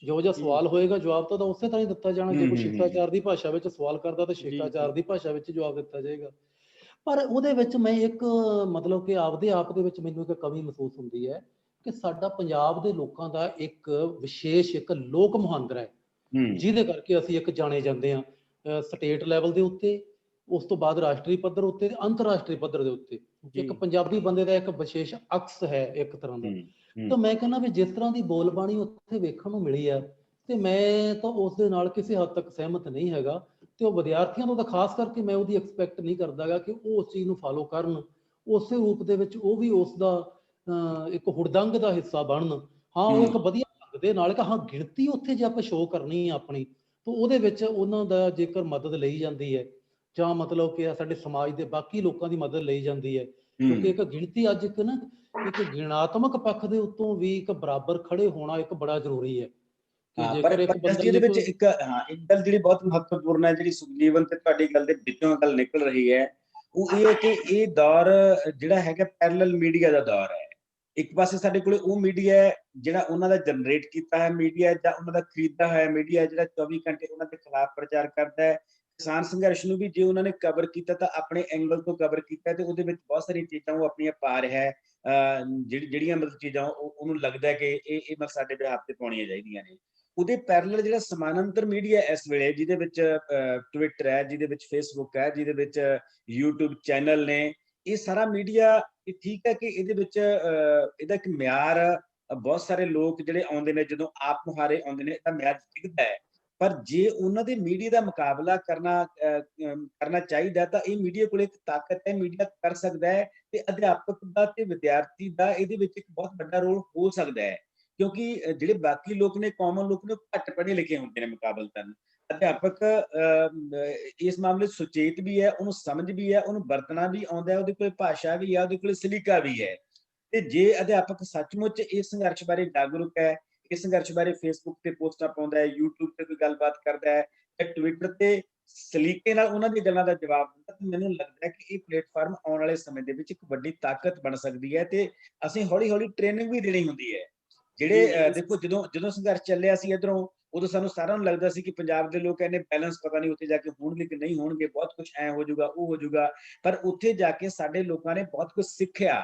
Speaker 2: ਜੋ ਜਿਹਾ ਸਵਾਲ ਹੋਏਗਾ ਜਵਾਬ ਤਾਂ ਉਸੇ ਤਰ੍ਹਾਂ ਹੀ ਦਿੱਤਾ ਜਾਣਾ। ਜੇ ਕੋਈ ਸ਼ਿਸ਼ਟਾਚਾਰ ਦੀ ਭਾਸ਼ਾ ਵਿੱਚ ਸਵਾਲ ਕਰਦਾ ਤਾਂ ਸ਼ਿਸ਼ਟਾਚਾਰ ਦੀ ਭਾਸ਼ਾ ਵਿੱਚ ਜਵਾਬ ਦਿੱਤਾ ਜਾਏਗਾ। ਪਰ ਉਹਦੇ ਵਿੱਚ ਮੈਂ ਇੱਕ ਮਤਲਬ ਕਿ ਆਪਦੇ ਆਪ ਦੇ ਵਿੱਚ ਮੈਨੂੰ ਇੱਕ ਕਮੀ ਮਹਿਸੂਸ ਹੁੰਦੀ ਹੈ ਕਿ ਸਾਡਾ ਪੰਜਾਬ ਦੇ ਲੋਕਾਂ ਦਾ ਇੱਕ ਵਿਸ਼ੇਸ਼ ਇੱਕ ਲੋਕ ਮੁਹਾਂਦਰਾ ਹੈ ਜਿਹਦੇ ਕਰਕੇ ਅਸੀਂ ਇੱਕ ਜਾਣੇ ਜਾਂਦੇ ਹਾਂ ਸਟੇਟ ਲੈਵਲ ਦੇ ਉੱਤੇ, ਉਸ ਤੋਂ ਬਾਅਦ ਰਾਸ਼ਟਰੀ ਪੱਧਰ ਉੱਤੇ ਤੇ ਅੰਤਰਰਾਸ਼ਟਰੀ ਪੱਧਰ ਦੇ ਉੱਤੇ। ਇੱਕ ਪੰਜਾਬੀ ਬੰਦੇ ਦਾ ਇੱਕ ਵਿਸ਼ੇਸ਼ ਅਕਸ ਹੈ ਇੱਕ ਤਰ੍ਹਾਂ ਦਾ। ਤਾਂ ਮੈਂ ਕਹਿੰਦਾ ਵੀ ਜਿਸ ਤਰ੍ਹਾਂ ਦੀ ਬੋਲਬਾਣੀ ਉੱਥੇ ਵੇਖਣ ਨੂੰ ਮਿਲੀ ਆ, ਤੇ ਮੈਂ ਤਾਂ ਉਸ ਦੇ ਨਾਲ ਕਿਸੇ ਹੱਦ ਤੱਕ ਸਹਿਮਤ ਨਹੀਂ ਹੈਗਾ। ਤੇ ਉਹ ਵਿਦਿਆਰਥੀਆਂ ਨੂੰ ਤਾਂ ਖਾਸ ਕਰਕੇ ਮੈਂ ਉਹਦੀ ਐਕਸਪੈਕਟ ਨਹੀਂ ਕਰਦਾਗਾ ਕਿ ਉਹ ਉਸ ਚੀਜ਼ ਨੂੰ ਫਾਲੋ ਕਰਨ, ਉਸੇ ਰੂਪ ਦੇ ਵਿੱਚ ਉਹ ਵੀ ਉਸ ਦਾ ਇੱਕ ਹੁੜਦੰਗ ਦਾ ਹਿੱਸਾ ਬਣਨ। ਹਾਂ, ਉਹ ਇੱਕ ਵਧੀਆ ਢੰਗ ਦੇ ਨਾਲ ਕਿ ਹਾਂ ਗਿਣਤੀ ਉੱਥੇ ਜੇ ਆਪਾਂ ਸ਼ੋਅ ਕਰਨੀ ਆ ਆਪਣੀ, ਤਾਂ ਉਹਦੇ ਵਿੱਚ ਉਹਨਾਂ ਦਾ ਜੇਕਰ ਮਦਦ ਲਈ ਜਾਂਦੀ ਹੈ ਜਾਂ ਮਤਲਬ ਕਿ ਸਾਡੇ ਸਮਾਜ ਦੇ ਬਾਕੀ ਲੋਕਾਂ ਦੀ ਮਦਦ ਲਈ ਜਾਂਦੀ ਹੈ, ਕਿਉਂਕਿ ਇੱਕ ਗਿਣਤੀ ਅੱਜ ਇੱਕ ਨਾ ਇੱਕ ਗਿਣਾਤਮਕ ਪੱਖ ਦੇ ਉੱਤੋਂ ਵੀ ਇੱਕ ਬਰਾਬਰ ਖੜੇ ਹੋਣਾ ਇੱਕ ਬੜਾ ਜ਼ਰੂਰੀ ਹੈ ਕਿ ਜੇਕਰ ਇੱਕ ਬੰਦਾ
Speaker 1: ਇਹਦੇ ਵਿੱਚ ਇੱਕ ਗੱਲ ਜਿਹੜੀ ਬਹੁਤ ਮਹੱਤਵਪੂਰਨ ਹੈ, ਜਿਹੜੀ ਸੁਖਜੀਵਨ ਤੇ ਤੁਹਾਡੀ ਗੱਲ ਦੇ ਵਿੱਚੋਂ ਗੱਲ ਨਿਕਲ ਰਹੀ ਹੈ, ਉਹ ਇਹ ਹੈ ਕਿ ਇਹ ਦੌਰ ਜਿਹੜਾ ਹੈਗਾ ਪੈਰਲਲ ਮੀਡੀਆ ਦਾ ਦੌਰ ਹੈ। ਇੱਕ ਪਾਸੇ ਸਾਡੇ ਕੋਲ ਉਹ ਮੀਡੀਆ ਹੈ ਜਿਹੜਾ ਉਹਨਾਂ ਦਾ ਜਨਰੇਟ ਕੀਤਾ ਹੈ ਮੀਡੀਆ, ਜਾਂ ਉਹਨਾਂ ਦਾ ਖਰੀਦਾ ਹੋਇਆ ਮੀਡੀਆ ਜਿਹੜਾ 24 ਘੰਟੇ ਉਹਨਾਂ ਦੇ ਖਿਲਾਫ ਪ੍ਰਚਾਰ ਕਰਦਾ ਹੈ। ਕਿਸਾਨ ਸੰਘਰਸ਼ ਨੂੰ ਵੀ ਜੇ ਉਹਨਾਂ ਨੇ ਕਵਰ ਕੀਤਾ ਤਾਂ ਆਪਣੇ ਐਂਗਲ ਤੋਂ ਕਵਰ ਕੀਤਾ, ਤੇ ਉਹਦੇ ਵਿੱਚ ਬਹੁਤ ਸਾਰੀਆਂ ਚੀਜ਼ਾਂ ਉਹ ਆਪਣੀਆਂ ਪਾ ਰਿਹਾ ਹੈ, ਜਿਹੜੀਆਂ ਮਤਲਬ ਚੀਜ਼ਾਂ ਉਹਨੂੰ ਲੱਗਦਾ ਕਿ ਇਹ ਮਤਲਬ ਸਾਡੇ ਬਿਹਾਫ ਤੇ ਪਾਉਣੀਆਂ ਚਾਹੀਦੀਆਂ ਨੇ। ਉਹਦੇ ਪੈਰਲਲ ਜਿਹੜਾ ਸਮਾਨਾਂਤਰ ਮੀਡੀਆ ਇਸ ਵੇਲੇ, ਜਿਹਦੇ ਵਿੱਚ ਟਵਿੱਟਰ ਹੈ, ਜਿਹਦੇ ਵਿੱਚ ਫੇਸਬੁੱਕ ਹੈ, ਜਿਹਦੇ ਵਿੱਚ YouTube ਚੈਨਲ ਨੇ, ਇਹ ਸਾਰਾ ਮੀਡੀਆ ਇਹ ਠੀਕ ਹੈ ਕਿ ਇਹਦੇ ਵਿੱਚ ਇਹਦਾ ਇੱਕ ਮਿਆਰ ਬਹੁਤ ਸਾਰੇ ਲੋਕ ਜਿਹੜੇ ਆਉਂਦੇ ਨੇ ਜਦੋਂ ਆਪ ਮੁਹਾਰੇ ਆਉਂਦੇ ਨੇ ਤਾਂ ਮਿਆਰ ਡਿੱਗਦਾ ਹੈ। ਪਰ ਜੇ ਉਹਨਾਂ ਦੇ ਮੀਡੀਆ ਦਾ ਮੁਕਾਬਲਾ ਕਰਨਾ ਚਾਹੀਦਾ ਤਾਂ ਇਹ ਮੀਡੀਆ ਕੋਲ ਇੱਕ ਤਾਕਤ ਹੈ, ਮੀਡੀਆ ਕਰ ਸਕਦਾ ਹੈ, ਤੇ ਅਧਿਆਪਕ ਦਾ ਤੇ ਵਿਦਿਆਰਥੀ ਦਾ ਇਹਦੇ ਵਿੱਚ ਇੱਕ ਬਹੁਤ ਵੱਡਾ ਰੋਲ ਹੋ ਸਕਦਾ ਹੈ। ਕਿਉਂਕਿ ਜਿਹੜੇ ਬਾਕੀ ਲੋਕ ਨੇ, ਕਾਮਨ ਲੋਕ ਨੇ, ਉਹ ਘੱਟ ਪੜ੍ਹੇ ਲਿਖੇ ਹੁੰਦੇ ਨੇ ਮੁਕਾਬਲਤਨ। ਅਧਿਆਪਕ ਇਸ ਮਾਮਲੇ ਸੁਚੇਤ ਵੀ ਹੈ, ਉਹਨੂੰ ਸਮਝ ਵੀ ਹੈ, ਉਹਨੂੰ ਵਰਤਣਾ ਵੀ ਆਉਂਦਾ ਹੈ, ਉਹਦੇ ਕੋਲ ਭਾਸ਼ਾ ਵੀ ਹੈ, ਉਹਦੇ ਕੋਲ ਸਲੀਕਾ ਵੀ ਹੈ। ਤੇ ਜੇ ਅਧਿਆਪਕ ਸੱਚਮੁੱਚ ਇਸ ਸੰਘਰਸ਼ ਬਾਰੇ ਜਾਗਰੂਕ ਹੈ, ਇਸ ਸੰਘਰਸ਼ ਬਾਰੇ ਫੇਸਬੁੱਕ ਤੇ ਪੋਸਟਾਂ ਪਾਉਂਦਾ ਹੈ, YouTube ਤੇ ਕੋਈ ਗੱਲਬਾਤ ਕਰਦਾ ਹੈ, ਤੇ ਟਵਿੱਟਰ ਤੇ ਸਲੀਕੇ ਨਾਲ ਉਹਨਾਂ ਦੀਆਂ ਗੱਲਾਂ ਦਾ ਜਵਾਬ ਦਿੰਦਾ, ਤਾਂ ਮੈਨੂੰ ਲੱਗਦਾ ਹੈ ਕਿ ਇਹ ਪਲੇਟਫਾਰਮ ਆਉਣ ਵਾਲੇ ਸਮੇਂ ਦੇ ਵਿੱਚ ਇੱਕ ਵੱਡੀ ਤਾਕਤ ਬਣ ਸਕਦੀ ਹੈ। ਤੇ ਅਸੀਂ ਹੌਲੀ ਹੌਲੀ ਟ੍ਰੇਨਿੰਗ ਵੀ ਦੇਣੀ ਹੁੰਦੀ ਹੈ। ਜਿਹੜੇ ਦੇਖੋ ਜਦੋਂ ਸੰਘਰਸ਼ ਚੱਲਿਆ ਸੀ ਇੱਧਰੋਂ, ਉਦੋਂ ਸਾਨੂੰ ਸਾਰਿਆਂ ਨੂੰ ਲੱਗਦਾ ਸੀ ਕਿ ਪੰਜਾਬ ਦੇ ਲੋਕ ਇਹਨੇ ਬੈਲੈਂਸ ਪਤਾ ਨਹੀਂ ਉੱਥੇ ਜਾ ਕੇ ਹੋਣਗੇ ਕਿ ਨਹੀਂ ਹੋਣਗੇ, ਬਹੁਤ ਕੁਝ ਐ ਹੋ ਜਾਊਗਾ, ਉਹ ਹੋ ਜਾਊਗਾ। ਪਰ ਉੱਥੇ ਜਾ ਕੇ ਸਾਡੇ ਲੋਕਾਂ ਨੇ ਬਹੁਤ ਕੁਝ ਸਿੱਖਿਆ।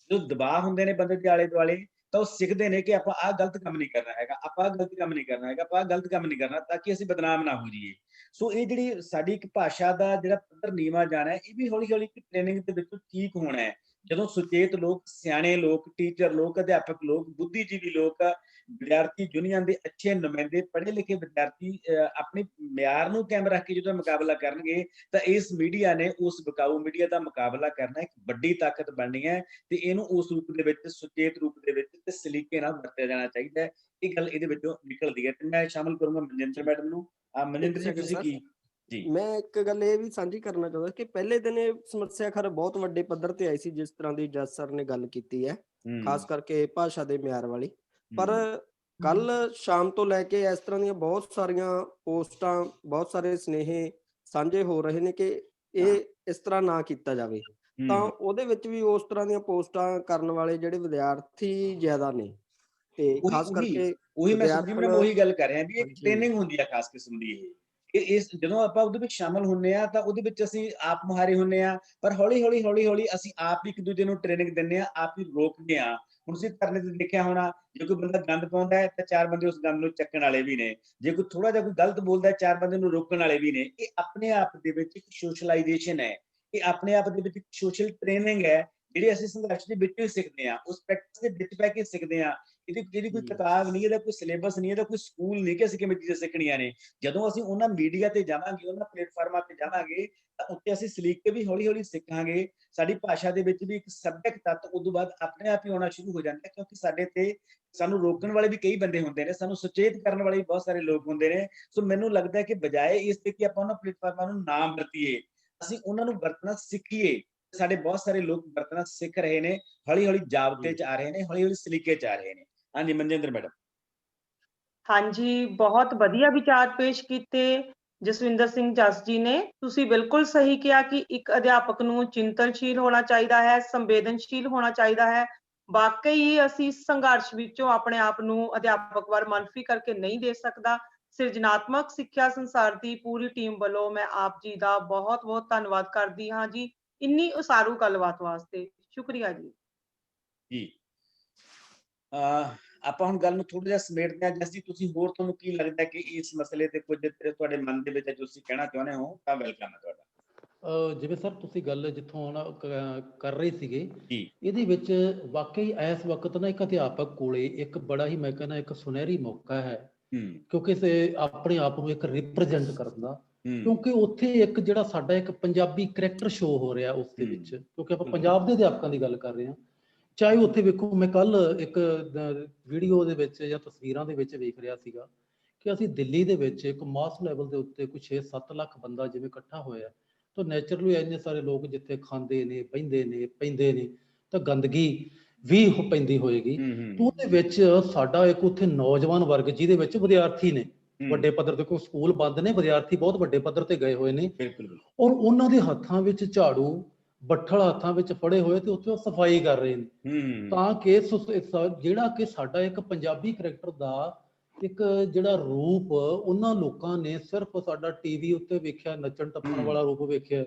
Speaker 1: ਜੋ ਦਬਾਅ ਹੁੰਦੇ ਨੇ ਬੰਦੇ ਦੇ ਆਲੇ ਦੁਆਲੇ, ਤਾਂ ਉਹ ਸਿੱਖਦੇ ਨੇ ਕਿ ਆਪਾਂ ਆਹ ਗਲਤ ਕੰਮ ਨਹੀਂ ਕਰਨਾ ਹੈਗਾ, ਆਪਾਂ ਆਹ ਗਲਤ ਕੰਮ ਨਹੀਂ ਕਰਨਾ ਹੈਗਾ, ਆਪਾਂ ਆਹ ਗਲਤ ਕੰਮ ਨਹੀਂ ਕਰਨਾ, ਤਾਂ ਕਿ ਅਸੀਂ ਬਦਨਾਮ ਨਾ ਹੋ ਜਾਈਏ। ਸੋ ਇਹ ਜਿਹੜੀ ਸਾਡੀ ਇੱਕ ਭਾਸ਼ਾ ਦਾ ਜਿਹੜਾ ਪੱਧਰ ਨੀਵਾਂ ਜਾਣਾ ਹੈ, ਇਹ ਵੀ ਹੌਲੀ-ਹੌਲੀ ਇੱਕ ਟ੍ਰੇਨਿੰਗ ਦੇ ਵਿੱਚੋਂ ਠੀਕ ਹੋਣਾ ਹੈ। ਜਦੋਂ ਸੁਚੇਤ ਲੋਕ, ਸਿਆਣੇ ਲੋਕ, ਟੀਚਰ ਲੋਕ, ਅਧਿਆਪਕ ਲੋਕ, ਬੁੱਧੀਜੀਵੀ ਲੋਕ, ਵਿਦਿਆਰਥੀ ਯੂਨੀਅਨ ਦੇ ਅੱਛੇ ਨੁਮਾਇੰਦੇ, ਪੜ੍ਹੇ ਲਿਖੇ ਵਿਦਿਆਰਥੀ ਆਪਣੇ ਮਿਆਰ ਨੂੰ ਕਾਇਮ ਰੱਖ ਕੇ ਜਦੋਂ ਮੁਕਾਬਲਾ ਕਰਨਗੇ, ਤਾਂ ਇਸ ਮੀਡੀਆ ਨੇ ਉਸ ਵਿਕਾਊ ਮੀਡੀਆ ਦਾ ਮੁਕਾਬਲਾ ਕਰਨਾ ਇੱਕ ਵੱਡੀ ਤਾਕਤ ਬਣਨੀ ਹੈ, ਤੇ ਇਹਨੂੰ ਉਸ ਰੂਪ ਦੇ ਵਿੱਚ, ਸੁਚੇਤ ਰੂਪ ਦੇ ਵਿੱਚ ਤੇ ਸਲੀਕੇ ਨਾਲ ਵਰਤਿਆ ਜਾਣਾ ਚਾਹੀਦਾ ਹੈ। ਇਹ ਗੱਲ ਇਹਦੇ ਵਿੱਚੋਂ ਨਿਕਲਦੀ ਹੈ, ਤੇ ਮੈਂ ਸ਼ਾਮਲ ਕਰੂੰਗਾ ਮਨਜਿੰਦਰ ਮੈਡਮ ਨੂੰ। ਮਨਜਿੰਦਰ ਜੀ, ਤੁਸੀਂ ਕੀ? ਜੀ,
Speaker 3: ਮੈਂ ਇੱਕ ਗੱਲ ਇਹ ਵੀ ਸਾਂਝੀ ਕਰਨਾ ਚਾਹੁੰਦਾ ਕਿ ਪਹਿਲੇ ਦਿਨ ਇਹ ਸਮੱਸਿਆ ਖਰ ਬਹੁਤ ਵੱਡੇ ਪੱਧਰ ਤੇ ਆਈ ਸੀ, ਜਿਸ ਤਰ੍ਹਾਂ ਦੀ ਜੱਜ ਸਰ ਨੇ ਗੱਲ ਕੀਤੀ ਹੈ, ਖਾਸ ਕਰਕੇ ਭਾਸ਼ਾ ਦੇ ਮਿਆਰ ਵਾਲੀ। ਪਰ ਕੱਲ ਸ਼ਾਮ ਤੋਂ ਲੈ ਕੇ ਇਸ ਤਰ੍ਹਾਂ ਦੀਆਂ ਬਹੁਤ ਸਾਰੀਆਂ ਪੋਸਟਾਂ, ਬਹੁਤ ਸਾਰੇ ਸੁਨੇਹੇ ਸਾਂਝੇ ਹੋ ਰਹੇ ਨੇ ਕਿ ਇਹ ਇਸ ਤਰ੍ਹਾਂ ਨਾ ਕੀਤਾ ਜਾਵੇ। ਤਾਂ ਉਹਦੇ ਵਿੱਚ ਵੀ ਉਸ ਤਰ੍ਹਾਂ ਦੀਆਂ ਪੋਸਟਾਂ ਕਰਨ ਵਾਲੇ ਜਿਹੜੇ ਵਿਦਿਆਰਥੀ ਜ਼ਿਆਦਾ ਨੇ, ਤੇ ਖਾਸ ਕਰਕੇ
Speaker 1: ਉਹੀ ਮੈਂ ਸੁਖਜੀਤ ਮੈਡਮ ਉਹੀ ਗੱਲ ਕਰ ਰਿਹਾ ਵੀ ਇੱਕ
Speaker 3: ਹਾਂਜੀ।
Speaker 1: ਟ੍ਰੇਨਿੰਗ ਹੁੰਦੀ ਆ ਖਾਸ ਕਿਸਮ ਦੀ। ਇਹ ਇਸ ਜਦੋਂ ਆਪਾਂ ਉਹਦੇ ਵਿੱਚ ਸ਼ਾਮਲ ਹੁੰਨੇ ਆ ਤਾਂ ਉਹਦੇ ਵਿੱਚ ਅਸੀਂ ਆਪ ਮੁਹਾਰੇ ਹੁੰਨੇ ਆ, ਪਰ ਹੌਲੀ-ਹੌਲੀ ਅਸੀਂ ਆਪ ਇੱਕ ਦੂਜੇ ਨੂੰ ਟ੍ਰੇਨਿੰਗ ਦਿੰਨੇ ਆ, ਆਪ ਹੀ ਰੋਕਦੇ ਆ। ਹੁਣ ਤੁਸੀਂ ਧਰਨੇ ਤੇ ਦੇਖਿਆ ਹੋਣਾ, ਜੇ ਕੋਈ ਬੰਦਾ ਗੰਦ ਪਾਉਂਦਾ ਹੈ ਤਾਂ 4 ਬੰਦੇ ਉਸ ਗੰਦ ਨੂੰ ਚੱਕਣ ਵਾਲੇ ਵੀ ਨੇ, ਜੇ ਕੋਈ ਥੋੜਾ ਜਿਹਾ ਕੋਈ ਗਲਤ ਬੋਲਦਾ ਹੈ 4 ਬੰਦੇ ਨੂੰ ਰੋਕਣ ਵਾਲੇ ਵੀ ਨੇ। ਇਹ ਆਪਣੇ ਆਪ ਦੇ ਵਿੱਚ ਇੱਕ ਸੋਸ਼ਲਾਈਜੇਸ਼ਨ ਹੈ, ਇਹ ਆਪਣੇ ਆਪ ਦੇ ਵਿੱਚ ਇੱਕ ਸੋਸ਼ਲ ਟ੍ਰੇਨਿੰਗ ਹੈ, ਜਿਹੜੀ ਅਸੀਂ ਸੰਘਰਸ਼ ਦੇ ਵਿੱਚੋਂ ਹੀ ਸਿੱਖਦੇ ਆ, ਉਸ ਪ੍ਰੈਕਟਿਸ ਦੇ ਵਿੱਚ ਬਹਿ ਕੇ ਸਿੱਖਦੇ ਆ। ਇਹਦੀ ਕੋਈ ਕਿਤਾਬ ਨਹੀਂ, ਇਹਦਾ ਕੋਈ ਸਿਲੇਬਸ ਨਹੀਂ, ਇਹਦਾ ਕੋਈ ਸਕੂਲ ਨਹੀਂ ਕਿ ਅਸੀਂ ਕਿਵੇਂ ਚੀਜ਼ਾਂ ਸਿੱਖਣੀਆਂ ਨੇ। ਜਦੋਂ ਅਸੀਂ ਉਹਨਾਂ ਮੀਡੀਆ ਤੇ ਜਾਵਾਂਗੇ, ਉਹਨਾਂ ਪਲੇਟਫਾਰਮਾਂ ਤੇ ਜਾਵਾਂਗੇ, ਤਾਂ ਉੱਤੇ ਅਸੀਂ ਸਲੀਕੇ ਵੀ ਹੌਲੀ-ਹੌਲੀ ਸਿੱਖਾਂਗੇ। ਸਾਡੀ ਭਾਸ਼ਾ ਦੇ ਵਿੱਚ ਵੀ ਇੱਕ ਸੱਭਿਅਕ ਤੱਤ ਉਦੋਂ ਬਾਅਦ ਆਪਣੇ ਆਪ ਹੀ ਆਉਣਾ ਸ਼ੁਰੂ ਹੋ ਜਾਂਦਾ ਹੈ, ਕਿਉਂਕਿ ਸਾਡੇ ਤੇ ਸਾਨੂੰ ਰੋਕਣ ਵਾਲੇ ਵੀ ਕਈ ਬੰਦੇ ਹੁੰਦੇ ਨੇ, ਸਾਨੂੰ ਸੁਚੇਤ ਕਰਨ ਵਾਲੇ ਵੀ ਬਹੁਤ ਸਾਰੇ ਲੋਕ ਹੁੰਦੇ ਨੇ। ਸੋ ਮੈਨੂੰ ਲੱਗਦਾ ਹੈ ਕਿ ਬਜਾਏ ਇਸ ਤੇ ਕਿ ਆਪਾਂ ਉਹਨਾਂ ਪਲੇਟਫਾਰਮਾਂ ਨੂੰ ਨਾ ਵਰਤੀਏ, ਅਸੀਂ ਉਹਨਾਂ ਨੂੰ ਵਰਤਣਾ ਸਿੱਖੀਏ। ਸਾਡੇ ਬਹੁਤ ਸਾਰੇ ਲੋਕ ਵਰਤਣਾ ਸਿੱਖ ਰਹੇ ਨੇ, ਹੌਲੀ-ਹੌਲੀ ਜਾਬਤੇ 'ਚ ਆ ਰਹੇ ਨੇ, ਹੌਲੀ-ਹੌਲੀ ਸਲੀਕੇ 'ਚ ਆ ਰਹੇ ਨੇ। ਹਾਂਜੀ, ਮਨਜਿੰਦਰ ਮੈਡਮ।
Speaker 4: ਹਾਂਜੀ, ਬਹੁਤ ਵਧੀਆ ਵਿਚਾਰ ਪੇਸ਼ ਕੀਤੇ ਜਸਵਿੰਦਰ ਸਿੰਘ ਜੱਸ ਜੀ ਨੇ। ਤੁਸੀਂ ਬਿਲਕੁਲ ਸਹੀ ਕਿਹਾ ਕਿ ਇੱਕ ਅਧਿਆਪਕ ਨੂੰ ਚਿੰਤਨਸ਼ੀਲ ਹੋਣਾ ਚਾਹੀਦਾ ਹੈ, ਸੰਵੇਦਨਸ਼ੀਲ ਹੋਣਾ ਚਾਹੀਦਾ ਹੈ। ਵਾਕਈ ਹੀ ਅਸੀਂ ਸੰਘਰਸ਼ ਵਿੱਚੋਂ ਆਪਣੇ ਆਪ ਨੂੰ ਅਧਿਆਪਕ ਵੱਲ ਮਨਫੀ ਕਰਕੇ ਨਹੀਂ ਦੇ ਸਕਦਾ। ਸਿਰਜਣਾਤਮਕ ਸਿੱਖਿਆ ਸੰਸਾਰ ਦੀ ਪੂਰੀ ਟੀਮ ਵੱਲੋਂ ਮੈਂ ਆਪ ਜੀ ਦਾ ਬਹੁਤ-ਬਹੁਤ ਧੰਨਵਾਦ ਕਰਦੀ ਹਾਂ ਜੀ, ਇੰਨੀ ਉਸਾਰੂ ਗੱਲਬਾਤ ਵਾਸਤੇ। ਸ਼ੁਕਰੀਆ ਜੀ।
Speaker 1: ਜੀ, ਆਪਾਂ ਹੁਣ ਗੱਲ ਨੂੰ ਥੋੜਾ ਜਿਹਾ ਸਮੇਟਦੇ ਹਾਂ। ਜਸ ਜੀ, ਤੁਸੀਂ ਹੋਰ ਤੁਹਾਨੂੰ ਕੀ ਲੱਗਦਾ ਕਿ ਇਸ ਮਸਲੇ ਤੇ ਕੁਝ ਤੁਹਾਡੇ ਮਨ ਦੇ ਵਿੱਚ ਜੋ ਤੁਸੀਂ ਕਹਿਣਾ ਚਾਹੁੰਦੇ ਹੋ, ਤਾਂ ਵੈਲਕਮ ਹੈ ਤੁਹਾਡਾ।
Speaker 2: ਜਿਵੇਂ ਸਰ ਤੁਸੀਂ ਗੱਲ ਜਿੱਥੋਂ ਹੁਣ ਕਰ ਰਹੇ ਸੀਗੇ,
Speaker 1: ਜੀ,
Speaker 2: ਇਹਦੇ ਵਿੱਚ ਵਾਕਈ ਇਸ ਵਕਤ ਨਾ ਇੱਕ ਅਧਿਆਪਕ ਕੋਲੇ ਇੱਕ ਬੜਾ ਹੀ, ਮੈਂ ਕਹਿੰਦਾ, ਇੱਕ ਸੁਨਹਿਰੀ ਮੌਕਾ ਹੈ, ਕਿਉਂਕਿ ਆਪਣੇ ਆਪ ਨੂੰ ਇੱਕ ਰਿਪਰੈਜ਼ੈਂਟ ਕਰਨ ਦਾ। ਕਿਉਂਕਿ ਉੱਥੇ ਇੱਕ ਜਿਹੜਾ ਸਾਡਾ ਇੱਕ ਪੰਜਾਬੀ ਕਰੈਕਟਰ ਸ਼ੋ ਹੋ ਰਿਹਾ ਉਸ ਦੇ ਵਿੱਚ, ਕਿਉਂਕਿ ਆਪਾਂ ਪੰਜਾਬ ਦੇ ਅਧਿਆਪਕਾਂ ਦੀ ਗੱਲ ਕਰ ਰਹੇ ਹਾਂ। ਚਾਹੇ ਉੱਥੇ ਵੇਖੋ, ਮੈਂ ਕੱਲ ਇੱਕ ਵੀਡੀਓ ਦੇ ਵਿੱਚ ਜਾਂ ਤਸਵੀਰਾਂ ਦੇ ਵਿੱਚ ਵੇਖ ਰਿਹਾ ਸੀਗਾ ਕਿ ਅਸੀਂ ਦਿੱਲੀ ਦੇ ਵਿੱਚ ਇੱਕ ਮਾਸ ਲੈਵਲ ਦੇ ਉੱਤੇ ਕੋਈ 6-7 ਲੱਖ ਬੰਦਾ ਜਿਵੇਂ ਇਕੱਠਾ ਹੋਇਆ, ਤਾਂ ਨੈਚੁਰਲੀ ਇੰਨੇ ਸਾਰੇ ਲੋਕ ਜਿੱਥੇ ਖਾਂਦੇ ਨੇ, ਬਹਿੰਦੇ ਨੇ, ਪੈਂਦੇ ਨੇ, ਤਾਂ ਗੰਦਗੀ ਵੀ ਪੈਂਦੀ ਹੋਏਗੀ। ਤਾਂ ਉਹਦੇ ਵਿੱਚ ਸਾਡਾ ਇੱਕ ਉੱਥੇ ਨੌਜਵਾਨ ਵਰਗ, ਜਿਹਦੇ ਵਿੱਚ ਵਿਦਿਆਰਥੀ ਨੇ ਵੱਡੇ ਪੱਧਰ ਤੇ, ਕੋਈ ਸਕੂਲ ਬੰਦ ਨੇ, ਵਿਦਿਆਰਥੀ ਬਹੁਤ ਵੱਡੇ ਪੱਧਰ ਤੇ ਗਏ ਹੋਏ ਨੇ, ਔਰ ਉਹਨਾਂ ਦੇ ਹੱਥਾਂ ਵਿੱਚ ਝਾੜੂ, ਬੱਠਲ ਹੱਥਾਂ ਵਿੱਚ ਫੜੇ ਹੋਏ, ਤੇ ਉੱਥੇ ਉਹ ਸਫਾਈ ਕਰ ਰਹੇ ਨੇ। ਤਾਂ ਕਿ ਜਿਹੜਾ ਕਿ ਸਾਡਾ ਇੱਕ ਪੰਜਾਬੀ ਕਰੈਕਟਰ ਦਾ ਇੱਕ ਜਿਹੜਾ ਰੂਪ ਉਹਨਾਂ ਲੋਕਾਂ ਨੇ ਸਿਰਫ ਸਾਡਾ ਟੀਵੀ ਉੱਤੇ ਵੇਖਿਆ, ਨੱਚਣ ਟੱਪਣ ਵਾਲਾ ਰੂਪ ਵੇਖਿਆ,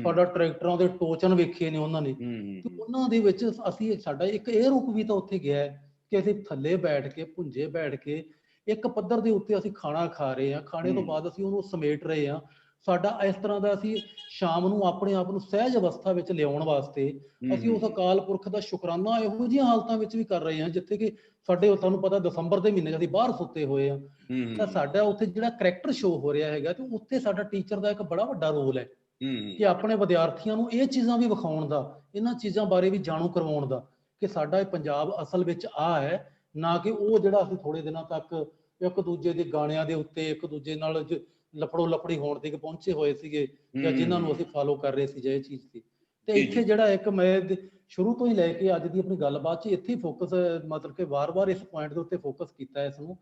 Speaker 2: ਸਾਡਾ ਟਰੈਕਟਰਾਂ ਦੇ ਟੋਚਨ ਵੇਖੇ ਨੇ ਉਹਨਾਂ ਨੇ, ਤੇ ਉਹਨਾਂ ਦੇ ਵਿੱਚ ਅਸੀਂ ਸਾਡਾ ਇੱਕ ਇਹ ਰੂਪ ਵੀ ਤਾਂ ਉੱਥੇ ਗਿਆ ਕਿ ਅਸੀਂ ਥੱਲੇ ਬੈਠ ਕੇ, ਭੁੰਜੇ ਬੈਠ ਕੇ ਇੱਕ ਪੱਧਰ ਦੇ ਉੱਤੇ ਅਸੀਂ ਖਾਣਾ ਖਾ ਰਹੇ ਹਾਂ। ਖਾਣੇ ਤੋਂ ਬਾਅਦ ਅਸੀਂ ਉਹਨੂੰ ਸਮੇਟ ਰਹੇ ਹਾਂ। ਸਾਡਾ ਇਸ ਤਰ੍ਹਾਂ ਦਾ, ਅਸੀਂ ਸ਼ਾਮ ਨੂੰ ਆਪਣੇ ਆਪ ਨੂੰ ਸਹਿਜ ਅਵਸਥਾ ਵਿੱਚ ਲਿਆਉਣ ਵਾਸਤੇ ਅਸੀਂ ਉਸ ਅਕਾਲ ਪੁਰਖ ਦਾ ਸ਼ੁਕਰਾਨਾ ਇਹੋ ਜਿਹੀਆਂ ਹਾਲਤਾਂ ਵਿੱਚ ਵੀ ਕਰ ਰਹੇ ਹਾਂ, ਜਿੱਥੇ ਕਿ ਸਾਡੇ, ਤੁਹਾਨੂੰ ਪਤਾ, ਦਸੰਬਰ ਦੇ ਮਹੀਨੇ 'ਚ ਅਸੀਂ ਬਾਹਰ ਸੁੱਤੇ ਹੋਏ ਹਾਂ। ਤਾਂ ਸਾਡਾ ਉੱਥੇ ਜਿਹੜਾ ਕਰੈਕਟਰ ਸ਼ੋ ਹੋ ਰਿਹਾ ਹੈਗਾ, ਤੇ ਉੱਥੇ ਸਾਡਾ ਟੀਚਰ ਦਾ ਇੱਕ ਬੜਾ ਵੱਡਾ ਰੋਲ ਹੈ ਕਿ ਆਪਣੇ ਵਿਦਿਆਰਥੀਆਂ ਨੂੰ ਇਹ ਚੀਜ਼ਾਂ ਵੀ ਵਿਖਾਉਣ ਦਾ, ਇਹਨਾਂ ਚੀਜ਼ਾਂ ਬਾਰੇ ਵੀ ਜਾਣੂ ਕਰਵਾਉਣ ਦਾ, ਕਿ ਸਾਡਾ ਇਹ ਪੰਜਾਬ ਅਸਲ ਵਿੱਚ ਆ ਹੈ, ਨਾ ਕਿ ਉਹ ਜਿਹੜਾ ਅਸੀਂ ਥੋੜੇ ਦਿਨਾਂ ਤੱਕ ਇੱਕ ਦੂਜੇ ਦੇ ਗਾਣਿਆਂ ਦੇ ਉੱਤੇ ਇੱਕ ਦੂਜੇ ਨਾਲ ਲਫੜੋ ਲਫੜੀ ਹੋਣ ਤੱਕ ਪਹੁੰਚੇ ਹੋਏ ਸੀਗੇ, ਜਾਂ ਜਿਨ੍ਹਾਂ ਨੂੰ ਅਸੀਂ ਫਾਲੋ ਕਰ ਰਹੇ ਸੀ, ਜੇ ਇਹ ਚੀਜ਼ ਸੀ। ਤੇ ਇੱਥੇ ਜਿਹੜਾ ਇੱਕ ਮੈਂ ਸ਼ੁਰੂ ਤੋਂ ਹੀ ਲੈ ਕੇ ਅੱਜ ਦੀ ਆਪਣੀ ਗੱਲਬਾਤ 'ਚ ਇੱਥੇ ਫੋਕਸ, ਮਤਲਬ ਕਿ ਵਾਰ-ਵਾਰ ਇਸ ਪੁਆਇੰਟ ਦੇ ਉੱਤੇ ਫੋਕਸ ਕੀਤਾ ਇਸ ਨੂੰ,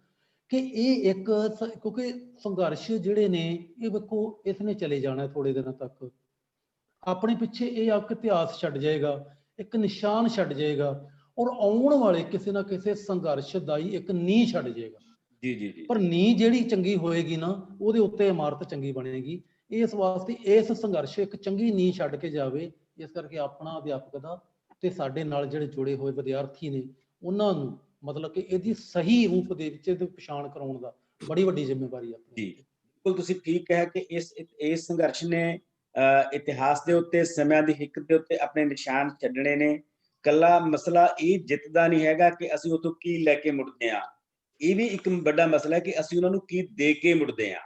Speaker 2: ਕਿ ਇਹ ਇੱਕ, ਕਿਉਂਕਿ ਸੰਘਰਸ਼ ਜਿਹੜੇ ਨੇ ਇਹ ਵੇਖੋ, ਇਸ ਨੇ ਚਲੇ ਜਾਣਾ ਥੋੜੇ ਦਿਨਾਂ ਤੱਕ, ਆਪਣੇ ਪਿੱਛੇ ਇਹ ਇੱਕ ਇਤਿਹਾਸ ਛੱਡ ਜਾਏਗਾ, ਇੱਕ ਨਿਸ਼ਾਨ ਛੱਡ ਜਾਏਗਾ, ਔਰ ਆਉਣ ਵਾਲੇ ਕਿਸੇ ਨਾ ਕਿਸੇ ਸੰਘਰਸ਼ ਦਾ ਹੀ ਇੱਕ ਨੀਂਹ ਛੱਡ ਜਾਏਗਾ। ਪਰ ਨੀਂਹ ਜਿਹੜੀ ਚੰਗੀ ਹੋਏਗੀ ਨਾ, ਉਹਦੇ ਉੱਤੇ ਇਮਾਰਤ ਚੰਗੀ ਬਣੇਗੀ। ਇਸ ਵਾਸਤੇ ਇਸ ਸੰਘਰਸ਼ ਇੱਕ ਚੰਗੀ ਨੀਂਹ ਛੱਡ ਕੇ ਜਾਵੇ। ਇਸ ਕਰਕੇ ਆਪਣਾ ਅਧਿਆਪਕ ਦਾ ਤੇ ਸਾਡੇ ਨਾਲ ਜਿਹੜੇ ਜੁੜੇ ਹੋਏ ਵਿਦਿਆਰਥੀ ਨੇ, ਉਹਨਾਂ ਨੂੰ ਮਤਲਬ ਕਿ ਇਹਦੀ ਸਹੀ ਰੂਪ ਦੇ ਵਿੱਚ ਇਹਦੀ ਪਛਾਣ ਕਰਾਉਣ ਦਾ ਬੜੀ ਵੱਡੀ ਜ਼ਿੰਮੇਵਾਰੀ ਆਪਣੀ।
Speaker 1: ਜੀ ਬਿਲਕੁਲ ਤੁਸੀਂ ਠੀਕ ਕਿਹਾ ਕਿ ਇਸ ਸੰਘਰਸ਼ ਨੇ ਇਤਿਹਾਸ ਦੇ ਉੱਤੇ, ਸਮਿਆਂ ਦੀ ਹਿੱਕ ਦੇ ਉੱਤੇ ਆਪਣੇ ਨਿਸ਼ਾਨ ਛੱਡਣੇ ਨੇ। ਕੱਲਾ ਮਸਲਾ ਇਹ ਜਿੱਤ ਦਾ ਨਹੀਂ ਹੈਗਾ ਕਿ ਅਸੀਂ ਉਤੋਂ ਕੀ ਲੈ ਕੇ ਮੁੜਦੇ ਆ, ਇਹ ਵੀ ਇੱਕ ਵੱਡਾ ਮਸਲਾ ਹੈ ਕਿ ਅਸੀਂ ਉਹਨਾਂ ਨੂੰ ਕੀ ਦੇ ਕੇ ਮੁੜਦੇ ਆ।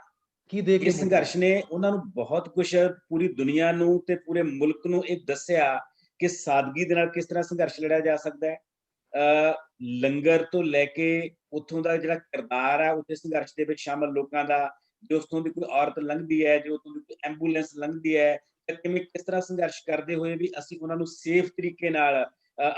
Speaker 2: ਕੀ ਦੇ ਕੇ
Speaker 1: ਇਸ ਸੰਘਰਸ਼ ਨੇ ਉਹਨਾਂ ਨੂੰ ਬਹੁਤ ਕੁਝ, ਪੂਰੀ ਦੁਨੀਆ ਨੂੰ ਤੇ ਪੂਰੇ ਮੁਲਕ ਨੂੰ ਇਹ ਦੱਸਿਆ ਕਿ ਸਾਦਗੀ ਦੇ ਨਾਲ ਕਿਸ ਤਰ੍ਹਾਂ ਸੰਘਰਸ਼ ਲੜਿਆ ਜਾ ਸਕਦਾ ਹੈ। ਲੰਗਰ ਤੋਂ ਲੈ ਕੇ ਉੱਥੋਂ ਦਾ ਜਿਹੜਾ ਕਿਰਦਾਰ ਹੈ ਉੱਥੇ ਸੰਘਰਸ਼ ਦੇ ਵਿੱਚ ਸ਼ਾਮਲ ਲੋਕਾਂ ਦਾ, ਜੋ ਉੱਥੋਂ ਦੀ ਕੋਈ ਔਰਤ ਲੰਘਦੀ ਹੈ, ਜੋ ਉੱਥੋਂ ਦੀ ਕੋਈ ਐਂਬੂਲੈਂਸ ਲੰਘਦੀ ਹੈ, ਕਿਵੇਂ ਕਿਸ ਤਰ੍ਹਾਂ ਸੰਘਰਸ਼ ਕਰਦੇ ਹੋਏ ਵੀ ਅਸੀਂ ਉਹਨਾਂ ਨੂੰ ਸੇਫ ਤਰੀਕੇ ਨਾਲ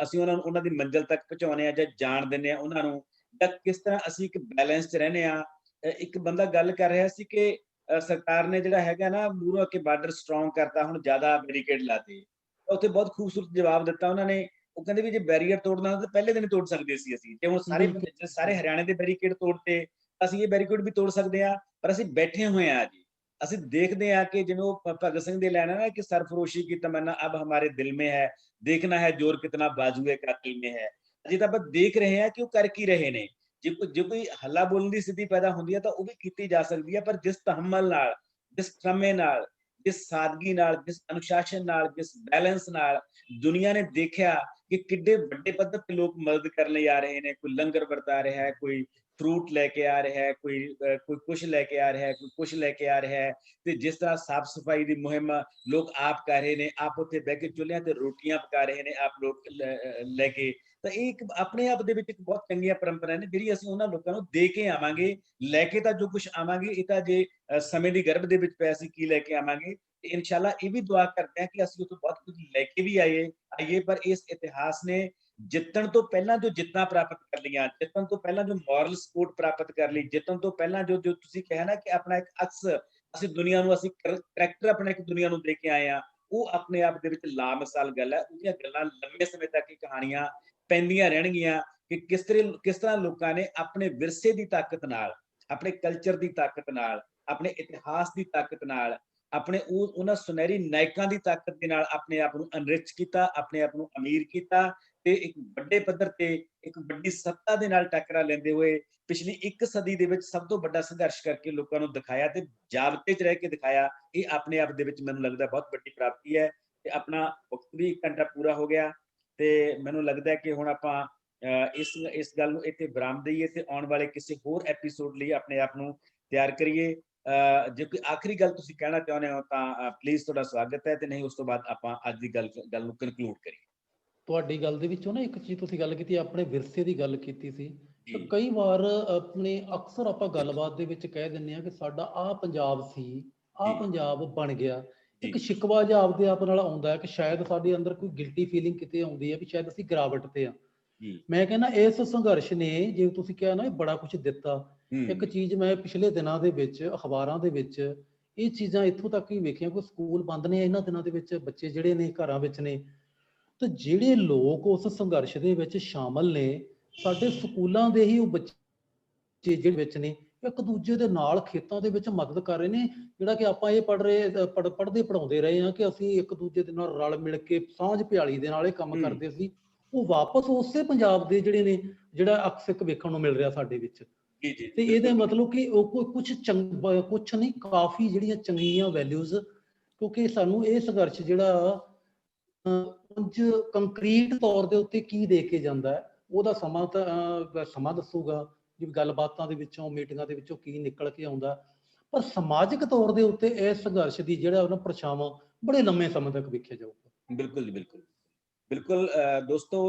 Speaker 1: ਅਸੀਂ ਉਹਨਾਂ ਦੀ ਮੰਜ਼ਿਲ ਤੱਕ ਪਹੁੰਚਾਉਂਦੇ ਆ ਜਾਂ ਜਾਣ ਦਿੰਦੇ ਆ ਉਹਨਾਂ ਨੂੰ, ਜਾਂ ਕਿਸ ਤਰ੍ਹਾਂ ਅਸੀਂ ਇੱਕ ਬੈਲੈਂਸ 'ਚ ਰਹਿੰਦੇ ਆ। ਇੱਕ ਬੰਦਾ ਗੱਲ ਕਰ ਰਿਹਾ ਸੀ ਕਿ ਸਰਕਾਰ ਨੇ ਜਿਹੜਾ ਹੈਗਾ ਨਾ ਮੂਹਰੋਂ ਆ ਕੇ ਬਾਰਡਰ ਸਟਰੋਂਗ ਕਰਤਾ, ਹੁਣ ਜ਼ਿਆਦਾ ਬੈਰੀਕੇਡ ਲਾਤੇ। ਉੱਥੇ ਬਹੁਤ ਖੂਬਸੂਰਤ ਜਵਾਬ ਦਿੱਤਾ ਉਹਨਾਂ ਨੇ। ਉਹ ਕਹਿੰਦੇ ਵੀ ਜੇ ਬੈਰੀਅਰ ਤੋੜਨਾ ਤਾਂ ਪਹਿਲੇ ਦਿਨ ਤੋੜ ਸਕਦੇ ਸੀ ਅਸੀਂ, ਜੇ ਹੁਣ ਸਾਰੇ ਹਰਿਆਣੇ ਦੇ ਬੈਰੀਕੇਡ ਤੋੜਤੇ, ਅਸੀਂ ਇਹ ਬੈਰੀਕੇਡ ਵੀ ਤੋੜ ਸਕਦੇ ਆ। ਪਰ ਅਸੀਂ ਬੈਠੇ ਹੋਏ ਆ ਜੀ, ਅਸੀਂ ਦੇਖਦੇ ਆ ਕਿ ਜਿਵੇਂ ਉਹ ਭਗਤ ਸਿੰਘ ਦੇ ਲੈਣਾ ਨਾ ਕਿ ਸਰਫਰੋਸ਼ੀ ਕੀ ਤਮन्ना अब हमारे दिल में है, देखना है जोर कितना बाजुए कातिल में है। ਅਜੇ ਤਾਂ ਆਪਾਂ ਦੇਖ ਰਹੇ ਆ ਕਿ ਉਹ ਕਰ ਕੀ ਰਹੇ ਨੇ। ਜੇ ਕੋਈ ਹੱਲਾ ਬੋਲਣ ਦੀ ਸਥਿਤੀ ਪੈਦਾ ਹੁੰਦੀ ਹੈ ਤਾਂ ਉਹ ਵੀ ਕੀਤੀ ਜਾ ਸਕਦੀ ਹੈ, ਪਰ ਜਿਸ ਤਹੱਮਲ ਨਾਲ, ਜਿਸ ਸਮੇਂ ਨਾਲ, ਜਿਸ ਸਾਦਗੀ ਨਾਲ, ਜਿਸ ਅਨੁਸ਼ਾਸਨ ਨਾਲ, ਜਿਸ ਬੈਲੈਂਸ ਨਾਲ ਦੁਨੀਆ ਨੇ ਦੇਖਿਆ ਕਿ ਕਿੱਡੇ ਵੱਡੇ ਪੱਧਰ ਤੇ ਲੋਕ ਮਦਦ ਕਰਨ ਲਈ ਆ ਰਹੇ ਨੇ, ਕੋਈ ਲੰਗਰ ਵਰਤਾ ਰਿਹਾ ਹੈ, ਕੋਈ ਫਰੂਟ ਲੈ ਕੇ ਆ ਰਿਹਾ ਹੈ, ਕੋਈ ਕੁਛ ਲੈ ਕੇ ਆ ਰਿਹਾ ਹੈ, ਕੋਈ ਕੁਛ ਲੈ ਕੇ ਆ ਰਿਹਾ ਹੈ, ਤੇ ਜਿਸ ਤਰ੍ਹਾਂ ਸਾਫ਼ ਸਫਾਈ ਦੀ ਮੁਹਿੰਮ ਲੋਕ ਆਪ ਕਰ ਰਹੇ ਨੇ, ਆਪ ਉੱਥੇ ਬਹਿ ਕੇ ਚੁੱਲ੍ਹਿਆਂ ਤੇ ਰੋਟੀਆਂ ਪਕਾ ਰਹੇ ਨੇ ਆਪ ਲੋਕ ਲੈ ਕੇ। ਤਾਂ ਇਹ ਇੱਕ ਆਪਣੇ ਆਪ ਦੇ ਵਿੱਚ ਇੱਕ ਬਹੁਤ ਚੰਗੀਆਂ ਪਰੰਪਰਾ ਨੇ ਜਿਹੜੀ ਅਸੀਂ ਉਹਨਾਂ ਲੋਕਾਂ ਨੂੰ ਦੇ ਕੇ ਆਵਾਂਗੇ। ਲੈ ਕੇ ਤਾਂ ਜੋ ਕੁਛ ਆਵਾਂਗੇ ਇਹ ਤਾਂ ਜੇ ਸਮੇਂ ਦੀ ਗਰਭ ਦੇ ਵਿੱਚ ਪਏ ਅਸੀਂ ਕੀ ਲੈ ਕੇ ਆਵਾਂਗੇ। ਤੇ ਇਨਸ਼ਾਅੱਲਾ ਇਹ ਵੀ ਦੁਆ ਕਰਦੇ ਹਾਂ ਕਿ ਅਸੀਂ ਉਹ ਤੋਂ ਬਹੁਤ ਕੁਝ ਲੈ ਕੇ ਵੀ ਆਈਏ, ਪਰ ਇਸ ਇਤਿਹਾਸ ਨੇ ਜਿੱਤਣ ਤੋਂ ਪਹਿਲਾਂ ਜੋ ਜਿੱਤਾਂ ਪ੍ਰਾਪਤ ਕਰ ਲਈਆਂ, ਜਿੱਤਣ ਤੋਂ ਪਹਿਲਾਂ ਜੋ ਮੋਰਲ ਸਪੋਰਟ ਪ੍ਰਾਪਤ ਕਰ ਲਈ, ਜਿੱਤਣ ਤੋਂ ਪਹਿਲਾਂ ਜੋ ਤੁਸੀਂ ਕਿਹਾ ਨਾ ਕਿ ਆਪਣਾ ਇੱਕ ਅਕਸ ਅਸੀਂ ਦੁਨੀਆ ਨੂੰ, ਅਸੀਂ ਕਰੈਕਟਰ ਆਪਣਾ ਇੱਕ ਦੁਨੀਆ ਨੂੰ ਦੇ ਕੇ ਆਏ ਆ, ਉਹ ਆਪਣੇ ਆਪ ਦੇ ਵਿੱਚ ਲਾਮਿਸਾਲ ਗੱਲ ਹੈ। ਉਹਦੀਆਂ ਗੱਲਾਂ ਲੰਬੇ ਸਮੇਂ ਤੱਕ ਇਹ ਕਹਾਣੀਆਂ ਪੈਂਦੀਆਂ ਰਹਿਣਗੀਆਂ ਕਿ ਕਿਸ ਤਰ੍ਹਾਂ ਲੋਕਾਂ ਨੇ ਆਪਣੇ ਵਿਰਸੇ ਦੀ ਤਾਕਤ ਨਾਲ, ਆਪਣੇ ਕਲਚਰ ਦੀ ਤਾਕਤ ਨਾਲ, ਆਪਣੇ ਇਤਿਹਾਸ ਦੀ ਤਾਕਤ ਨਾਲ, ਆਪਣੇ ਉਹਨਾਂ ਸੁਨਹਿਰੀ ਨਾਇਕਾਂ ਦੀ ਤਾਕਤ ਦੇ ਨਾਲ ਆਪਣੇ ਆਪ ਨੂੰ ਅਨਰਿਚ ਕੀਤਾ, ਆਪਣੇ ਆਪ ਨੂੰ ਅਮੀਰ ਕੀਤਾ, ਤੇ ਇੱਕ ਵੱਡੇ ਪੱਧਰ ਤੇ ਇੱਕ ਵੱਡੀ ਸੱਤਾ ਦੇ ਨਾਲ ਟੱਕਰਾ ਲੈਂਦੇ ਹੋਏ ਪਿਛਲੀ 1 ਸਦੀ ਦੇ ਵਿੱਚ ਸਭ ਤੋਂ ਵੱਡਾ ਸੰਘਰਸ਼ ਕਰਕੇ ਲੋਕਾਂ ਨੂੰ ਦਿਖਾਇਆ ਤੇ ਜਾਬਤੇ 'ਚ ਰਹਿ ਕੇ ਦਿਖਾਇਆ। ਇਹ ਆਪਣੇ ਆਪ ਦੇ ਵਿੱਚ ਮੈਨੂੰ ਲੱਗਦਾ ਬਹੁਤ ਵੱਡੀ ਪ੍ਰਾਪਤੀ ਹੈ। ਤੇ ਆਪਣਾ ਵਕਤ ਵੀ 1 ਘੰਟਾ ਪੂਰਾ ਹੋ ਗਿਆ ਤੇ ਮੈਨੂੰ ਲੱਗਦਾ ਕਿ ਹੁਣ ਆਪਾਂ ਇਸ ਗੱਲ ਨੂੰ ਇੱਥੇ ਵਿਰਾਮ ਦਈਏ ਤੇ ਆਉਣ ਵਾਲੇ ਕਿਸੇ ਹੋਰ ਐਪੀਸੋਡ ਲਈ ਆਪਣੇ ਆਪ ਨੂੰ ਤਿਆਰ ਕਰੀਏ। ਜੇ ਕੋਈ ਆਖਰੀ ਗੱਲ ਤੁਸੀਂ ਕਹਿਣਾ ਚਾਹੁੰਦੇ ਹੋ ਤਾਂ ਪਲੀਜ਼, ਤੁਹਾਡਾ ਸਵਾਗਤ ਹੈ, ਤੇ ਨਹੀਂ ਉਸ ਤੋਂ ਬਾਅਦ ਆਪਾਂ ਅੱਜ ਦੀ ਗੱਲ ਨੂੰ ਕਨਕਲੂਡ ਕਰੀਏ।
Speaker 2: ਤੁਹਾਡੀ ਗੱਲ ਦੇ ਵਿੱਚੋਂ ਨਾ ਇੱਕ ਚੀਜ਼ ਤੁਸੀਂ ਗੱਲ ਕੀਤੀ, ਆਪਣੇ ਵਿਰਸੇ ਦੀ ਗੱਲ ਕੀਤੀ ਸੀ। ਤਾਂ ਕਈ ਵਾਰ ਅਕਸਰ ਆਪਾਂ ਗੱਲਬਾਤ ਦੇ ਵਿੱਚ ਕਹਿ ਦਿੰਦੇ ਆ ਕਿ ਸਾਡਾ ਆਹ ਪੰਜਾਬ ਸੀ, ਆਹ ਪੰਜਾਬ ਬਣ ਗਿਆ। ਇੱਕ ਸ਼ਿਕਵਾ ਜਿਹਾ ਆਪਦੇ ਆਪ ਨਾਲ ਆਉਂਦਾ ਹੈ ਕਿ ਸ਼ਾਇਦ ਸਾਡੇ ਅੰਦਰ ਕੋਈ ਗਿਲਟੀ ਫੀਲਿੰਗ ਕਿਤੇ ਆਉਂਦੀ ਹੈ ਵੀ ਸ਼ਾਇਦ ਅਸੀਂ ਗਿਰਾਵਟ ਤੇ ਆ। ਮੈਂ ਕਹਿੰਦਾ ਇਸ ਸੰਘਰਸ਼ ਨੇ, ਜਿਵੇਂ ਤੁਸੀਂ ਕਿਹਾ ਨਾ, ਇਹ ਬੜਾ ਕੁਝ ਦਿੱਤਾ। ਇੱਕ ਚੀਜ਼ ਮੈਂ ਪਿਛਲੇ ਦਿਨਾਂ ਦੇ ਵਿੱਚ ਅਖਬਾਰਾਂ ਦੇ ਵਿੱਚ ਇਹ ਚੀਜ਼ਾਂ ਇੱਥੋਂ ਤੱਕ ਹੀ ਵੇਖੀਆਂ ਕਿ ਸਕੂਲ ਬੰਦ ਨੇ ਇਹਨਾਂ ਦਿਨਾਂ ਦੇ ਵਿੱਚ, ਬੱਚੇ ਜਿਹੜੇ ਨੇ ਘਰਾਂ ਵਿੱਚ ਨੇ, ਤੇ ਜਿਹੜੇ ਲੋਕ ਉਸ ਸੰਘਰਸ਼ ਦੇ ਵਿੱਚ ਸ਼ਾਮਲ ਨੇ, ਸਾਡੇ ਸਕੂਲਾਂ ਦੇ ਹੀ ਉਹ ਬੱਚੇ ਜਿਹੜੇ ਵਿੱਚ ਨੇ, ਇੱਕ ਦੂਜੇ ਦੇ ਨਾਲ ਖੇਤਾਂ ਦੇ ਵਿੱਚ ਮਦਦ ਕਰ ਰਹੇ ਨੇ। ਜਿਹੜਾ ਕਿ ਆਪਾਂ ਇਹ ਪੜ੍ਹਦੇ ਪੜਾਉਂਦੇ ਰਹੇ ਹਾਂ ਕਿ ਅਸੀਂ ਇੱਕ ਦੂਜੇ ਦੇ ਨਾਲ ਰਲ ਮਿਲ ਕੇ ਸਾਂਝ ਪਿਆਲੀ ਦੇ ਨਾਲ ਇਹ ਕੰਮ ਕਰਦੇ ਸੀ, ਉਹ ਵਾਪਸ ਉਸੇ ਪੰਜਾਬ ਦੇ ਜਿਹੜੇ ਨੇ, ਜਿਹੜਾ ਅਕਸਰ ਵੇਖਣ ਨੂੰ ਮਿਲ ਰਿਹਾ ਸਾਡੇ ਵਿੱਚ। ਤੇ ਇਹਦੇ ਮਤਲਬ ਕਿ ਉਹ ਕੁਛ ਨਹੀਂ, ਕਾਫੀ ਜਿਹੜੀਆਂ ਚੰਗੀਆਂ ਵੈਲਿਊਜ਼, ਕਿਉਂਕਿ ਸਾਨੂੰ ਇਹ ਸੰਘਰਸ਼ ਜਿਹੜਾ ਕੁਝ ਕੰਕਰੀਟ ਤੌਰ ਦੇ ਉੱਤੇ ਕੀ ਦੇ ਕੇ ਜਾਂਦਾ ਹੈ ਉਹਦਾ ਸਮਾਂ ਦੱਸੂਗਾ, ਜਿਵੇਂ ਗੱਲਬਾਤਾਂ ਦੇ ਵਿੱਚੋਂ, ਮੀਟਿੰਗਾਂ ਦੇ ਵਿੱਚੋਂ ਕੀ ਨਿਕਲ ਕੇ ਆਉਂਦਾ। ਪਰ ਸਮਾਜਿਕ ਤੌਰ ਦੇ ਉੱਤੇ ਇਸ ਸੰਘਰਸ਼ ਦੀ ਜਿਹੜਾ ਉਹਨਾਂ ਪਰਛਾਵਾਂ ਬੜੇ ਲੰਮੇ ਸਮੇਂ ਤੱਕ ਵੇਖਿਆ ਜਾਊਗਾ।
Speaker 1: ਬਿਲਕੁਲ ਜੀ, ਬਿਲਕੁਲ ਦੋਸਤੋ,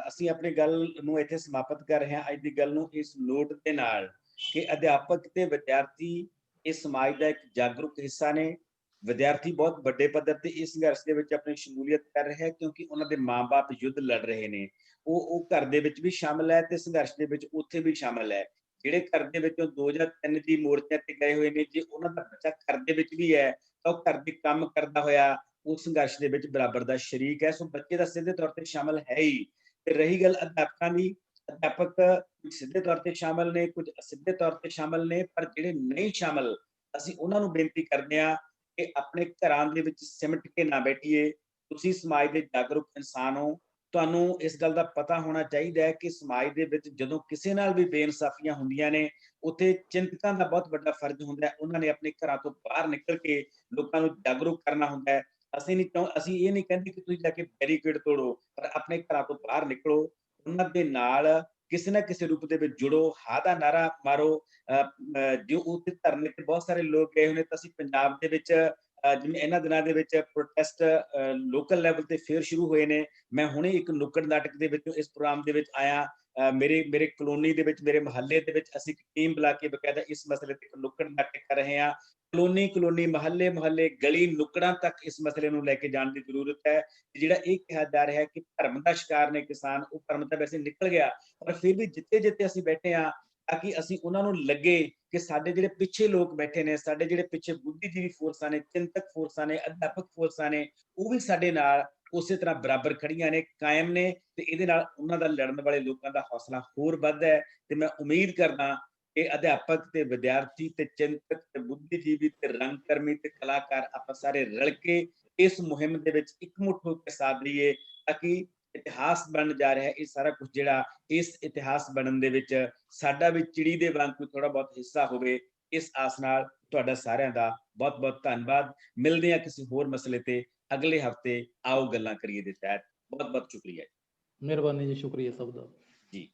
Speaker 1: ਅਸੀਂ ਆਪਣੀ ਗੱਲ ਨੂੰ ਇੱਥੇ ਸਮਾਪਤ ਕਰ ਰਹੇ ਹਾਂ ਅੱਜ ਦੀ ਗੱਲ ਨੂੰ, ਇਸ ਨੋਟ ਦੇ ਨਾਲ ਕਿ ਅਧਿਆਪਕ ਤੇ ਵਿਦਿਆਰਥੀ ਇਸ ਸਮਾਜ ਦਾ ਇੱਕ ਜਾਗਰੂਕ ਹਿੱਸਾ ਨੇ। ਵਿਦਿਆਰਥੀ ਬਹੁਤ ਵੱਡੇ ਪੱਧਰ ਤੇ ਇਸ ਸੰਘਰਸ਼ ਦੇ ਵਿੱਚ ਆਪਣੀ ਸ਼ਮੂਲੀਅਤ ਕਰ ਰਹੇ ਹੈ, ਕਿਉਂਕਿ ਉਹਨਾਂ ਦੇ ਮਾਂ-ਬਾਪ ਯੁੱਧ ਲੜ ਰਹੇ ਨੇ। ਉਹ ਘਰ ਦੇ ਵਿੱਚ ਵੀ ਸ਼ਾਮਲ ਹੈ ਤੇ ਸੰਘਰਸ਼ ਦੇ ਵਿੱਚ ਉੱਥੇ ਵੀ ਸ਼ਾਮਲ ਹੈ। ਜਿਹੜੇ ਘਰ ਦੇ ਵਿੱਚੋਂ 2 ਜਾਂ 3 ਜੀ ਮੋਰਚਿਆਂ ਤੇ ਗਏ ਹੋਏ ਨੇ, ਜੇ ਉਹਨਾਂ ਦਾ ਬੱਚਾ ਘਰ ਦੇ ਵਿੱਚ ਵੀ ਹੈ ਤਾਂ ਉਹ ਘਰ ਦੇ ਕੰਮ ਕਰਦਾ ਹੋਇਆ ਉਸ ਸੰਘਰਸ਼ ਦੇ ਵਿੱਚ ਬਰਾਬਰ ਦਾ ਸ਼ਰੀਕ ਹੈ। ਸੋ ਬੱਚੇ ਦਾ ਸਿੱਧੇ ਤੌਰ ਤੇ ਸ਼ਾਮਲ ਹੈ ਹੀ। ਤੇ ਰਹੀ ਗੱਲ ਅਧਿਆਪਕਾਂ ਦੀ, ਅਧਿਆਪਕ ਕੁਝ ਸਿੱਧੇ ਤੌਰ ਤੇ ਸ਼ਾਮਲ ਨੇ, ਕੁਝ ਅਸਿੱਧੇ ਤੌਰ ਤੇ ਸ਼ਾਮਲ ਨੇ, ਪਰ ਜਿਹੜੇ ਨਹੀਂ ਸ਼ਾਮਲ, ਅਸੀਂ ਉਹਨਾਂ ਨੂੰ ਬੇਨਤੀ ਕਰਦੇ ਹਾਂ ਕਿ ਆਪਣੇ ਘਰਾਂ ਦੇ ਵਿੱਚ ਸਿਮਟ ਕੇ ਨਾ ਬੈਠੀਏ। ਤੁਸੀਂ ਸਮਾਜ ਦੇ ਜਾਗਰੂਕ ਇਨਸਾਨ ਹੋ, ਤੁਹਾਨੂੰ ਇਸ ਗੱਲ ਦਾ ਪਤਾ ਹੋਣਾ ਚਾਹੀਦਾ ਹੈ ਕਿ ਸਮਾਜ ਦੇ ਵਿੱਚ ਜਦੋਂ ਕਿਸੇ ਨਾਲ ਵੀ ਬੇਇਨਸਾਫੀਆਂ ਹੁੰਦੀਆਂ ਨੇ, ਉੱਥੇ ਚਿੰਤਕਾਂ ਦਾ ਬਹੁਤ ਵੱਡਾ ਫਰਜ਼ ਹੁੰਦਾ ਹੈ। ਉਹਨਾਂ ਨੇ ਆਪਣੇ ਘਰਾਂ ਤੋਂ ਬਾਹਰ ਨਿਕਲ ਕੇ ਲੋਕਾਂ ਨੂੰ ਜਾਗਰੂਕ ਕਰਨਾ ਹੁੰਦਾ ਹੈ। ਅਸੀਂ ਇਹ ਨਹੀਂ ਕਹਿੰਦੇ ਕਿ ਤੁਸੀਂ ਜਾ ਕੇ ਬੈਰੀਕੇਡ ਤੋੜੋ, ਪਰ ਆਪਣੇ ਘਰਾਂ ਤੋਂ ਬਾਹਰ ਨਿਕਲੋ, ਉਹਨਾਂ ਦੇ ਨਾਲ ਕਿਸੇ ਨਾ ਕਿਸੇ ਰੂਪ ਦੇ ਵਿੱਚ ਜੁੜੋ, ਹਾਂ ਦਾ ਨਾਰਾ ਮਾਰੋ। ਜੋ ਉੱਥੇ ਧਰਨੇ ਤੇ ਬਹੁਤ ਸਾਰੇ ਲੋਕ ਗਏ ਹੋਏ ਨੇ, ਤਾਂ ਅਸੀਂ ਪੰਜਾਬ ਦੇ ਵਿੱਚ ਜਿਵੇਂ ਇਹਨਾਂ ਦਿਨਾਂ ਦੇ ਵਿੱਚ ਪ੍ਰੋਟੈਸਟ ਲੋਕਲ ਲੈਵਲ ਤੇ ਫੇਰ ਸ਼ੁਰੂ ਹੋਏ ਨੇ। ਮੈਂ ਹੁਣੇ ਇੱਕ ਨੁੱਕੜ ਨਾਟਕ ਦੇ ਵਿੱਚੋਂ ਇਸ ਪ੍ਰੋਗਰਾਮ ਦੇ ਵਿੱਚ ਆਇਆ। ਮੇਰੇ ਕਲੋਨੀ ਦੇ ਵਿੱਚ, ਮੇਰੇ ਮੁਹੱਲੇ ਦੇ ਵਿੱਚ ਅਸੀਂ ਇੱਕ ਟੀਮ ਬੁਲਾ ਕੇ ਬਕਾਇਦਾ ਇਸ ਮਸਲੇ ਤੇ ਇੱਕ ਨੁੱਕੜ ਨਾਟਕ ਕਰ ਰਹੇ ਹਾਂ। ਕਲੋਨੀ ਮੁਹੱਲੇ ਗਲੀ ਨੁੱਕੜਾਂ ਤੱਕ ਇਸ ਮਸਲੇ ਨੂੰ ਲੈ ਕੇ ਜਾਣ ਦੀ ਜ਼ਰੂਰਤ ਹੈ। ਜਿਹੜਾ ਇਹ ਕਿਹਾ ਜਾ ਰਿਹਾ ਹੈ ਕਿ ਭਰਮ ਦਾ ਸ਼ਿਕਾਰ ਨੇ ਕਿਸਾਨ, ਉਹ ਭਰਮ ਤਾਂ ਵੈਸੇ ਨਿਕਲ ਗਿਆ, ਪਰ ਫਿਰ ਵੀ ਜਿੱਥੇ ਅਸੀਂ ਬੈਠੇ ਹਾਂ, ਤਾਂ ਕਿ ਅਸੀਂ ਉਹਨਾਂ ਨੂੰ ਲੱਗੇ ਕਿ ਸਾਡੇ ਜਿਹੜੇ ਪਿੱਛੇ ਲੋਕ ਬੈਠੇ ਨੇ, ਸਾਡੇ ਜਿਹੜੇ ਪਿੱਛੇ ਬੁੱਧੀਜੀਵੀ ਫੋਰਸਾਂ ਨੇ, ਚਿੰਤਕ ਫੋਰਸਾਂ ਨੇ, ਅਧਿਆਪਕ ਫੋਰਸਾਂ ਨੇ, ਉਹ ਵੀ ਸਾਡੇ ਨਾਲ ਉਸੇ ਤਰ੍ਹਾਂ ਬਰਾਬਰ ਖੜੀਆਂ ਨੇ, ਕਾਇਮ ਨੇ, ਤੇ ਇਹਦੇ ਨਾਲ ਉਹਨਾਂ ਦਾ ਲੜਨ ਵਾਲੇ ਲੋਕਾਂ ਦਾ ਹੌਸਲਾ ਹੋਰ ਵੱਧਦਾ ਹੈ। ਤੇ ਮੈਂ ਉਮੀਦ ਕਰਦਾ ਕਿ ਅਧਿਆਪਕ ਤੇ ਵਿਦਿਆਰਥੀ ਤੇ ਚਿੰਤਕ ਤੇ ਬੁੱਧੀਜੀਵੀ ਤੇ ਰੰਗਕਰਮੀ ਤੇ ਕਲਾਕਾਰ ਆਪਾਂ ਸਾਰੇ ਰਲ ਕੇ ਇਸ ਮੁਹਿੰਮ ਦੇ ਵਿੱਚ ਇਕਮੁੱਠ ਹੋ ਕੇ ਸਾਥ ਦਈਏ, ਤਾਂ ਕਿ ਇਤਿਹਾਸ ਬਣਨ ਜਾ ਰਿਹਾ ਇਹ ਸਾਰਾ ਕੁਝ, ਜਿਹੜਾ ਇਸ ਇਤਿਹਾਸ ਬਣਨ ਦੇ ਵਿੱਚ ਸਾਡਾ ਵੀ ਚਿੜੀ ਦੇ ਵਾਂਗ ਕੋਈ ਥੋੜਾ ਬਹੁਤ ਹਿੱਸਾ ਹੋਵੇ। ਇਸ ਆਸ ਨਾਲ ਤੁਹਾਡਾ ਸਾਰਿਆਂ ਦਾ ਬਹੁਤ ਬਹੁਤ ਧੰਨਵਾਦ। ਮਿਲਦੇ ਹਾਂ ਕਿਸੇ ਹੋਰ ਮਸਲੇ ਤੇ ਅਗਲੇ ਹਫਤੇ। ਆਓ ਗੱਲਾਂ ਕਰੀਏ ਦੇ ਤਹਿਤ। ਬਹੁਤ ਬਹੁਤ ਸ਼ੁਕਰੀਆ
Speaker 2: ਮਿਹਰਬਾਨੀ ਜੀ, ਸ਼ੁਕਰੀਆ ਸਭ ਦਾ
Speaker 1: ਜੀ।